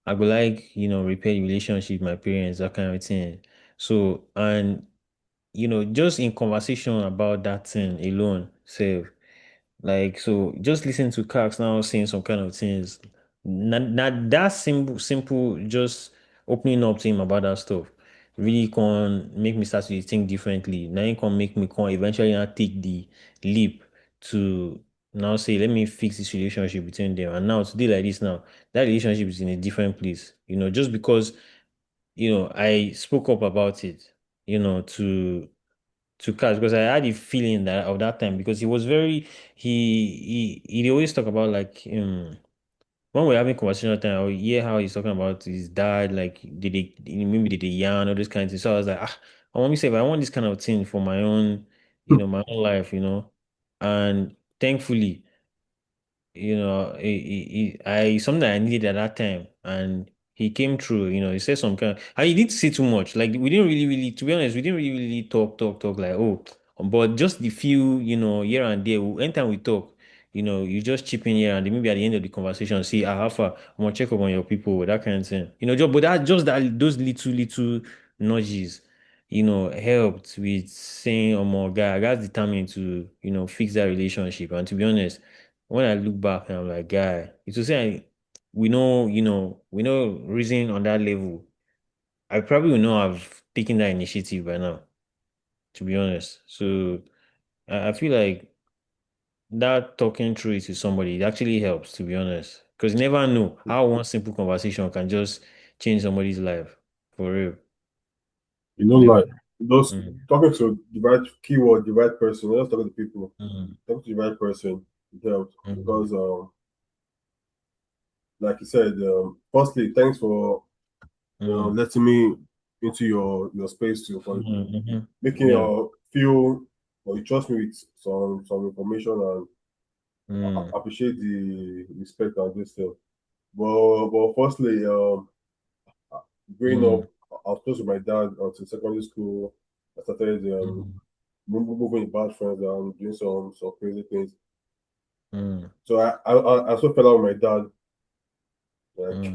I go like, repair the relationship with my parents, that kind of thing. So, and, just in conversation about that thing alone, say, like, so just listen to Cax now saying some kind of things. Not that simple, just opening up to him about that stuff really can make me start to think differently. Now it can make me can eventually not take the leap to now say, let me fix this relationship between them. And now today like this now, that relationship is in a different place. Just because, I spoke up about it, to Cash, because I had a feeling that of that time, because he was very he always talk about like when we're having conversation all the time, I would hear how he's talking about his dad, like maybe did they yarn or this kind of thing. So I was like, I want me say if I want this kind of thing for my own, my own life, and thankfully, something I needed at that time, and he came through. He said some kind. And he didn't say too much. Like we didn't really, to be honest, we didn't really talk like but just the few, here and there. Anytime we talk, you just chip in here and then maybe at the end of the conversation, see, Alpha, I'm gonna check up on your people, that kind of thing. But that those little nudges. Helped with saying, "Oh my God, I got determined to, fix that relationship." And to be honest, when I look back and I'm like, guy, it was saying we know reason on that level. I probably would not have taken that initiative by now, to be honest. So I feel like that talking through it to somebody, it actually helps, to be honest. Because you never know how one simple conversation can just change somebody's life. For real. Like those talking to the right keyword, the right person, not just talking to people. Talking to the right person, it helps. Because like you said, firstly, thanks for letting me into your space too, for making you feel or you trust me with some information, and I appreciate the respect and this thing. But firstly, growing up, I was close to my dad until secondary school. I started moving with bad friends and doing some crazy things. So I also fell out with my dad. Like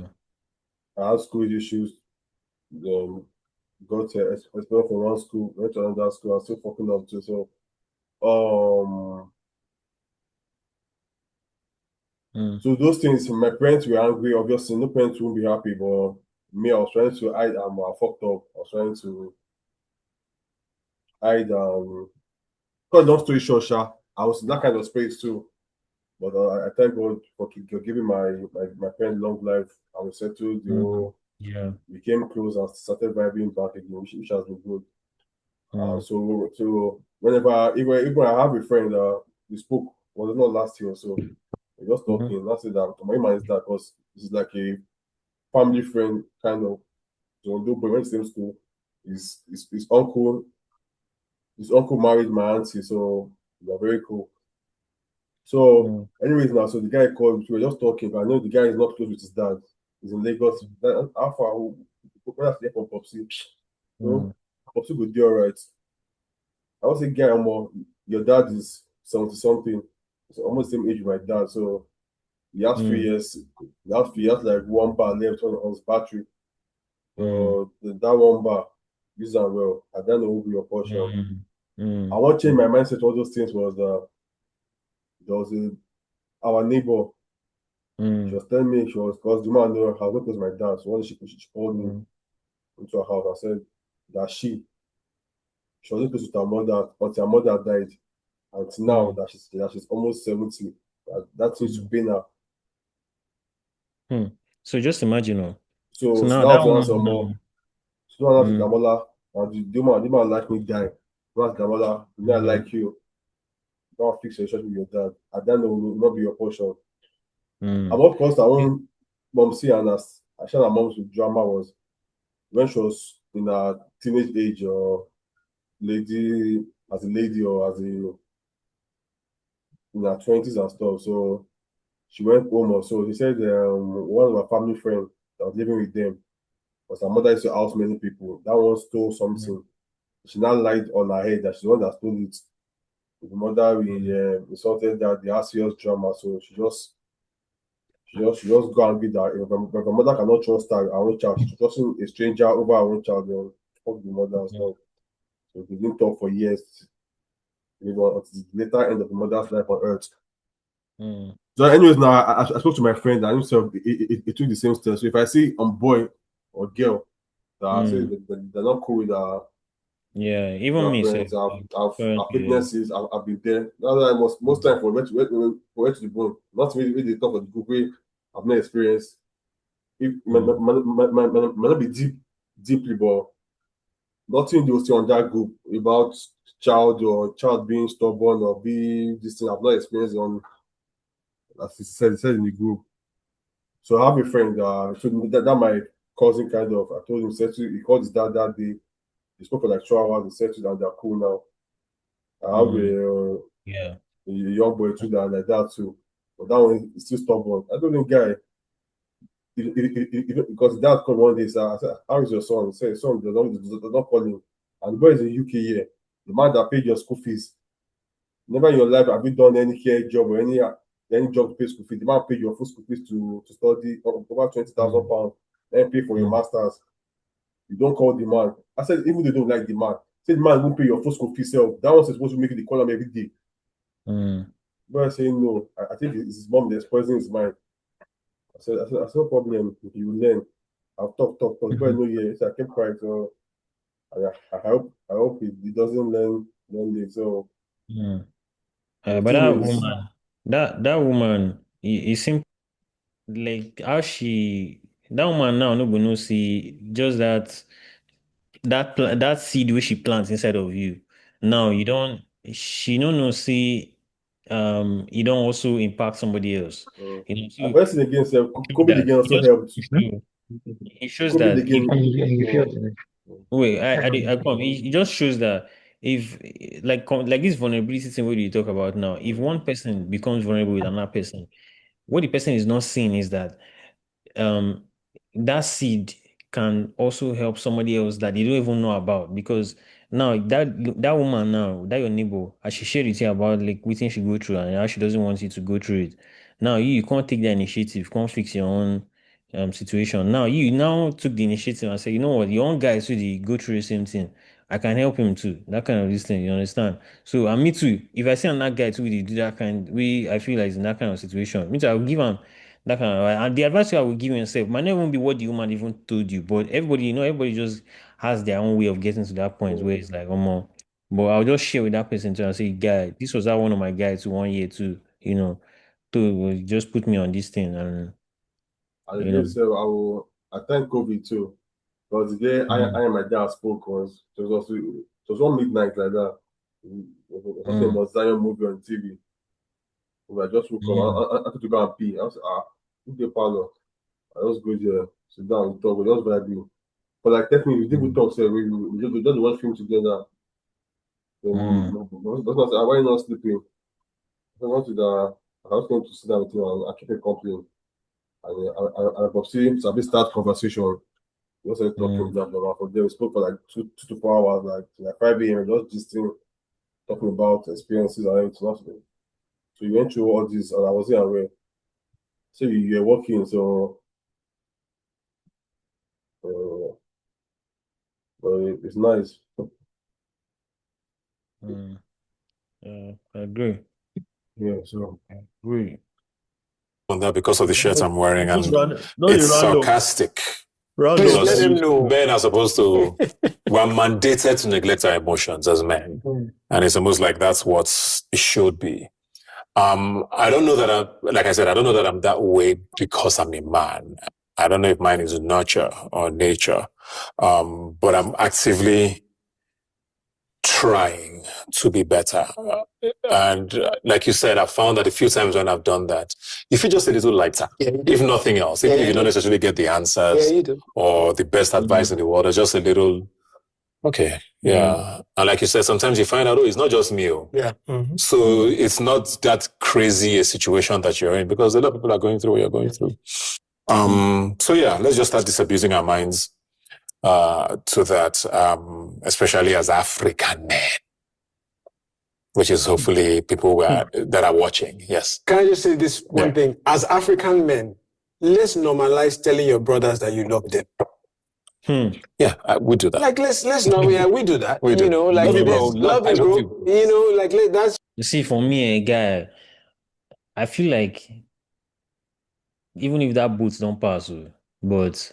I had school issues. Got expelled from one school, went to another school, and still fucking up too. So So those things, my parents were angry. Obviously, no parents won't be happy. But me, I was trying to hide. I fucked up. I was trying to hide. Cut long story short, I was in that kind of space too. But I thank God for giving my parents long life. I was settled. Became close and started vibing back again, which has been good. So whenever even I have a friend, we spoke, was not last year or so. We're just talking. That's it. That my mind is that because this is like a family friend kind of. So although we went to the same school, his uncle married my auntie, so they're very cool. So, anyways, now so the guy called. We were just talking. But I know the guy is not close with his dad. He's in Lagos. How far? When I from Popsy, so Popsy would do all right. I was a guy, your dad is 70 something. It's almost the same age with my dad. So he has 3 years. He has like 1 bar left on his battery. So that 1 bar, use that well. I don't know who will be your portion. I want to change my mindset. All those things was there was our neighbor. She was telling me because the man knew her house, not because my dad. So once she called me into her house, I said that she was close with her mother until her mother died. And now that she's almost 70, that seems to pain her. So just imagine. So now that was answer more. So now that's Damola, and the man like me die. That's Damola, I like you. Don't fix your shot with your dad. I don't know, will not be your portion. And of course, I won't mom see and as I share her mom's drama was when she was in her teenage age or lady as a lady or as a in her 20s and stuff. So she went home or so. He said one of her family friends that was living with them because her mother used to house many people. That one stole something. She now lied on her head that she's the one that stole it. The mother insulted that they had serious drama, so she just go and be that if her mother cannot trust her own child, she's trusting a stranger over her own child, then fuck the mother and stuff. So they didn't talk for years. Until the later end of the mother's life on earth. So, anyways, now I spoke to my friend and himself. It took the same step. So if I see a boy or girl that I say they're not cool with even me. Friends, I've witnesses. I've been there. That's why most time for wet to the bone. Not really they talk of the group. I've not experienced. It might not be deeply, but nothing they will see on that group about child being stubborn or be this thing. I've not experienced on, as he said in the group. So I have a friend, so that my cousin kind of, I told him, he called his dad that day. They spoke for like 2 hours, they settled and they're cool now. I have a young boy too that like that too. But that one is still stubborn. I don't think guy, because dad called one day, so I said, how is your son? He said, son does not call him. And the boy is in UK here. The man that paid your school fees. Never in your life have you done any care job or any job to pay school fees. The man paid your full school fees to study over £20,000, then pay for your masters. You don't call the man. I said, even they don't like the man. Say the man won't pay your full school fees self. That one's supposed to make it the call him every day. But I say no. I think it's his mom that's poisoning his mind. I said, no problem. If you learn, I'll talk. But no, yeah, so I kept quiet. So I hope he doesn't learn it. So but that woman, it seems like how that woman now no go no see just that seed which she plants inside of you. Now she no see you don't also impact somebody else. I've heard it again, so COVID again also helped. It shows that wait, I come. Mm. It just shows that if like this vulnerability thing what you talk about now, if one person becomes vulnerable with another person, what the person is not seeing is that um that seed can also help somebody else that they don't even know about because now that woman now that your neighbor as she shared with you about like what thing she go through and how she doesn't want you to go through it. Now you can't take the initiative, can't fix your own situation. Now you now took the initiative and say, you know what, your own guys who they go through the same thing. I can help him too. That kind of this thing, you understand? So, and me too. If I see another guy too, they do that kind, I feel like it's in that kind of situation. Me too, I will give him that kind of, and the advice I will give himself might not even be what the woman even told you, but everybody, everybody just has their own way of getting to that point where it's like, oh, more. But I'll just share with that person too and say, guy, this was how one of my guys 1 year too, to just put me on this thing and I thank COVID too. Because the day I and my dad spoke was it was 1 midnight like that. Something about Zion movie on TV. I just woke up. I had to go and pee. I was look the parlor. I just go there, sit down, we talk. We just vibing. But like definitely, we did talk. Say we just watch film together. Why not sleeping? I wanted I was going to sit down with him and keep him company. And Popsy, so I start conversation. We also talking for there. We spoke for like 2 to 4 hours, like 5 a.m. Just this thing, talking about experiences and everything. Nothing. So you went through all this, and I wasn't aware. So you're working, so but it's nice. I agree. Yeah, so I agree. On that because of the shirt I'm wearing, and it's sarcastic. Please let him know. Men are supposed to, we're mandated to neglect our emotions as men. And it's almost like that's what it should be. I don't know that like I said, I don't know that I'm that way because I'm a man. I don't know if mine is nurture or nature. But I'm actively trying to be better. And like you said, I've found that a few times when I've done that, you feel just a little lighter, if nothing else. If you don't necessarily get the answers or the best advice in the world, it's just a little, okay, yeah. And like you said, sometimes you find out, it's not just me. Yeah. So it's not that crazy a situation that you're in because a lot of people are going through what you're going through. So yeah, let's just start disabusing our minds to that, especially as African men, which is hopefully people that are watching. Yes. Can I just say this one thing? As African men, let's normalize telling your brothers that you love them. Yeah, we do that. Like let's know. Yeah, we do that. We do. Love you, bro. Love you, bro. Like that's. You see, for me, a guy, I feel like even if that boots don't pass, but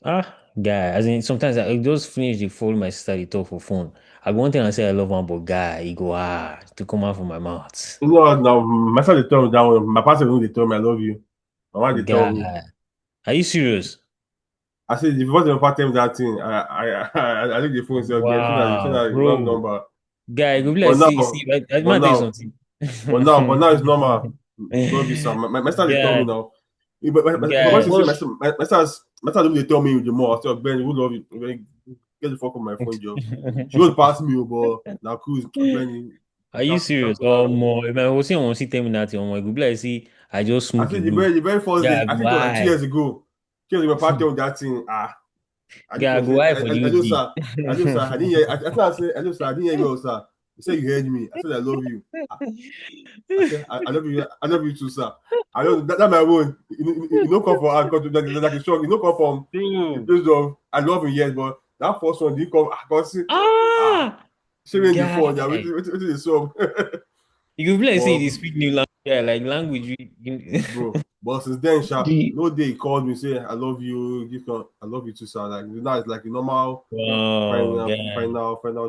guy, as in sometimes I just finish the follow my sister, they talk for phone. I go one thing and say I love one, but guy, he go to come out from my mouth. No, my son they told me that one. My pastor they told me I love you. My wife they told me. Are you serious? I said if you want to part time that thing, I think the phone say okay, wow, wrong number. Guy, go be like I might tell you something. But now it's normal. Don't be some. My son they told me now. But my son they tell me the more. I said Ben, who love you? Get the fuck on my phone, Joe. She goes past me, but now cruise Ben. Are you serious? Or more? If I was saying, I want to tell me that, go be like, see, I just smoke. I think the very first day, I think it was like 2 years ago. 2 years ago, party on that thing. I just sir. I didn't hear. I didn't hear you, sir. You said you heard me. I said I love you. I said I love you. I love you too, sir. I know that my own. You don't come from like a shock. You don't come from those of I love you, yes, but that first one didn't come. Sharing the phone. Yeah, what is the song? You can play say they speak new language, like language. Bro, but since then, no day he called me say I love you. I love you too, sir. Like now it's like a normal final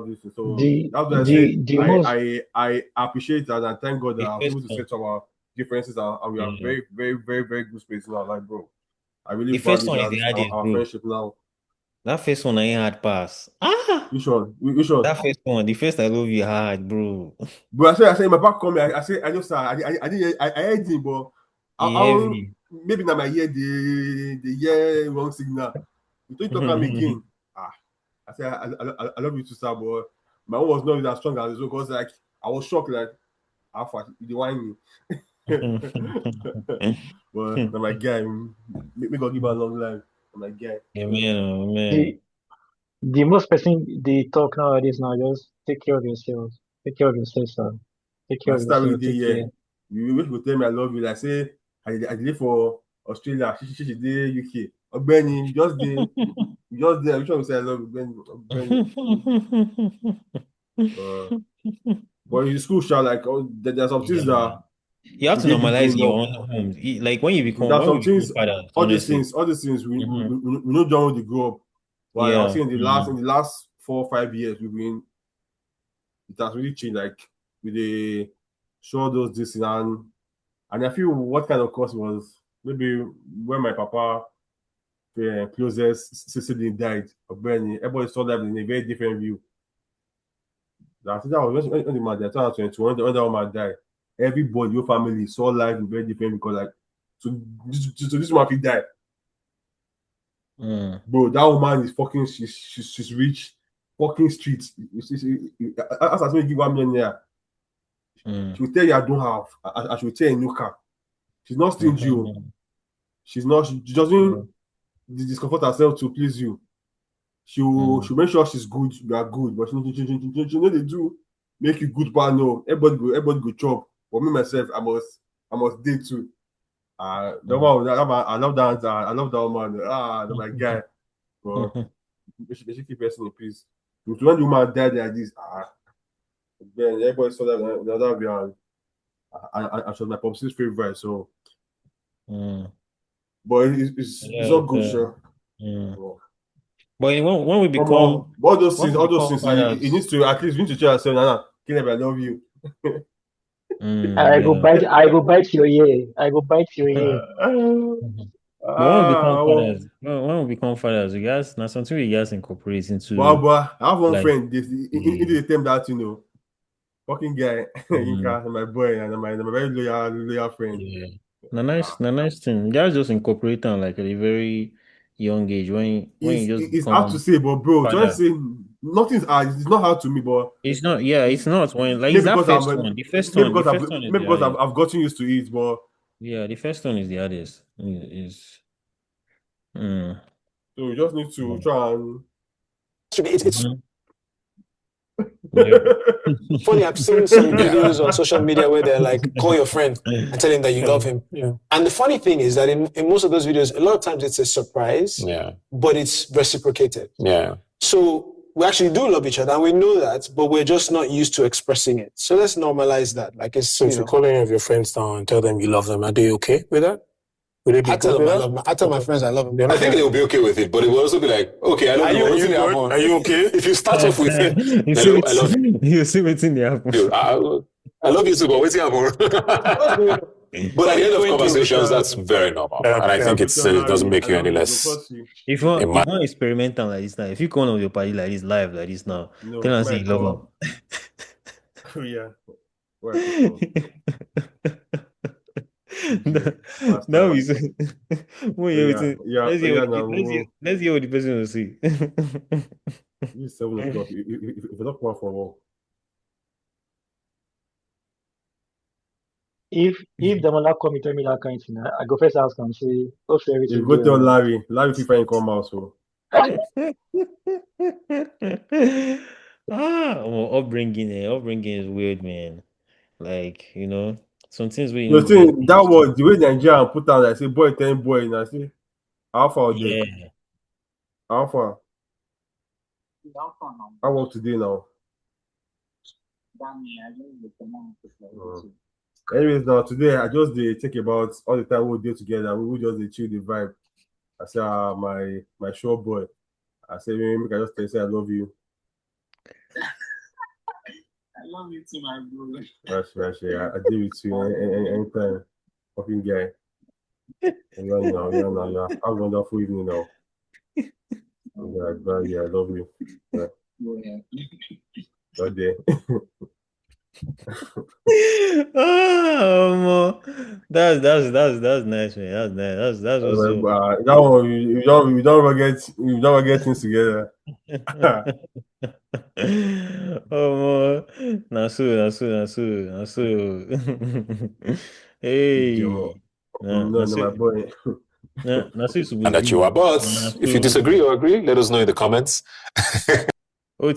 this. So that's why I say I appreciate that and thank God that I'm able to set our differences and we are very, very, very, very good space now. Like, bro, I really value our friendship now. That first one I ain't hard pass. Which one? That first one, the first I love you hard, bro. But I say my back come. I say I just I didn't I heard him, but maybe now my ear the year wrong signal. You don't talk at me again. I say I love you too, sir, but my own was not as strong as well because like I was shocked like how far you whine me. But my guy, me go give her a long life. My guy. Man. The most person they talk nowadays now, just take care of yourself. Take care of yourself, sir. Take care of yourself. You wish to tell me I love you. Like say I live for Australia, she did UK. Benny, just did Just there, which one say I love you, but in school, like there's some things that you have to normalize in your own home. Like when you become father, all these things we know John when they grow up. But I was saying in the last 4 or 5 years, it has really changed. Like with the show those this and I feel what kind of course was maybe when my papa closest sibling died of Bernie, everybody saw that in a very different view. I think that was when the man died, 2021, when the man died. Everybody, your family saw life very different because like so this woman could die. Bro, that woman is fucking she's rich, fucking street. As I say, give 1 million here. She will tell you I don't have. I should tell you a new car. She's not stingy. She's not. She doesn't discomfort herself to please you. She'll make sure she's good. You are good, but she know they do make you good. But no, everybody go chop. For me myself, I must date too. The one I love that. I love that woman. My guy. But she keep person in peace. When the woman died like this, then everybody saw that another way. I was my pop's favorite. So, but it's all good, sure. But when we become all those things, it needs to at least you need to tell yourself, Nana, Caleb, I love you. I go bite your ear. I go bite your ear. When we become fathers, we guys now something we guys incorporate into. But I have one friend. They attempt that fucking guy, my boy, and my very loyal friend. Yeah. Nice thing. Guys just incorporate them like at a very young age when you just. It's hard to say, but bro, just say nothing's hard. It's not hard to me, but it's not. Yeah, it's not when like the first one. Maybe because I've gotten used to it, but yeah, the first one is the hardest. So we just need to try and. It's funny. I've seen some videos on social media where they're like, call your friend and tell him that you love him. Yeah. And the funny thing is that in most of those videos, a lot of times it's a surprise, but it's reciprocated. Yeah. So we actually do love each other and we know that, but we're just not used to expressing it. So let's normalize that. Like if you call any of your friends down and tell them you love them, are they okay with that? I tell my friends I love them. I think they'll be okay with it, but it will also be like, okay, I love you. Are you okay? If you start off with it, I love you. You see what's in the happen. I love you too, but what's happen? But at the end of conversations, that's very normal, and I think it doesn't make you any less. If you want experimental like this now, if you go on your party like this, live like this now, tell them say you love them. Yeah. Now he's let's hear what the person will say. It's 7 o'clock. If not one for work. If the mother come and tell me that kind of thing, I go first ask and say, "Okay, everything." You go tell Larry people ain't come out so. Upbringing is weird, man. Like some things we. That was the way Nigeria put out. I say boy, telling boy, and I say how far? Yeah. How far? I work today now. Anyways, now today I just think about all the time we do together. We just chill the vibe. I say my show boy. I say maybe I just say I love you. I love you too, my bro. Right. I deal with you anytime. Fucking guy. Yeah. Have a wonderful evening now. Yeah, I love you. Yeah. Right there. That's nice, man. That's that one. You don't ever get things together. Nasu. Hey, my boy. And that you are boss. If you disagree or agree, let us know in the comments. We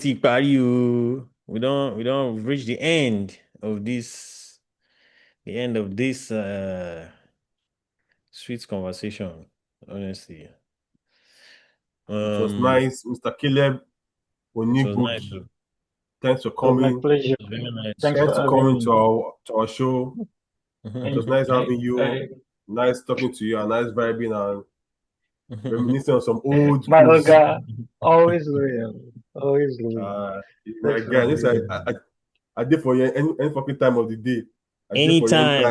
don't reach the end of this sweet conversation, honestly. It was nice, Mr. Caleb Onigogi. Nice. Thanks for coming. My pleasure. Nice. Thanks for coming to our show. It was nice having you. Nice talking to you, and nice vibing and reminiscing on some old. My Oga, always loyal. Always loyal. My guy, I did for you any fucking time of the day. Anytime.